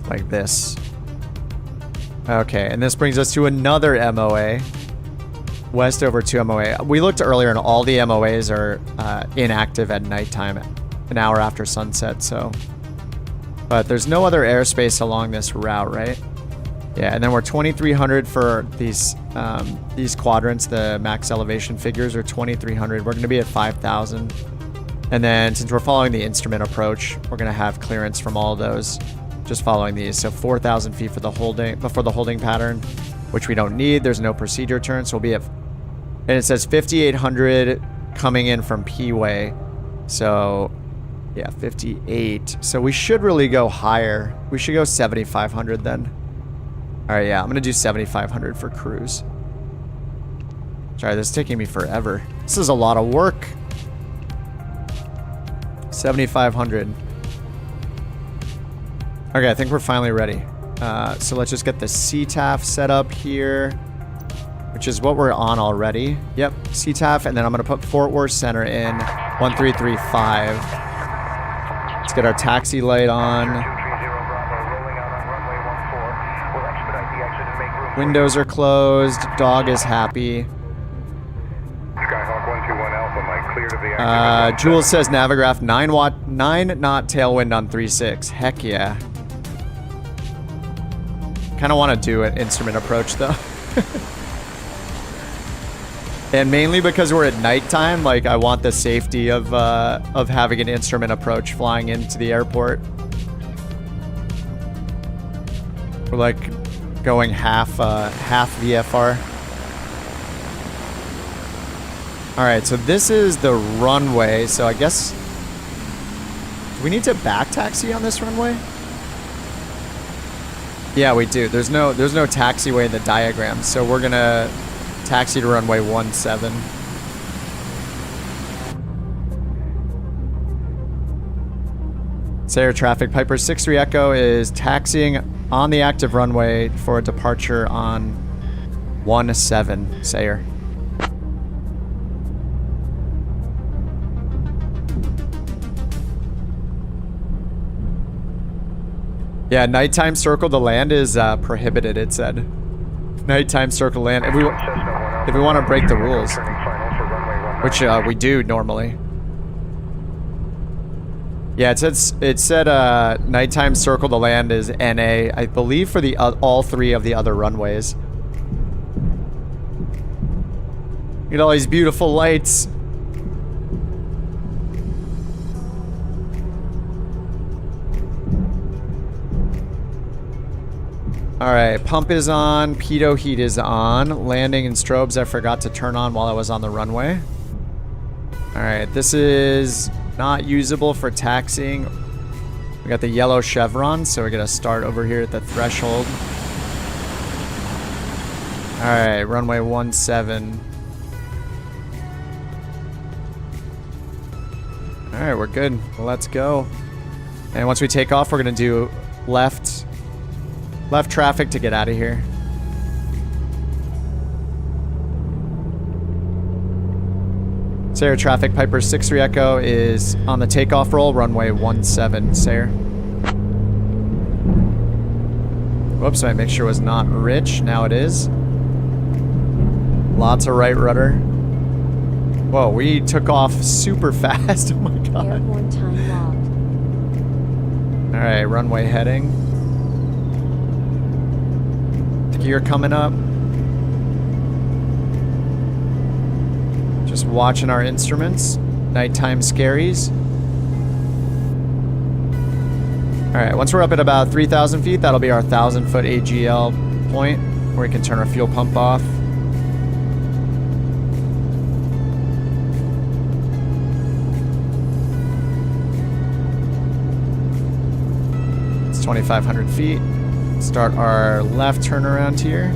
Like this. Okay, and this brings us to another MOA. West over to MOA. We looked earlier and all the MOAs are inactive at nighttime, an hour after sunset, so. But there's no other airspace along this route, right? Yeah, and then we're 2,300 for these quadrants. The max elevation figures are 2,300. We're gonna be at 5,000. And then since we're following the instrument approach, we're gonna have clearance from all of those. Just following these, so 4,000 feet for the holding, before the holding pattern, which we don't need. There's no procedure turn, so we'll be at, and it says 5,800 coming in from P-Way. So, yeah, 58. So we should really go higher. We should go 7,500 then. All right, yeah, I'm gonna do 7,500 for cruise. Sorry, this is taking me forever. This is a lot of work. 7,500. Okay, I think we're finally ready. So let's just get the CTAF set up here, which is what we're on already. Yep, CTAF, and then I'm gonna put Fort Worth Center in 1335. Let's get our taxi light on. Windows are closed. Dog is happy. Skyhawk 121 Alpha, Mike, clear to the active. Jules says Navigraph 9 knot tailwind on 3.6. Heck yeah. Kind of want to do an instrument approach though. And mainly because we're at nighttime, like I want the safety of having an instrument approach flying into the airport. We're like going half VFR. All right, so this is the runway. So I guess, do we need to back taxi on this runway? Yeah, we do. There's no taxiway in the diagram, so we're gonna taxi to runway 17. Sayer traffic, Piper 63 Echo is taxiing on the active runway for a departure on 17, Sayer. Yeah, nighttime circle to land is prohibited, it said. Nighttime circle land. If we want to break the rules, which we do normally. Yeah, it said nighttime circle to land is NA, I believe, for the all three of the other runways. Look at all these beautiful lights. Alright, pump is on, pitot heat is on, landing and strobes I forgot to turn on while I was on the runway. Alright, this is not usable for taxiing. We got the yellow chevron, so we're gonna start over here at the threshold. Alright, runway 17. All right, we're good. Let's go. And once we take off, we're gonna do left traffic to get out of here. Sayer traffic, Piper 6-3 Echo is on the takeoff roll, runway 17, Sayer. Whoops, I make sure it was not rich. Now it is. Lots of right rudder. Whoa, we took off super fast. Oh my god. Airborne time logged. Alright, runway heading. Gear coming up. Just watching our instruments. Nighttime scaries. Alright, once we're up at about 3,000 feet, that'll be our 1,000-foot AGL point where we can turn our fuel pump off. It's 2,500 feet. Start our left turnaround here.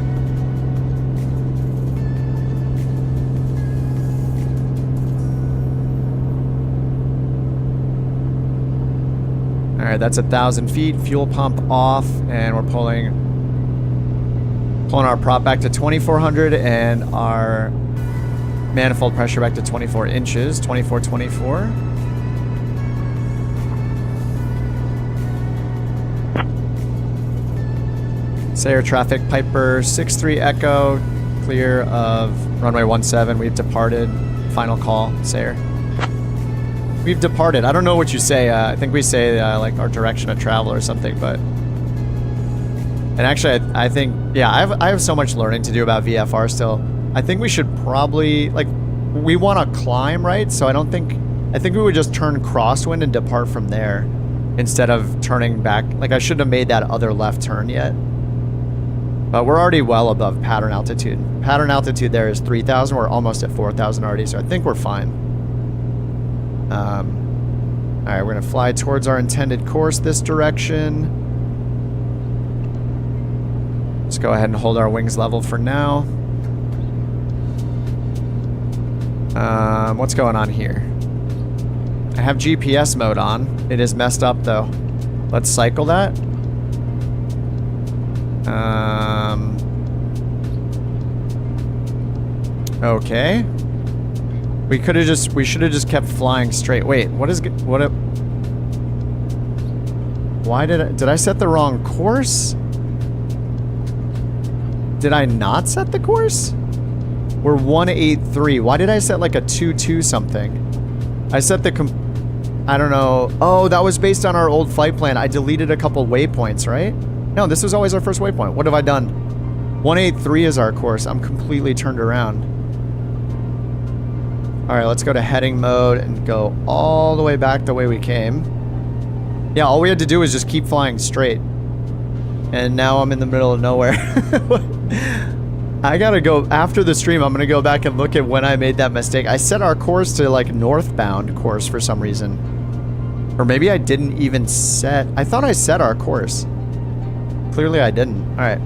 Alright, that's 1,000 feet. Fuel pump off, and we're pulling our prop back to 2,400 and our manifold pressure back to 24 inches. 24. Sayer traffic, Piper 6-3 Echo, clear of runway 17. We've departed. Final call, Sayer. We've departed. I don't know what you say. I think we say like our direction of travel or something, but... And actually, I think... Yeah, I have so much learning to do about VFR still. I think we should probably... Like, we want to climb, right? So I don't think... I think we would just turn crosswind and depart from there instead of turning back. Like, I shouldn't have made that other left turn yet. But we're already well above pattern altitude. Pattern altitude there is 3,000. We're almost at 4,000 already, so I think we're fine. Alright, we're going to fly towards our intended course this direction. Let's go ahead and hold our wings level for now. What's going on here? I have GPS mode on. It is messed up though. Let's cycle that. Okay. We should have just kept flying straight. Wait, why did I set the wrong course? Did I not set the course? We're 183. Why did I set like a 22 something? I set the I don't know. Oh, that was based on our old flight plan. I deleted a couple waypoints, right? No, this was always our first waypoint. What have I done? 183 is our course. I'm completely turned around. Alright, let's go to heading mode and go all the way back the way we came. Yeah, all we had to do was just keep flying straight. And now I'm in the middle of nowhere. I gotta go, after the stream, I'm gonna go back and look at when I made that mistake. I set our course to like northbound course for some reason. Or maybe I didn't even set, I thought I set our course. Clearly I didn't. Alright.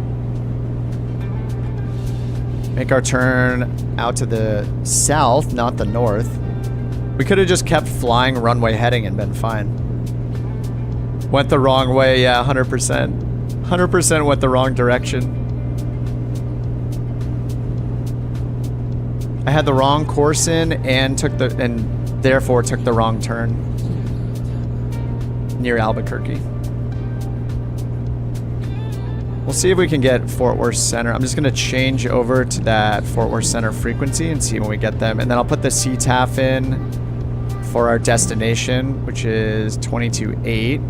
Make our turn out to the south, not the north. We could have just kept flying runway heading and been fine. Went the wrong way, yeah, 100%. 100% went the wrong direction. I had the wrong course in and therefore took the wrong turn near Albuquerque. We'll see if we can get Fort Worth Center. I'm just going to change over to that Fort Worth Center frequency and see when we get them. And then I'll put the CTAF in for our destination, which is 22.8.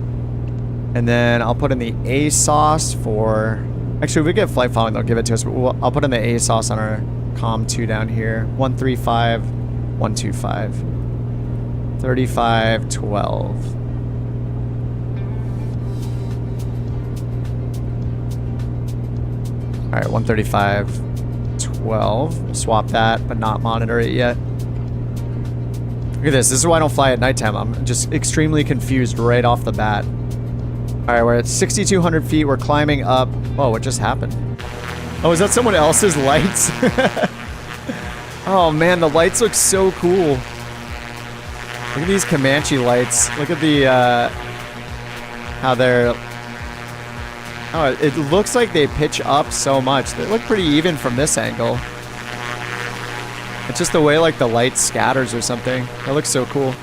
And then I'll put in the ASOS for... Actually, if we get flight following, they'll give it to us. But I'll put in the ASOS on our COM2 down here. 135, 125. 3512. Alright, 135.12. We'll swap that, but not monitor it yet. Look at this. This is why I don't fly at nighttime. I'm just extremely confused right off the bat. Alright, we're at 6,200 feet. We're climbing up. Whoa, what just happened? Oh, is that someone else's lights? Oh man, the lights look so cool. Look at these Comanche lights. Look at the, how they're... Oh, it looks like they pitch up so much. They look pretty even from this angle. It's just the way, like, the light scatters or something. That looks so cool.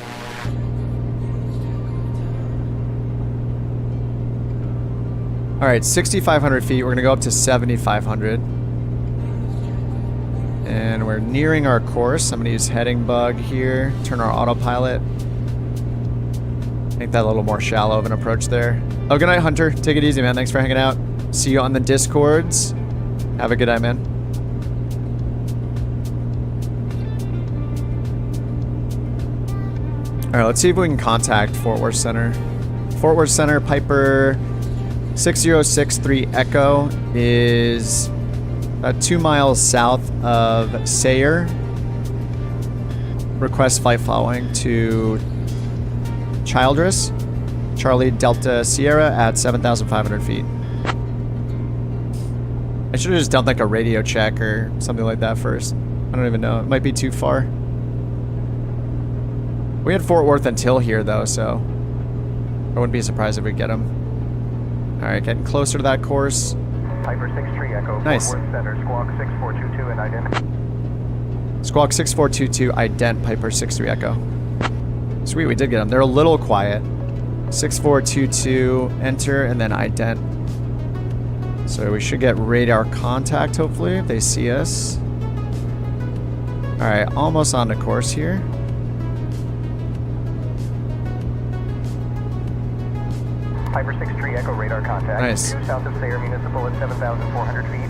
All right, 6,500 feet. We're going to go up to 7,500. And we're nearing our course. I'm going to use heading bug here. Turn our autopilot. Make that a little more shallow of an approach there. Oh, good night, Hunter. Take it easy, man. Thanks for hanging out. See you on the Discords. Have a good night, man. All right, let's see if we can contact Fort Worth Center. Fort Worth Center, Piper 6063 Echo is about 2 miles south of Sayre. Request flight following to Childress, Charlie Delta Sierra at 7,500 feet. I should have just done like a radio check or something like that first. I don't even know. It might be too far. We had Fort Worth until here though, so I wouldn't be surprised if we get them. All right, getting closer to that course. Piper 63 Echo, Nice. Fort Worth Center, Squawk 6422 and ident. Squawk 6422, ident Piper 63 Echo. Sweet, we did get them. They're a little quiet. 6422, enter, and then ident. So we should get radar contact, hopefully, if they see us. All right, almost on the course here. Piper 63 Echo, radar contact. Nice. Due south of Sayre Municipal at 7,400 feet.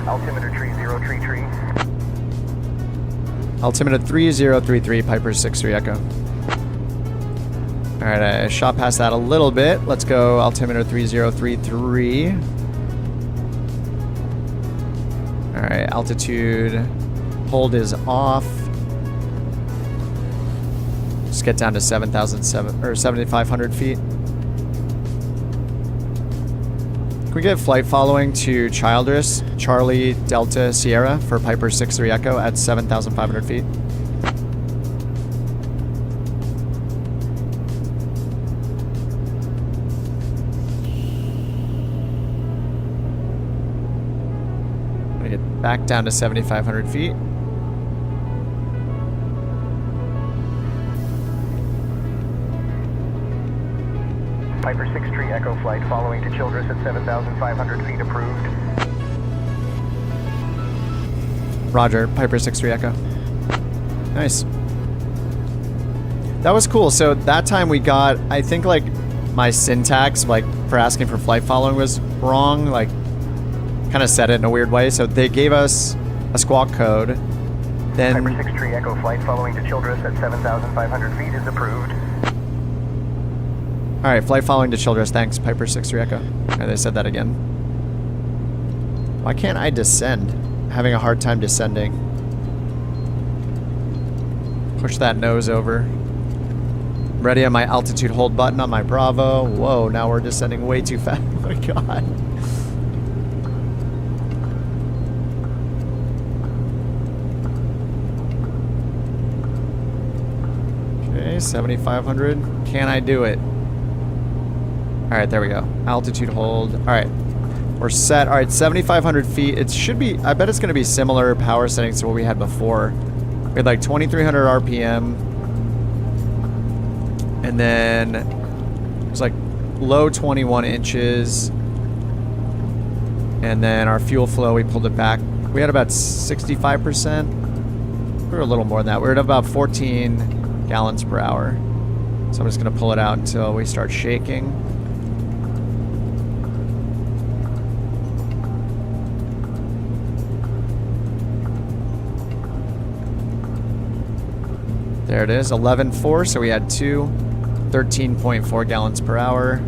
Altimeter tree 0 tree tree. Altimeter 3033, Piper 63 Echo. All right, I shot past that a little bit. Let's go altimeter 3033. All right, altitude hold is off. Just get down to 7,500 feet. Can we get flight following to Childress, Charlie Delta Sierra for Piper 63 Echo at 7,500 feet? I'm gonna get back down to 7,500 feet. Piper 63 Echo flight following to Childress at 7,500 feet approved. Roger, Piper 63 Echo. Nice. That was cool. So that time we got, I think like my syntax, like for asking for flight following was wrong. Like kind of said it in a weird way. So they gave us a squawk code. Then Piper 63 Echo flight following to Childress at 7,500 feet is approved. all right, flight following to Childress. Thanks, Piper 63 Echo. And they said that again. Why can't I descend? I'm having a hard time descending. Push that nose over. Ready on my altitude hold button on my Bravo. Whoa, now we're descending way too fast. Oh my god. Okay, 7,500. Can I do it? Alright, there we go. Altitude hold. Alright. We're set. Alright, 7,500 feet. It should be, I bet it's going to be similar power settings to what we had before. We had like 2,300 RPM. And then it was like low 21 inches. And then our fuel flow, we pulled it back. We had about 65%. We were a little more than that. We were at about 14 gallons per hour. So I'm just going to pull it out until we start shaking. There it is, 11.4, so we had 13.4 gallons per hour.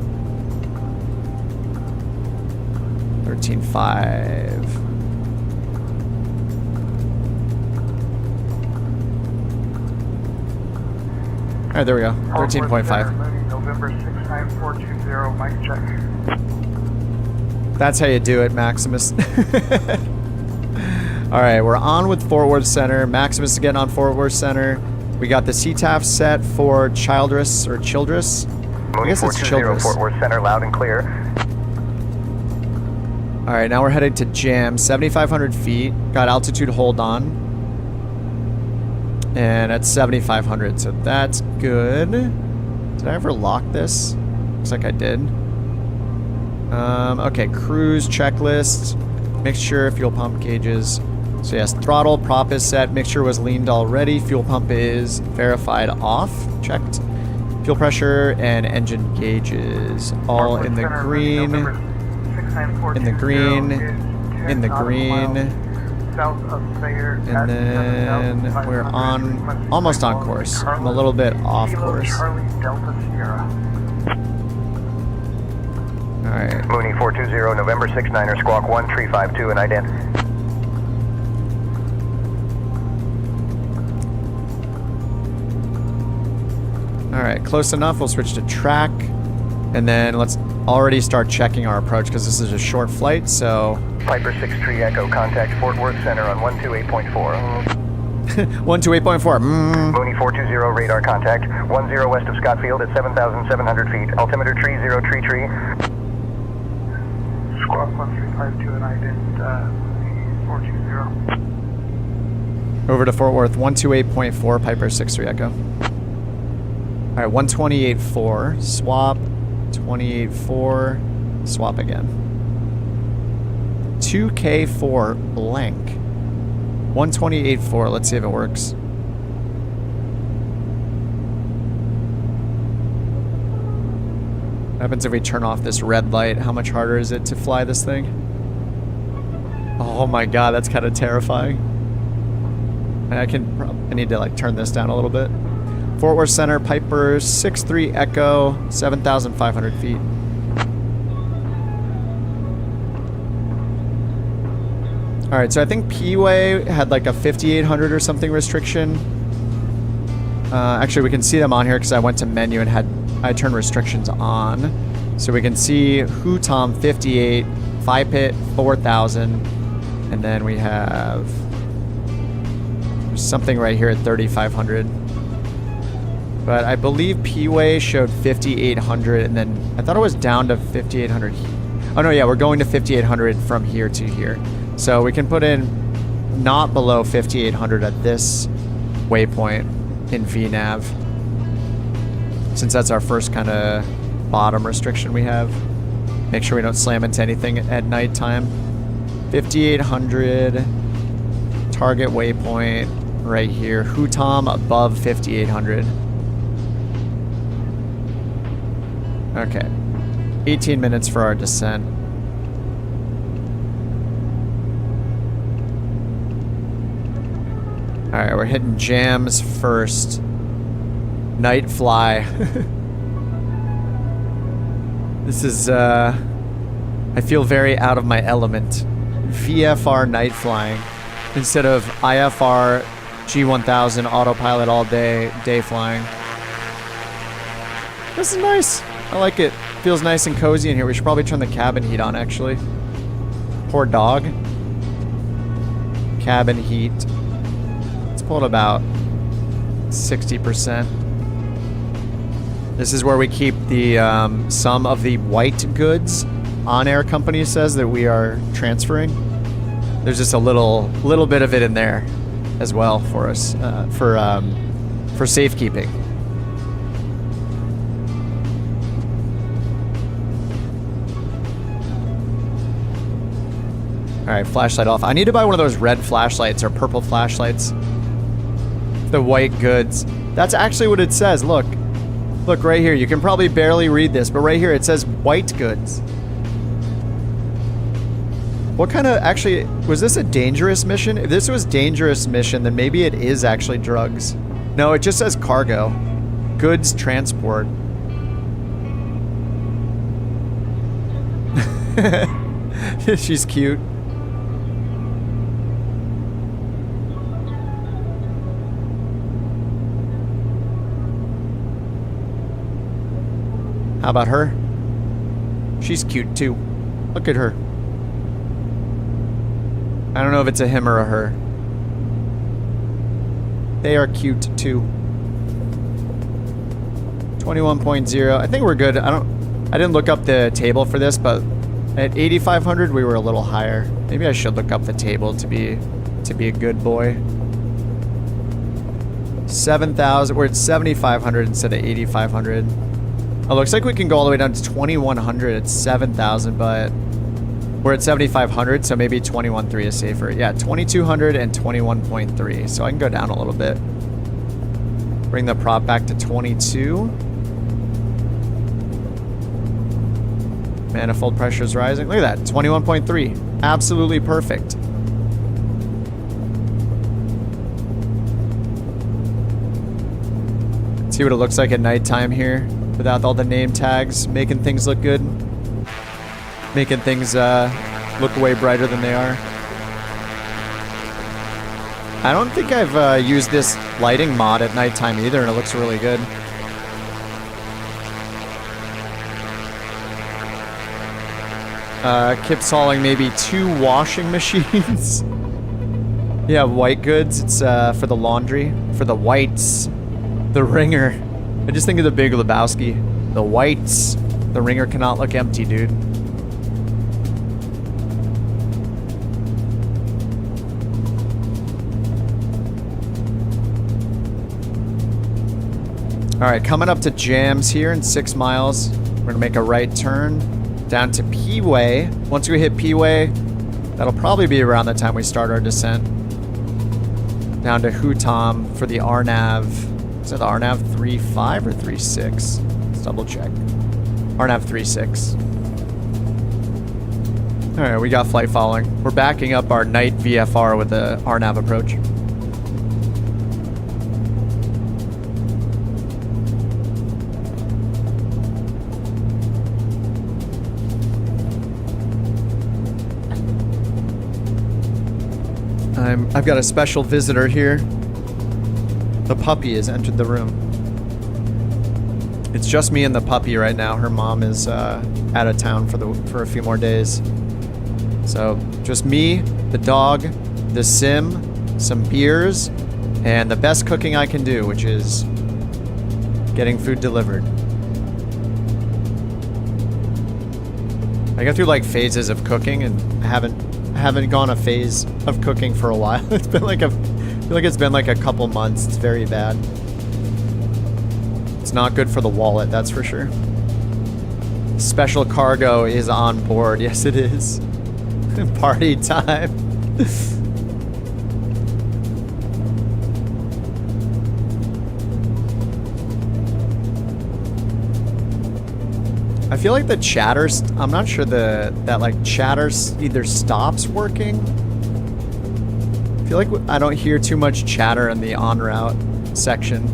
13.5. All right, there we go, 13.5. November 69420, mic check. That's how you do it, Maximus. All right, we're on with Fort Worth Center. Maximus is getting on Fort Worth Center. We got the CTAF set for Childress or Childress. I guess it's 420 Childress. Fort Worth Center, loud and clear. All right, now we're heading to Jam, 7,500 feet. Got altitude hold on. And at 7,500, so that's good. Did I ever lock this? Looks like I did. Okay, cruise checklist. Mixture, fuel pump gauges. So yes, throttle, prop is set. Mixture was leaned already. Fuel pump is verified off. Checked. Fuel pressure and engine gauges all in the green. In the green. In the green. And then we're on, almost on course. I'm a little bit off course. Alright. Mooney 420, November 69er, squawk 1, tree 52, and ident. Alright, close enough. We'll switch to track. And then let's already start checking our approach because this is a short flight, so... Piper 6 Tree Echo, contact Fort Worth Center on 128.4. 128.4. Mooney 420, radar contact. 10 west of Scotfield at 7,700 feet. Altimeter tree 0, tree. Squawk 1352 and ident 420. Over to Fort Worth, 128.4, Piper 6-3 Echo. Alright, 128.4, swap, 28.4, swap again. 2K4 blank. 128.4, let's see if it works. What happens if we turn off this red light? How much harder is it to fly this thing? Oh my god, that's kind of terrifying. I need to like turn this down a little bit. Fort Worth Center, Piper 6-3 Echo, 7,500 feet. Alright, so I think P-Way had like a 5,800 or something restriction. Actually, we can see them on here because I went to menu and I turned restrictions on. So we can see Hootom 58, Phi Pit 4,000, and then we have something right here at 3,500. But I believe P-Way showed 5,800, and then I thought it was down to 5,800. Oh no, yeah, we're going to 5,800 from here to here. So we can put in not below 5,800 at this waypoint in VNav, since that's our first kind of bottom restriction we have. Make sure we don't slam into anything at nighttime. 5,800, target waypoint right here. Hootom above 5,800. Okay, 18 minutes for our descent. Alright, we're hitting jams first. Night fly. This is, I feel very out of my element. VFR night flying instead of IFR G1000 autopilot all day flying. This is nice. I like it. Feels nice and cozy in here. We should probably turn the cabin heat on, actually. Poor dog. Cabin heat. Let's pull it about 60%. This is where we keep the some of the white goods OnAir Company says that we are transferring. There's just a little bit of it in there as well for us for safekeeping. Alright, flashlight off. I need to buy one of those red flashlights or purple flashlights. The white goods. That's actually what it says. Look. Look right here. You can probably barely read this, but right here it says white goods. What kind of... Actually, was this a dangerous mission? If this was dangerous mission, then maybe it is actually drugs. No, it just says cargo. Goods transport. She's cute. How about her? She's cute too. Look at her. I don't know if it's a him or a her. They are cute too. 21.0. I think we're good. I didn't look up the table for this, but at 8,500 we were a little higher. Maybe I should look up the table to be a good boy. 7,000. We're at 7,500 instead of 8,500. Oh, looks like we can go all the way down to 2,100 at 7,000, but we're at 7,500, so maybe 21.3 is safer. Yeah, 2,200 and 21.3. So I can go down a little bit. Bring the prop back to 22. Manifold pressure is rising. Look at that, 21.3. Absolutely perfect. See what it looks like at nighttime here without all the name tags, making things look good. Making things look way brighter than they are. I don't think I've used this lighting mod at nighttime either, and it looks really good. Kip's hauling maybe 2 washing machines. Yeah, white goods. It's for the laundry. For the whites. The ringer. I just think of the Big Lebowski. The whites. The ringer cannot look empty, dude. Alright, coming up to Jams here in 6 miles. We're gonna make a right turn down to P-Way. Once we hit P-Way, that'll probably be around the time we start our descent. Down to Hutom for the RNAV. Is it the RNAV 3.5 or 3.6? Let's double check. RNAV 3.6. Alright, we got flight following. We're backing up our night VFR with the RNAV approach. I've got a special visitor here. The puppy has entered the room. It's just me and the puppy right now. Her mom is out of town for a few more days. So just me, the dog, the sim, some beers, and the best cooking I can do, which is getting food delivered. I go through like phases of cooking, and I haven't gone a phase of cooking for a while. It's been like I feel like it's been like a couple months. It's very bad. It's not good for the wallet, that's for sure. Special cargo is on board. Yes, it is. Party time. I feel like the chatter, I'm not sure that like chatter either stops working. I feel like I don't hear too much chatter in the en route section.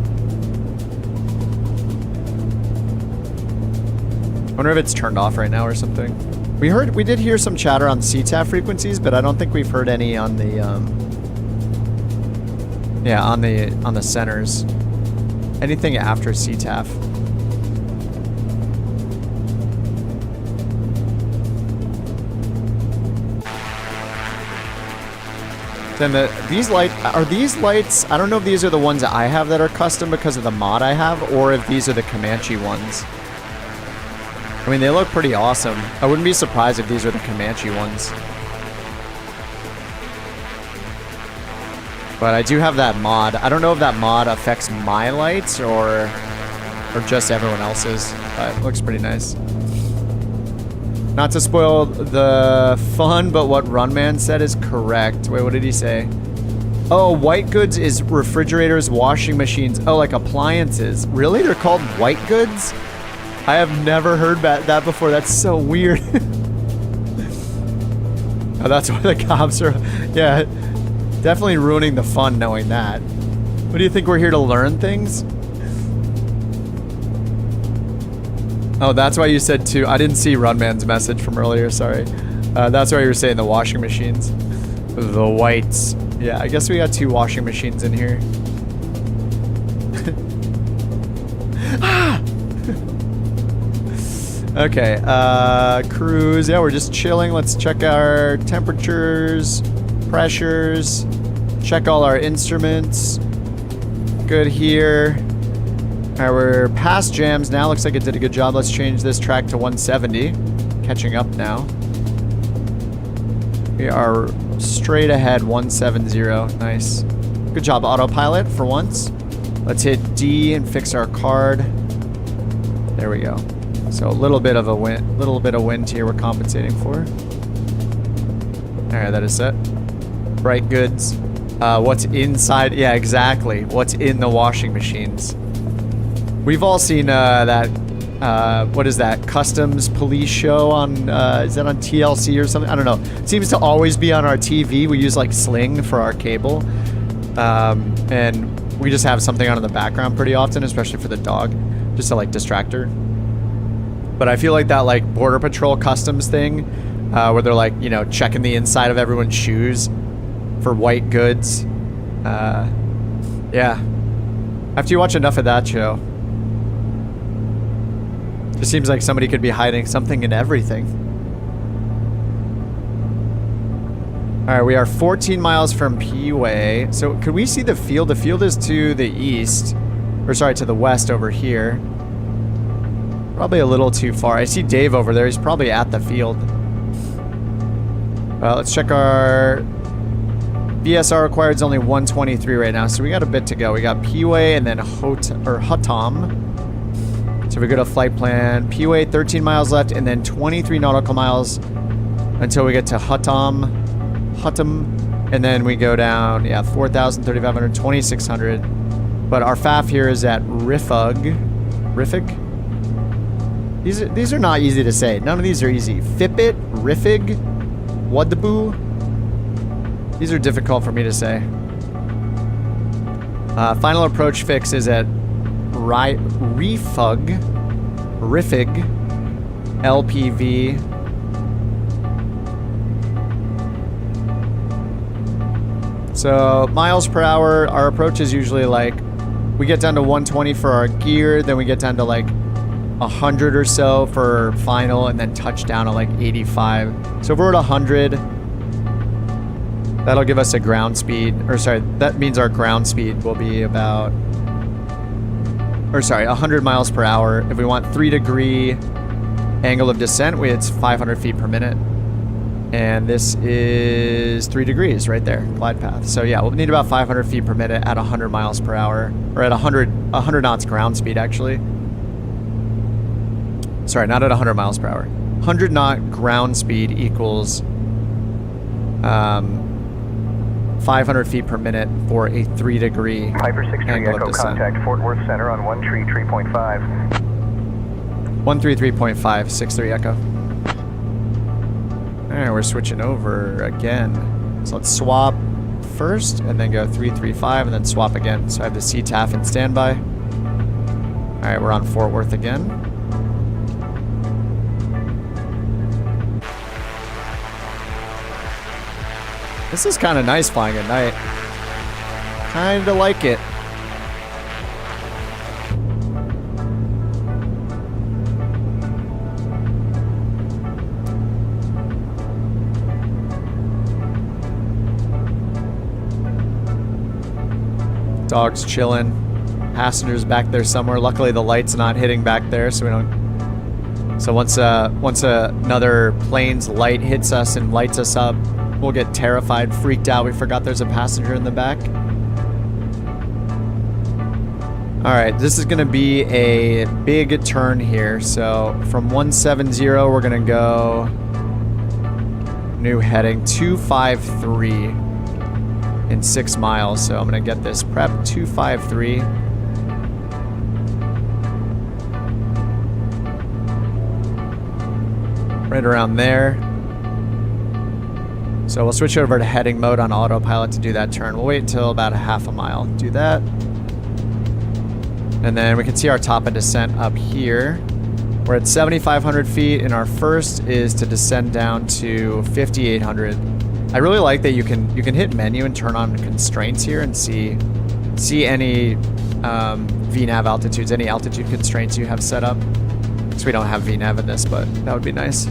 I wonder if it's turned off right now or something. We did hear some chatter on CTAF frequencies, but I don't think we've heard any on the on the centers. Anything after CTAF. Then these lights, I don't know if these are the ones that I have that are custom because of the mod I have, or if these are the Comanche ones. I mean, they look pretty awesome. I wouldn't be surprised if these are the Comanche ones. But I do have that mod. I don't know if that mod affects my lights or just everyone else's, but it looks pretty nice. Not to spoil the fun, but what Runman said is correct. Wait, what did he say? Oh, white goods is refrigerators, washing machines. Oh, like appliances. Really? They're called white goods? I have never heard that before. That's so weird. Oh, that's why the cops are... Yeah, definitely ruining the fun knowing that. What do you think, we're here to learn things? Oh, that's why you said two. I didn't see Runman's message from earlier, sorry. That's why you were saying the washing machines. The whites. Yeah, I guess we got 2 washing machines in here. Okay, cruise. Yeah, we're just chilling. Let's check our temperatures, pressures, check all our instruments. Good here. All right, we're past jams now. Looks like it did a good job. Let's change this track to 170. Catching up now. We are straight ahead, 170. Nice. Good job, autopilot, for once. Let's hit D and fix our card. There we go. So a little bit of wind here we're compensating for. All right, that is set. Bright goods. What's inside? Yeah, exactly. What's in the washing machines? We've all seen that. What is that? Customs police show on? Is that on TLC or something? I don't know. It seems to always be on our TV. We use like Sling for our cable, and we just have something on in the background pretty often, especially for the dog, just to like distract her. But I feel like that like Border Patrol customs thing, where they're like, you know, checking the inside of everyone's shoes for white goods. Yeah. After you watch enough of that show, it seems like somebody could be hiding something in everything. All right, we are 14 miles from P-Way. So could we see the field? The field is to the east, or sorry, to the west over here. Probably a little too far. I see Dave over there. He's probably at the field. Let's check our BSR required is only 123 right now, so we got a bit to go. We got P-Way and then Hatam. So we go to flight plan. P-Way, 13 miles left, and then 23 nautical miles until we get to Hatam, and then we go down, yeah, 4,000, 3,500, 2,600. But our FAF here is at Rifug. These are not easy to say. None of these are easy. Fipit, Rifig, Wadaboo. These are difficult for me to say. Final approach fix is at Rifug, LPV. So miles per hour, our approach is usually like, we get down to 120 for our gear, then we get down to like 100 or so for final, and then touchdown at like 85. So if we're at 100, that'll give us a ground speed, or sorry, that means our ground speed will be about, or sorry, 100 miles per hour. If we want 3-degree angle of descent, it's 500 feet per minute. And this is 3 degrees right there, glide path. So yeah, we'll need about 500 feet per minute at 100 miles per hour, or at 100 knots ground speed actually. Sorry, not at 100 miles per hour. 100 knot ground speed equals 500 feet per minute for a 3-degree Piper 63 angle Echo of descent. contact Fort Worth Center on 133.5. 133.5, 63 Echo. Alright, we're switching over again. So let's swap first, and then go 335, and then swap again. So I have the CTAF in standby. Alright, we're on Fort Worth again. This is kind of nice flying at night. Kind of like it. Dog's chilling. Passengers back there somewhere. Luckily the light's not hitting back there, so we don't... So once another plane's light hits us and lights us up, we'll get terrified, freaked out. We forgot there's a passenger in the back. All right, this is gonna be a big turn here. So from 170, we're gonna go new heading 253 in 6 miles. So I'm gonna get this prep 253. Right around there. So we'll switch over to heading mode on autopilot to do that turn. We'll wait until about a half a mile. Do that. And then we can see our top of descent up here. We're at 7,500 feet, and our first is to descend down to 5,800. I really like that you can hit menu and turn on constraints here and see any VNAV altitudes, any altitude constraints you have set up. So we don't have VNAV in this, but that would be nice.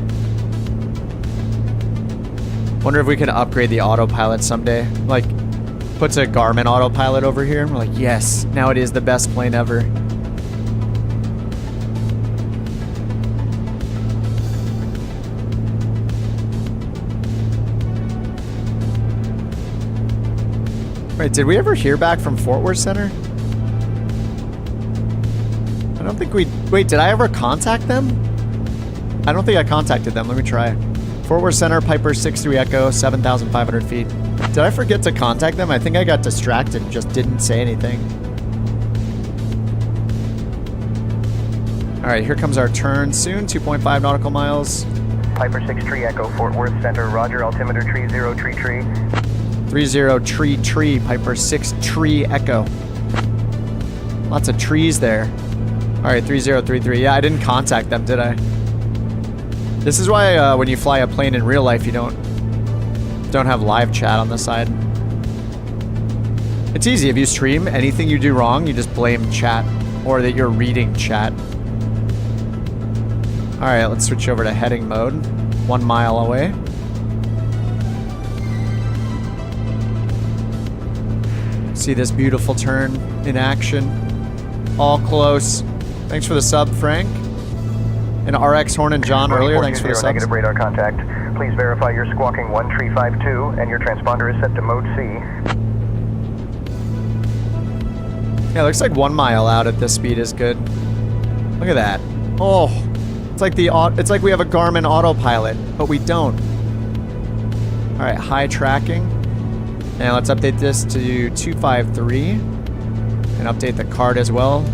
Wonder if we can upgrade the autopilot someday. Like, puts a Garmin autopilot over here, and we're like, yes, now it is the best plane ever. Wait, did we ever hear back from Fort Worth Center? I don't think we... Wait, did I ever contact them? I don't think I contacted them. Let me try. Fort Worth Center, Piper 63 Echo, 7,500 feet. Did I forget to contact them? I think I got distracted and just didn't say anything. All right, here comes our turn soon. 2.5 nautical miles. Piper 63 Echo, Fort Worth Center, roger, altimeter tree 0, tree. 30 tree, Piper 6 tree Echo. Lots of trees there. All right, 3033. Yeah, I didn't contact them, did I? This is why when you fly a plane in real life, you don't have live chat on the side. It's easy. If you stream, anything you do wrong, you just blame chat or that you're reading chat. All right, let's switch over to heading mode. 1 mile away. See this beautiful turn in action. All close. Thanks for the sub, Frank. And RX Horn and John earlier, thanks for the subs. Negative radar contact. Please verify you're squawking 1352 and your transponder is set to mode C. Yeah, looks like 1 mile out at this speed is good. Look at that. Oh, it's like we have a Garmin autopilot, but we don't. All right, high tracking. And let's update this to 253 and update the card as well.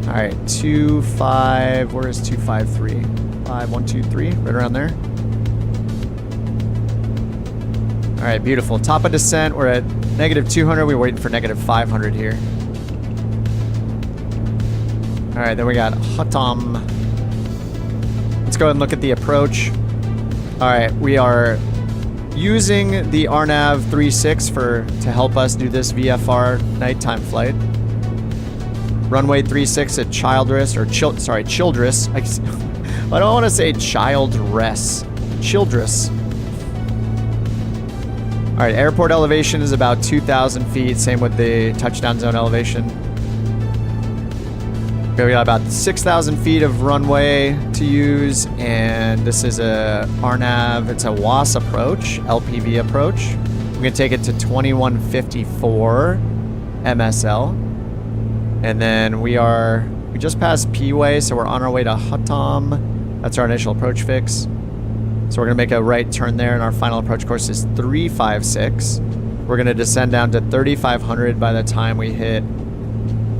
All right, 25, where is 253? 5123, right around there. All right, beautiful. Top of descent, we're at negative 200. We're waiting for negative 500 here. All right, then we got Hatam. Let's go ahead and look at the approach. All right, we are using the RNAV 36 to help us do this VFR nighttime flight. Runway 36 at Childress. I don't want to say Childress. Childress. All right, airport elevation is about 2,000 feet. Same with the touchdown zone elevation. Okay, we got about 6,000 feet of runway to use, and this is a RNAV. It's a WAS approach, LPV approach. We're gonna take it to 2154 MSL. And then we just passed P-Way, so we're on our way to Hatam. That's our initial approach fix. So we're gonna make a right turn there, and our final approach course is 356. We're gonna descend down to 3,500 by the time we hit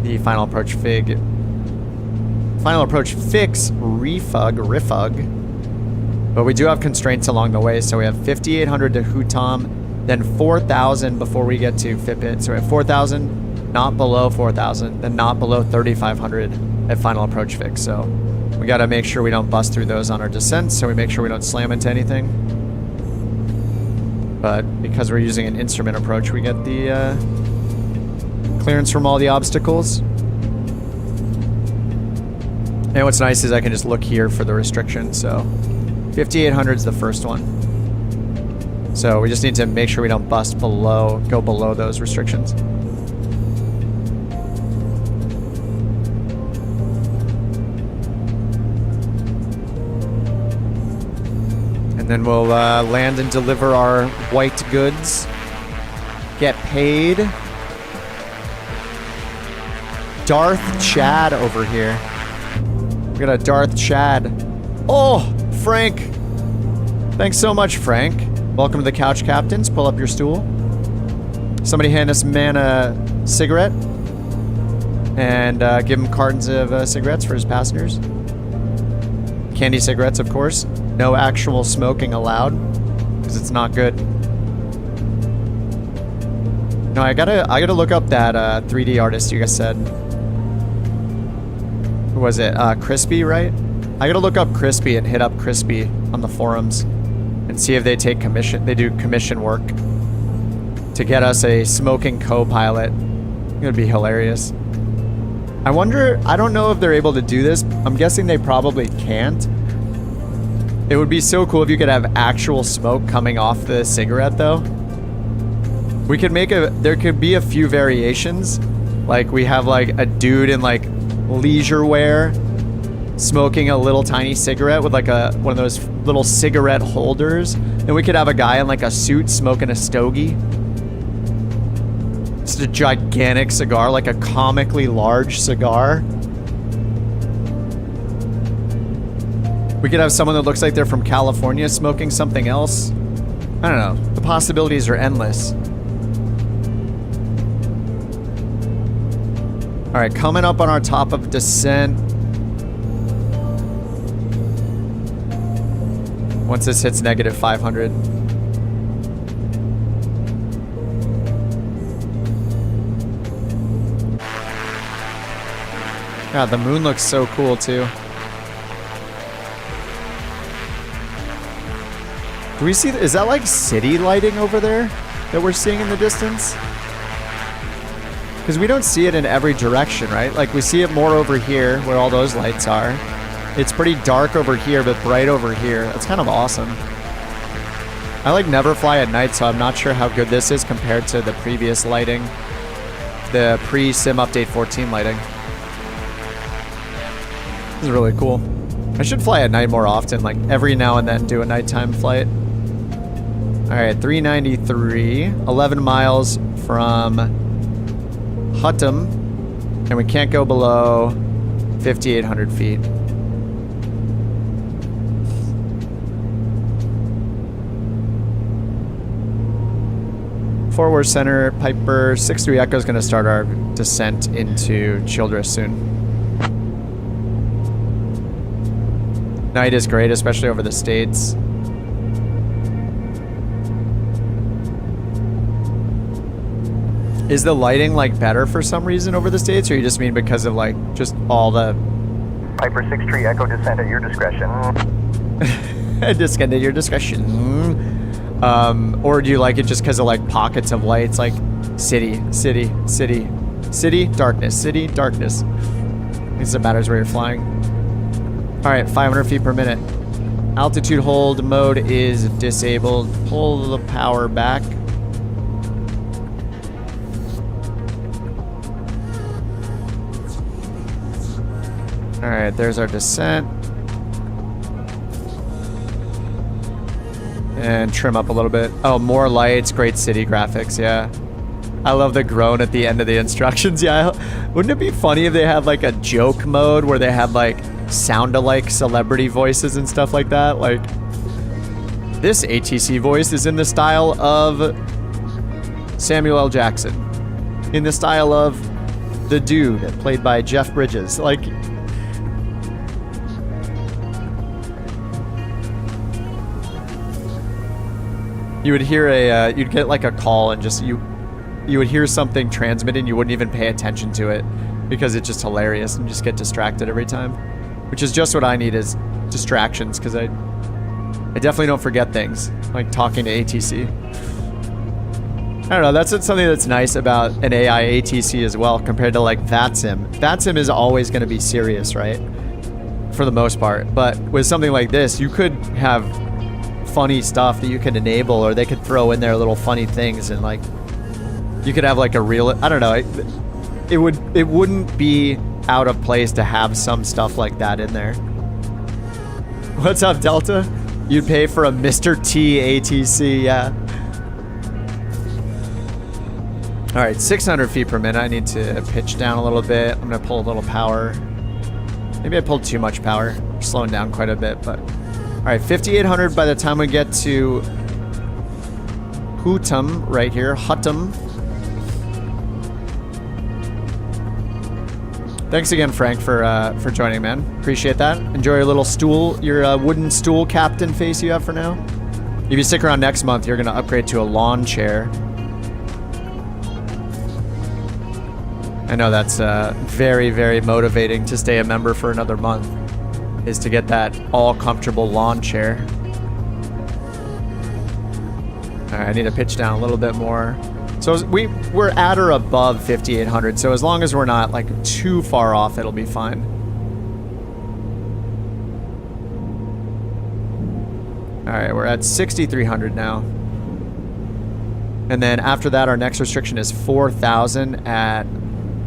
the final approach fix, RIFUG. But we do have constraints along the way, so we have 5,800 to Hatam, then 4,000 before we get to Fitbit. So we have 4,000. Not below 4,000, then not below 3,500 at final approach fix. So we got to make sure we don't bust through those on our descent, so we make sure we don't slam into anything. But because we're using an instrument approach, we get the clearance from all the obstacles. And what's nice is I can just look here for the restriction. So 5,800 is the first one. So we just need to make sure we don't go below those restrictions. And then we'll land and deliver our white goods. Get paid. Darth Chad over here. We got a Darth Chad. Oh, Frank. Thanks so much, Frank. Welcome to the Couch Captains. Pull up your stool. Somebody hand this man a cigarette. And give him cartons of cigarettes for his passengers. Candy cigarettes, of course. No actual smoking allowed, because it's not good. No, I gotta look up that 3D artist you guys said. Who was it? Crispy, right? I gotta look up Crispy and hit up Crispy on the forums and see if they take commission. They do commission work to get us a smoking co-pilot. It would be hilarious. I wonder. I don't know if they're able to do this. I'm guessing they probably can't. It would be so cool if you could have actual smoke coming off the cigarette, though. We could make there could be a few variations. Like, we have, like, a dude in, like, leisure wear smoking a little tiny cigarette with, like, one of those little cigarette holders. And we could have a guy in, like, a suit smoking a stogie. It's a gigantic cigar, like a comically large cigar. We could have someone that looks like they're from California smoking something else. I don't know. The possibilities are endless. All right, coming up on our top of descent. Once this hits negative 500. God, the moon looks so cool too. Do we see, is that like city lighting over there that we're seeing in the distance? Because we don't see it in every direction, right? Like we see it more over here where all those lights are. It's pretty dark over here, but bright over here. That's kind of awesome. I like never fly at night, so I'm not sure how good this is compared to the previous lighting. The pre-Sim Update 14 lighting. This is really cool. I should fly at night more often, like every now and then do a nighttime flight. All right, 393, 11 miles from Hutton, and we can't go below 5,800 feet. Forward center, Piper 63 Echo is going to start our descent into Childress soon. Night is great, especially over the States. Is the lighting like better for some reason over the States, or you just mean because of like just all the... Piper 63 Echo descent at your discretion. Descent at your discretion. Or do you like it just because of like pockets of lights, like city, city, city, city, darkness, city, darkness? I guess it matters where you're flying. All right, 500 feet per minute. Altitude hold mode is disabled. Pull the power back. All right, there's our descent. And trim up a little bit. Oh, more lights, great city graphics, yeah. I love the groan at the end of the instructions, yeah. Wouldn't it be funny if they had like a joke mode where they had like sound-alike celebrity voices and stuff like that? Like, this ATC voice is in the style of Samuel L. Jackson. In the style of the dude played by Jeff Bridges. Like, you would hear a, you'd get like a call and just, you would hear something transmitted and you wouldn't even pay attention to it because it's just hilarious and just get distracted every time. Which is just what I need, is distractions, because I definitely don't forget things, like talking to ATC. I don't know, that's something that's nice about an AI ATC as well, compared to like VATSIM. VATSIM is always going to be serious, right? For the most part. But with something like this, you could have funny stuff that you can enable, or they could throw in there little funny things, and like, you could have like a real, I don't know, it wouldn't be out of place to have some stuff like that in there. What's up, Delta? You'd pay for a Mr. T ATC, yeah. All right, 600 feet per minute. I need to pitch down a little bit. I'm gonna pull a little power. Maybe I pulled too much power. Slowing down quite a bit, but. All right, 5,800 by the time we get to Hutton right here, Hutton. Thanks again, Frank, for joining, man. Appreciate that. Enjoy your little stool, your wooden stool captain face you have for now. If you stick around next month, you're going to upgrade to a lawn chair. I know that's very, very motivating to stay a member for another month, is to get that all-comfortable lawn chair. All right, I need to pitch down a little bit more. So we're at or above 5,800, so as long as we're not like too far off, it'll be fine. All right, we're at 6,300 now. And then after that, our next restriction is 4,000 at,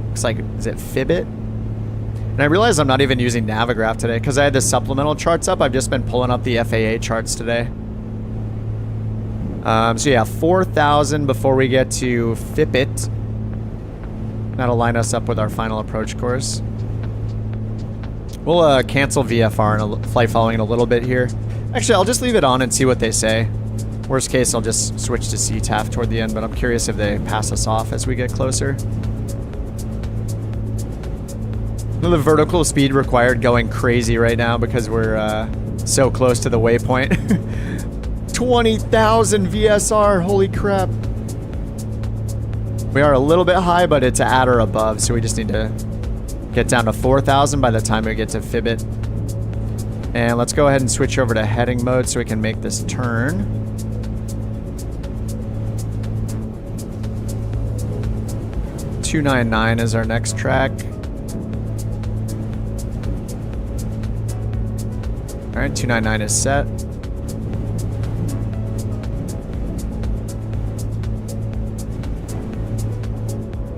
looks like, is it Fibit? And I realize I'm not even using Navigraph today because I had the supplemental charts up. I've just been pulling up the FAA charts today. So yeah, 4,000 before we get to Fibit That'll line us up with our final approach course. We'll cancel VFR and flight following in a little bit here. Actually, I'll just leave it on and see what they say. Worst case, I'll just switch to CTAF toward the end, but I'm curious if they pass us off as we get closer. The vertical speed required going crazy right now because we're so close to the waypoint. 20,000 VSR, holy crap. We are a little bit high, but it's at or above, so we just need to get down to 4,000 by the time we get to Fibit. And let's go ahead and switch over to heading mode so we can make this turn. .299 is our next track. Alright, 299 is set.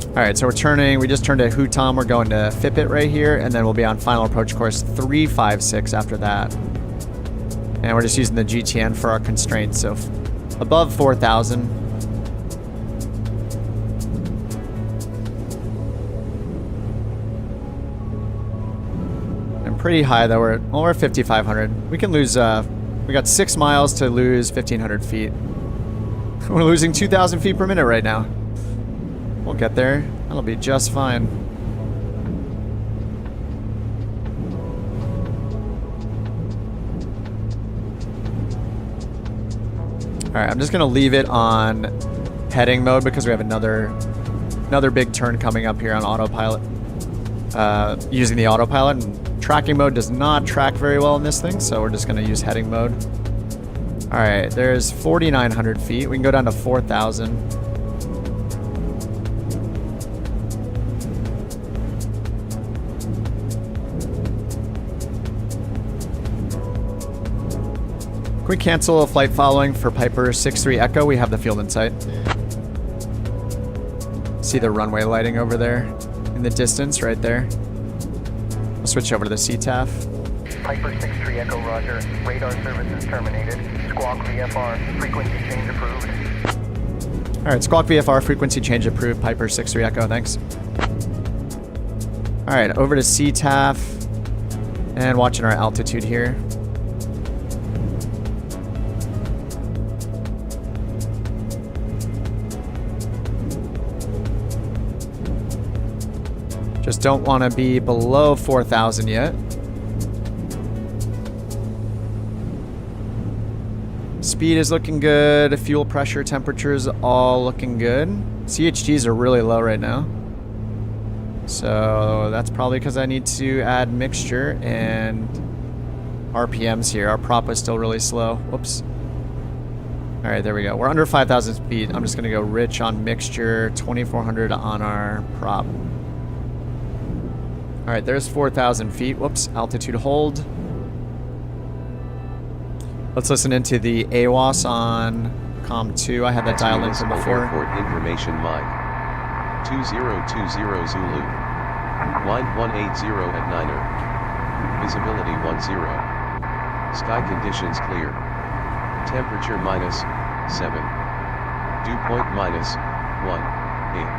Alright, so we're turning, we just turned to Houtom, we're going to Fipit right here, and then we'll be on final approach course 356 after that. And we're just using the GTN for our constraints, so above 4,000. And pretty high though, we're at 5,500. We can lose, we got 6 miles to lose 1,500 feet. We're losing 2,000 feet per minute right now. We'll get there. That'll be just fine. Alright, I'm just going to leave it on heading mode because we have another big turn coming up here on autopilot. Using the autopilot, and tracking mode does not track very well in this thing, so we're just going to use heading mode. Alright, there's 4,900 feet. We can go down to 4,000. Can we cancel a flight following for Piper 63 Echo? We have the field in sight. See the runway lighting over there in the distance right there. We'll switch over to the CTAF. Piper 63 Echo, roger. Radar services terminated. Squawk VFR, frequency change approved. Alright, Squawk VFR, frequency change approved. Piper 63 Echo, thanks. Alright, over to CTAF. And watching our altitude here. Just don't want to be below 4,000 yet. Speed is looking good. Fuel pressure, temperatures, all looking good. CHGs are really low right now. So that's probably because I need to add mixture and RPMs here. Our prop is still really slow. Whoops. All right, there we go. We're under 5,000 speed. I'm just going to go rich on mixture, 2,400 on our prop. All right, there's 4,000 feet. Whoops, altitude hold. Let's listen into the AWOS on COM 2. I had that dialed in from before. Airport information mic. 2020 Zulu. Line 180 at Niner. Visibility 10. Sky conditions clear. Temperature -7. Dew point -1. 8.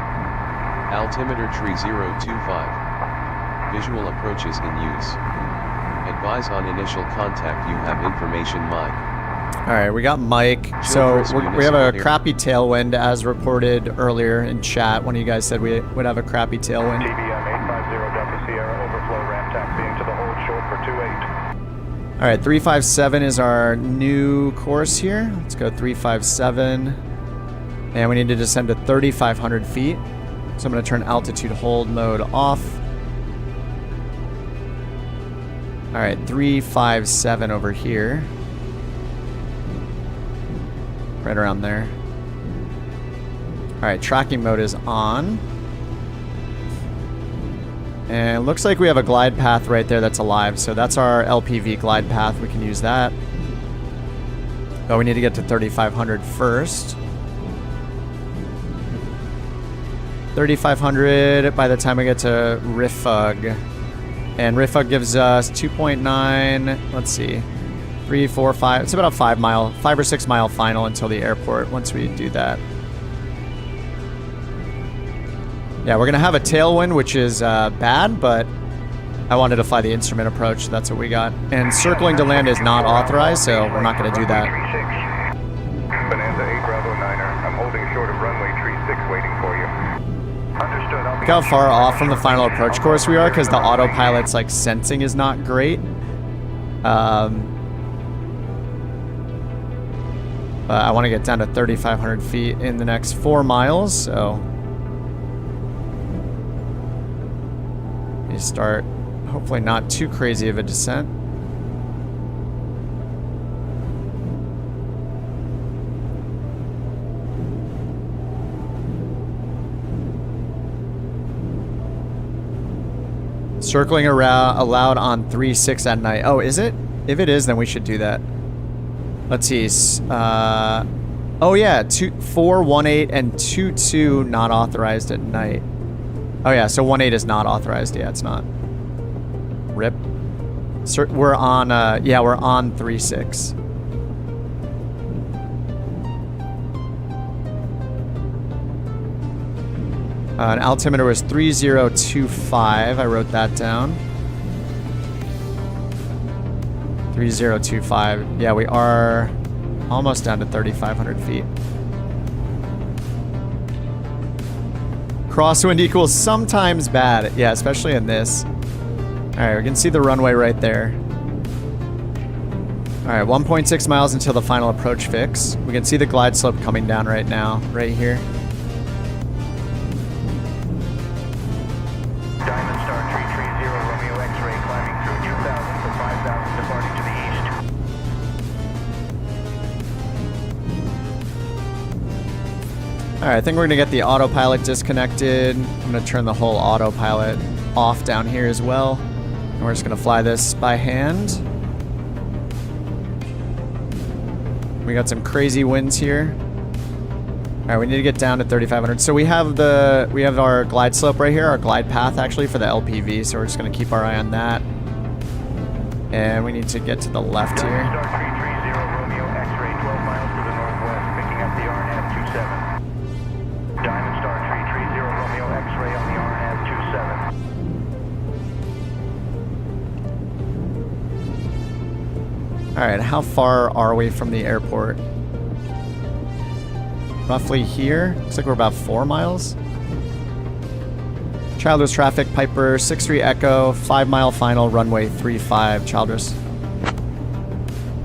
Altimeter tree 025. Visual approaches in use. Advise on initial contact you have information mic. Alright, we got Mike. So we have a crappy tailwind as reported earlier in chat. One of you guys said we would have a crappy tailwind. TBM 850 Delta Sierra, overflow ramp taxiing to the hold short for 28. Alright, 357 is our new course here. Let's go 357. And we need to descend to 3,500 feet. So I'm going to turn altitude hold mode off. Alright, 357 over here. Right around there. Alright, tracking mode is on. And it looks like we have a glide path right there that's alive. So that's our LPV glide path. We can use that. But we need to get to 3,500 first. 3,500 by the time we get to Rifug. And Rifug gives us 2.9, let's see, 3, 4, 5. It's about a 5 or 6 mile final until the airport once we do that. Yeah, we're gonna have a tailwind, which is bad, but I wanted to fly the instrument approach. That's what we got. And circling to land is not authorized, so we're not gonna do that. Bonanza 8 Bravo 9er. I'm holding short of runway 36 waiting for you. Understood. I'll be Look how far off from the final approach course we are, because the autopilot's like sensing is not great. But I want to get down to 3,500 feet in the next 4 miles, so you start hopefully not too crazy of a descent. Circling around allowed on 3-6 at night. Oh, is it? If it is, then we should do that. Let's see. Oh yeah, 418 and 22 not authorized at night. Oh yeah, so 18 is not authorized. Yeah, it's not. Rip. We're on. Yeah, we're on 3-6. An altimeter was 3025. I wrote that down. 3025. Yeah, we are almost down to 3,500 feet. Crosswind equals sometimes bad. Yeah, especially in this. Alright, we can see the runway right there. Alright, 1.6 miles until the final approach fix. We can see the glide slope coming down right now, right here. Diamond Star 330 Romeo X-ray climbing through 2,000 for 5,000 departing to the east. Alright, I think we're going to get the autopilot disconnected. I'm going to turn the whole autopilot off down here as well. And we're just going to fly this by hand. We got some crazy winds here. Alright, we need to get down to 3,500. So we have our glide slope right here, our glide path actually for the LPV. So we're just going to keep our eye on that. And we need to get to the left here. Diamond Star 330 Romeo X-ray 12 miles to the northwest, picking up the RNAV 27. Diamond Star 330 Romeo X-ray on the RNAV 27. Alright, how far are we from the airport? Roughly here. Looks like we're about 4 miles. Childress traffic, Piper 6-3 Echo, 5 mile final, runway 35, Childress.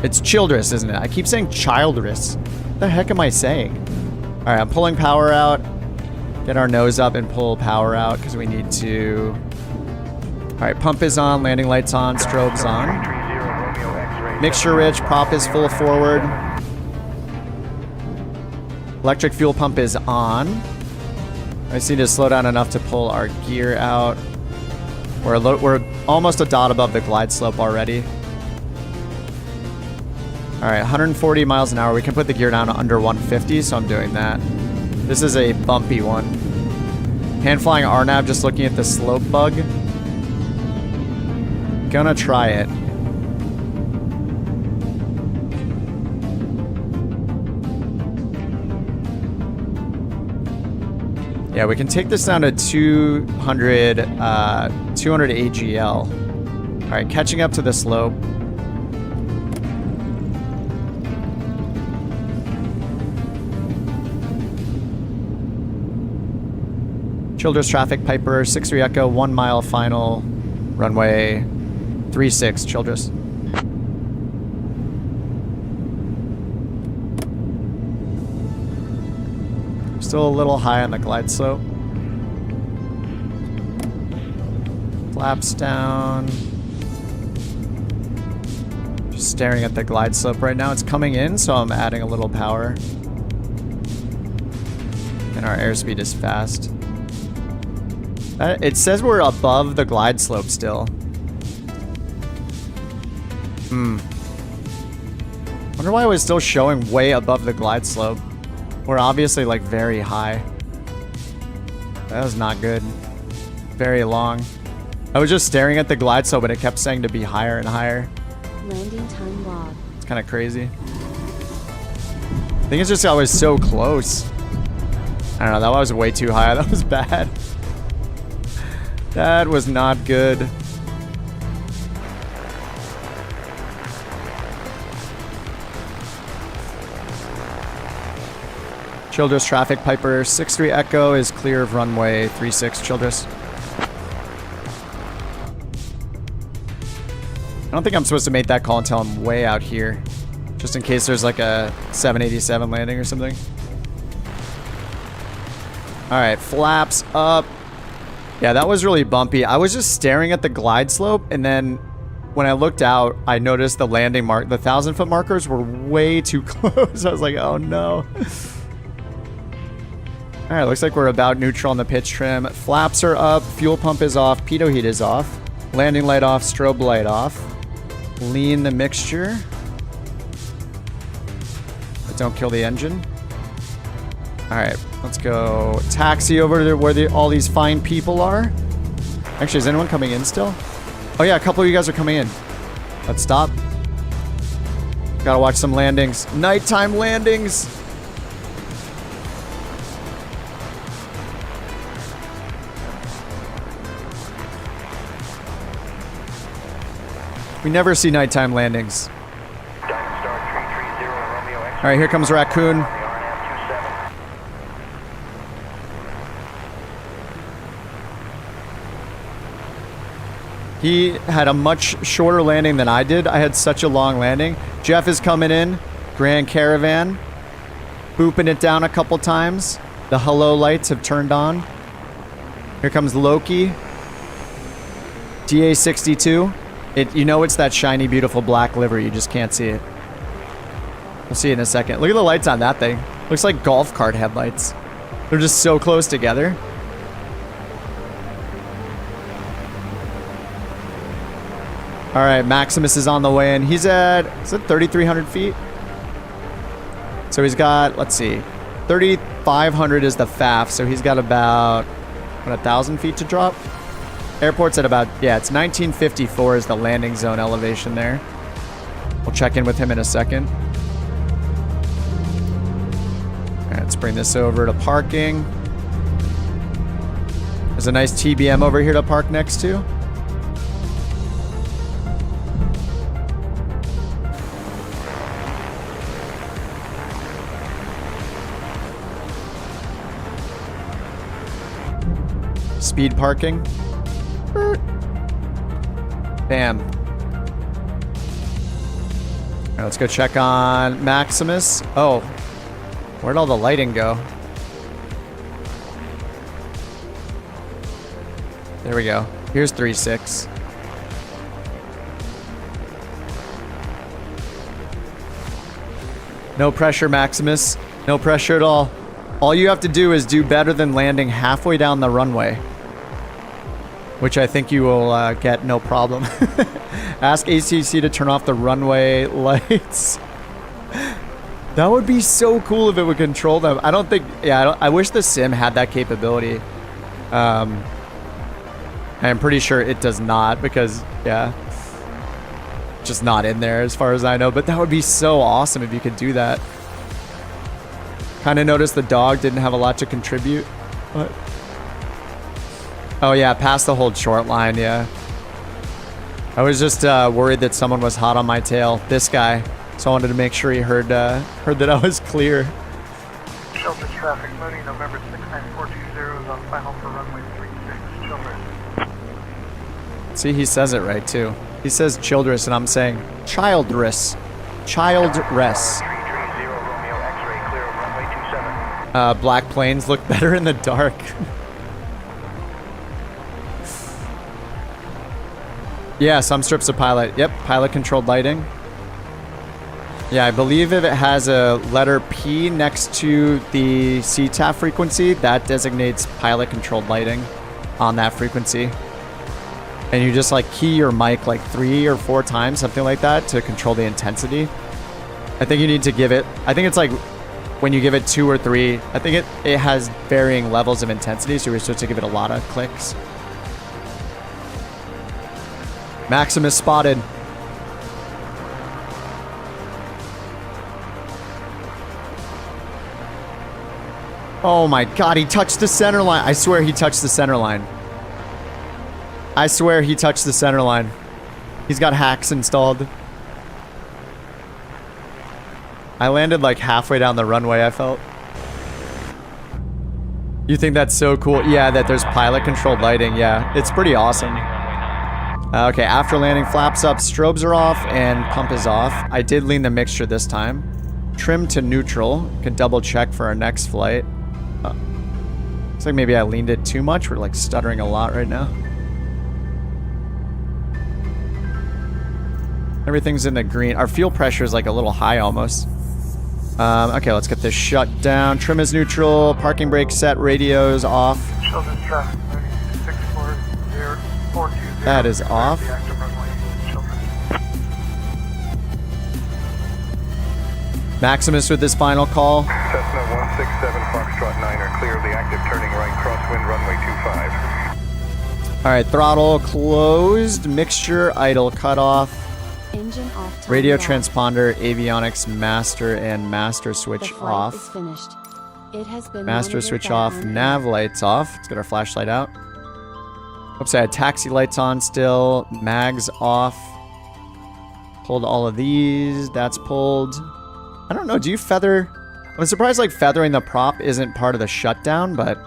It's Childress, isn't it? I keep saying Childress. What the heck am I saying? Alright, I'm pulling power out. Get our nose up and pull power out because we need to... Alright, pump is on, landing lights on, strobes on. Mixture rich, prop is full forward. Electric fuel pump is on. I just need to slow down enough to pull our gear out. We're almost a dot above the glide slope already. Alright, 140 miles an hour. We can put the gear down to under 150, so I'm doing that. This is a bumpy one. Hand flying RNAV, just looking at the slope bug. Gonna try it. Yeah, we can take this down to 200 AGL. All right, catching up to the slope. Childress traffic, Piper 6-3 Echo, 1 mile final, runway 36, Childress. Still a little high on the glide slope. Flaps down. Just staring at the glide slope right now. It's coming in, so I'm adding a little power. And our airspeed is fast. It says we're above the glide slope still. Wonder why it was still showing way above the glide slope. We're obviously like very high. That was not good. Very long. I was just staring at the glide slope, but it kept saying to be higher and higher. Landing time log. It's kind of crazy. I think it's just I was so close. I don't know, that was way too high. That was bad. That was not good. Childress traffic, Piper 63 Echo is clear of runway 36, Childress. I don't think I'm supposed to make that call until I'm way out here. Just in case there's like a 787 landing or something. Alright, flaps up. Yeah, that was really bumpy. I was just staring at the glide slope, and then when I looked out, I noticed the landing mark, the 1,000-foot markers were way too close. I was like, oh no. Alright, looks like we're about neutral on the pitch trim. Flaps are up, fuel pump is off, pitot heat is off, landing light off, strobe light off. Lean the mixture. But don't kill the engine. Alright, let's go taxi over to where all these fine people are. Actually, is anyone coming in still? Oh yeah, a couple of you guys are coming in. Let's stop. Gotta watch some landings. Nighttime landings! We never see nighttime landings. Alright, here comes Raccoon. He had a much shorter landing than I did. I had such a long landing. Jeff is coming in. Grand Caravan. Booping it down a couple times. The hello lights have turned on. Here comes Loki. DA62. You know it's that shiny, beautiful black livery. You just can't see it. We'll see it in a second. Look at the lights on that thing. Looks like golf cart headlights. They're just so close together. All right, Maximus is on the way in. He's at, is it 3,300 feet? So he's got, let's see, 3,500 is the FAF, so he's got about, 1,000 feet to drop? Airport's at about, yeah, it's 1954 is the landing zone elevation there. We'll check in with him in a second. All right, let's bring this over to parking. There's a nice TBM over here to park next to. Speed parking. Bam. All right, let's go check on Maximus. Oh, where'd all the lighting go? There we go. Here's 3.6. No pressure, Maximus. No pressure at all. All you have to do is do better than landing halfway down the runway, which I think you will get no problem. Ask ATC to turn off the runway lights. That would be so cool if it would control them. I don't think, yeah, I wish the sim had that capability. I'm pretty sure it does not because, yeah, just not in there as far as I know. But that would be so awesome if you could do that. Kind of noticed the dog didn't have a lot to contribute. What? Oh yeah, past the hold short line, yeah. I was just worried that someone was hot on my tail. This guy. So I wanted to make sure he heard that I was clear. Shelter traffic, Mooney, November 69420 is on final for runway 36, Childress. See, he says it right too. He says Childress and I'm saying Childress. Childress. Black planes look better in the dark. Yeah, some strips of pilot. Yep, pilot controlled lighting. Yeah, I believe if it has a letter P next to the CTAF frequency, that designates pilot controlled lighting on that frequency. And you just like key your mic like 3 or 4 times, something like that, to control the intensity. I think you need to give it, I think it's like when you give it 2 or 3, I think it has varying levels of intensity, so you're supposed to give it a lot of clicks. Maximus spotted. Oh my god, he touched the center line. I swear he touched the center line. I swear he touched the center line. He's got hacks installed. I landed like halfway down the runway, I felt. You think that's so cool? Yeah, that there's pilot controlled lighting. Yeah, it's pretty awesome. Okay, after landing, flaps up, strobes are off, and pump is off. I did lean the mixture this time. Trim to neutral. Can double check for our next flight. Looks like maybe I leaned it too much. We're like stuttering a lot right now. Everything's in the green. Our fuel pressure is like a little high almost. Okay, let's get this shut down. Trim is neutral. Parking brake set. Radios off. Children's traffic 640. That is off. The active runway, Children's. Maximus with this final call. Cessna 167 Foxtrot 9 are clear of the active turning right crosswind runway 25. All right, throttle closed. Mixture idle cutoff. Engine off. Radio timer off. transponder, avionics master, and master switch The flight is off. finished. It has been Master monitored switch by off. OnAir. Nav lights off. Let's get our flashlight out. Oops, I had taxi lights on still. Mags off. Pulled all of these. That's pulled. I don't know. Do you feather? I'm surprised like feathering the prop isn't part of the shutdown, but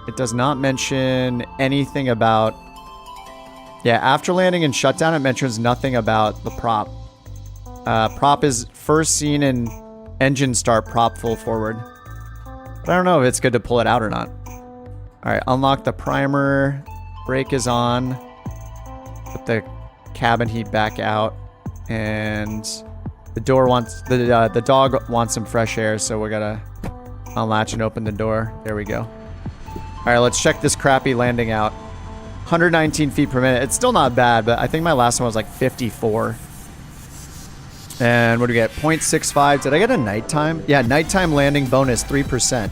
it does not mention anything about... Yeah, after landing and shutdown, it mentions nothing about the prop. Prop is first seen in engine start prop full forward. But I don't know if it's good to pull it out or not. Alright, unlock the primer. Brake is on. Put the cabin heat back out. And the door wants... The dog wants some fresh air, so we gotta unlatch and open the door. There we go. Alright, let's check this crappy landing out. 119 feet per minute. It's still not bad, but I think my last one was like 54. And what do we get? 0.65. Did I get a nighttime? Yeah, nighttime landing bonus 3%.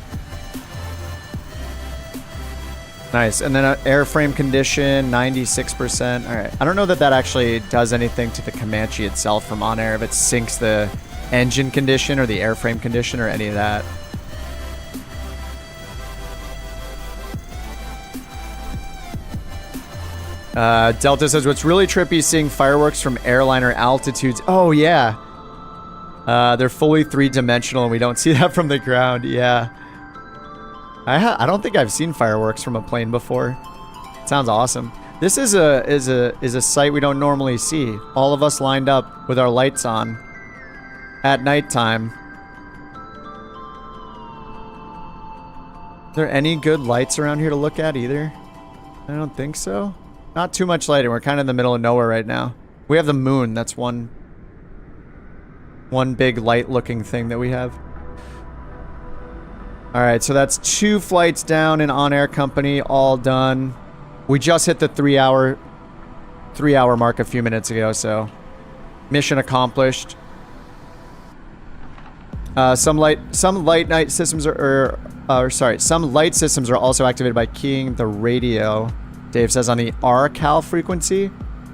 Nice. And then airframe condition 96%. All right. I don't know that that actually does anything to the Comanche itself from OnAir, if it syncs the engine condition or the airframe condition or any of that. Delta says, what's really trippy is seeing fireworks from airliner altitudes. Oh, yeah. They're fully three-dimensional, and we don't see that from the ground. Yeah. I don't think I've seen fireworks from a plane before. It sounds awesome. This is a sight we don't normally see. All of us lined up with our lights on at nighttime. Are there any good lights around here to look at either? I don't think so. Not too much lighting. We're kind of in the middle of nowhere right now. We have the moon. That's one big light-looking thing that we have. All right, so that's 2 flights down in OnAir Company, all done. We just hit the 3-hour mark a few minutes ago, so mission accomplished. Some light systems are also activated by keying the radio. Dave says on the RCAL frequency,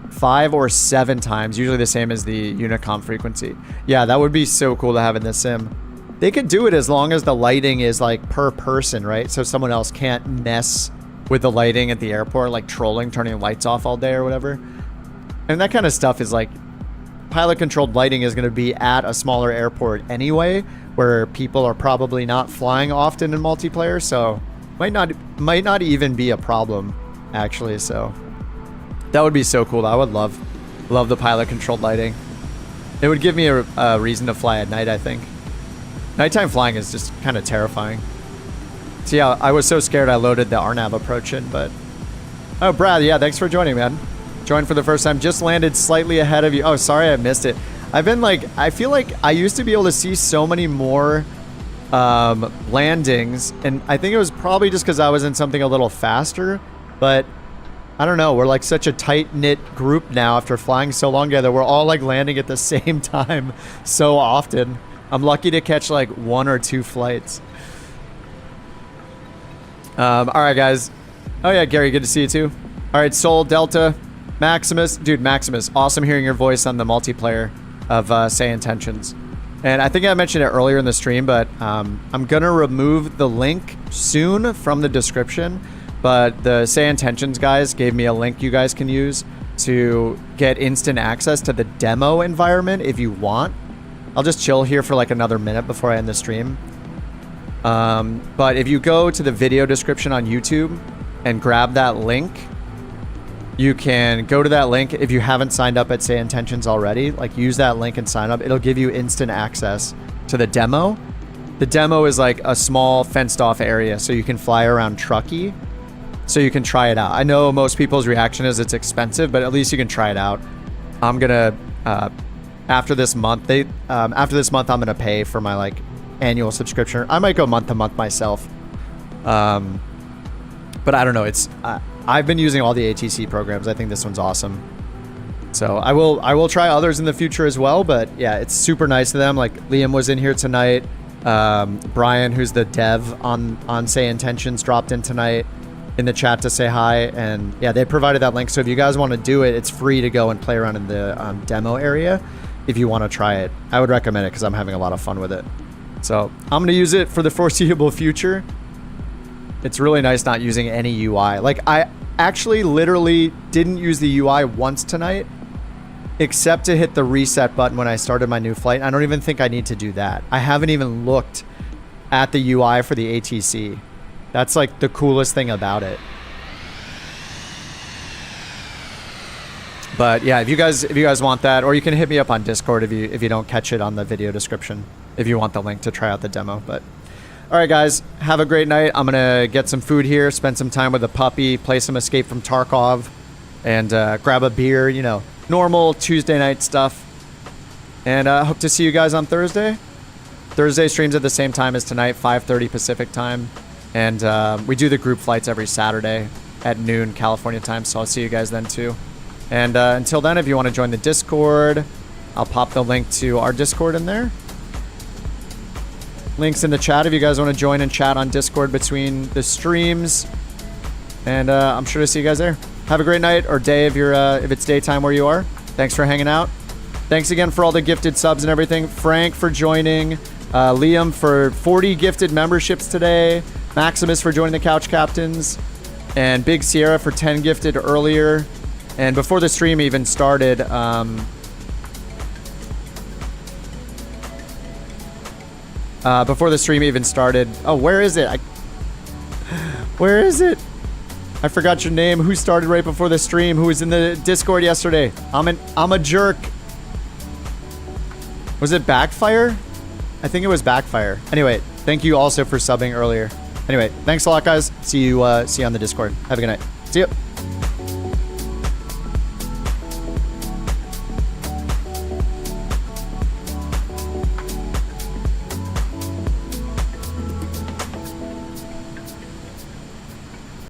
5 or 7 times, usually the same as the Unicom frequency. Yeah, that would be so cool to have in the sim. They could do it as long as the lighting is like per person, right? So someone else can't mess with the lighting at the airport, like trolling, turning lights off all day or whatever. And that kind of stuff is like, pilot controlled lighting is going to be at a smaller airport anyway, where people are probably not flying often in multiplayer, so might not even be a problem. Actually, so that would be so cool. I would love the pilot controlled lighting. It would give me a reason to fly at night, I think. Nighttime flying is just kind of terrifying. So yeah, I was so scared I loaded the RNAV approach in, but... Oh, Brad, yeah, thanks for joining, man. Joined for the first time. Just landed slightly ahead of you. Oh, sorry I missed it. I've been like... I feel like I used to be able to see so many more landings, and I think it was probably just because I was in something a little faster. But I don't know, we're like such a tight-knit group now after flying so long together. We're all like landing at the same time so often. I'm lucky to catch like 1 or 2 flights. All right, guys. Oh yeah, Gary, good to see you too. All right, Soul, Delta, Maximus. Dude, Maximus, awesome hearing your voice on the multiplayer of SayIntentions. And I think I mentioned it earlier in the stream, but I'm gonna remove the link soon from the description. but the SayIntentions guys gave me a link you guys can use to get instant access to the demo environment if you want. I'll just chill here for like another minute before I end the stream. But if you go to the video description on YouTube and grab that link, you can go to that link. If you haven't signed up at SayIntentions already, like use that link and sign up. It'll give you instant access to the demo. The demo is like a small fenced off area, so you can fly around Truckee, so you can try it out. I know most people's reaction is it's expensive, but at least you can try it out. I'm gonna after this month, I'm gonna pay for my like annual subscription. I might go month to month myself, but I don't know. I've been using all the ATC programs. I think this one's awesome. So I will try others in the future as well. But yeah, it's super nice to them. Like Liam was in here tonight. Brian, who's the dev on SayIntentions, dropped in tonight in the chat to say hi. And yeah, they provided that link. So if you guys want to do it, it's free to go and play around in the demo area. If you want to try it, I would recommend it because I'm having a lot of fun with it. So I'm going to use it for the foreseeable future. It's really nice not using any UI. Like I actually literally didn't use the UI once tonight, except to hit the reset button when I started my new flight. I don't even think I need to do that. I haven't even looked at the UI for the ATC. That's like the coolest thing about it. But yeah, if you guys want that, or you can hit me up on Discord if you don't catch it on the video description, if you want the link to try out the demo. But all right, guys, have a great night. I'm gonna get some food here, spend some time with the puppy, play some Escape from Tarkov, and grab a beer. You know, normal Tuesday night stuff. And I hope to see you guys on Thursday. Thursday streams at the same time as tonight, 5:30 Pacific time, and we do the group flights every Saturday at noon California time. So I'll see you guys then too. And until then, if you want to join the Discord, I'll pop the link to our Discord in there. Links in the chat if you guys want to join and chat on Discord between the streams. And I'm sure to see you guys there. Have a great night or day if it's daytime where you are. Thanks for hanging out. Thanks again for all the gifted subs and everything. Frank for joining. Liam for 40 gifted memberships today. Maximus for joining the Couch Captains. And Big Sierra for 10 gifted earlier. And before the stream even started, oh, where is it? Where is it? I forgot your name. Who started right before the stream? Who was in the Discord yesterday? I'm a jerk. Was it Backfire? I think it was Backfire. Anyway, thank you also for subbing earlier. Anyway, thanks a lot, guys. See you on the Discord. Have a good night. See ya.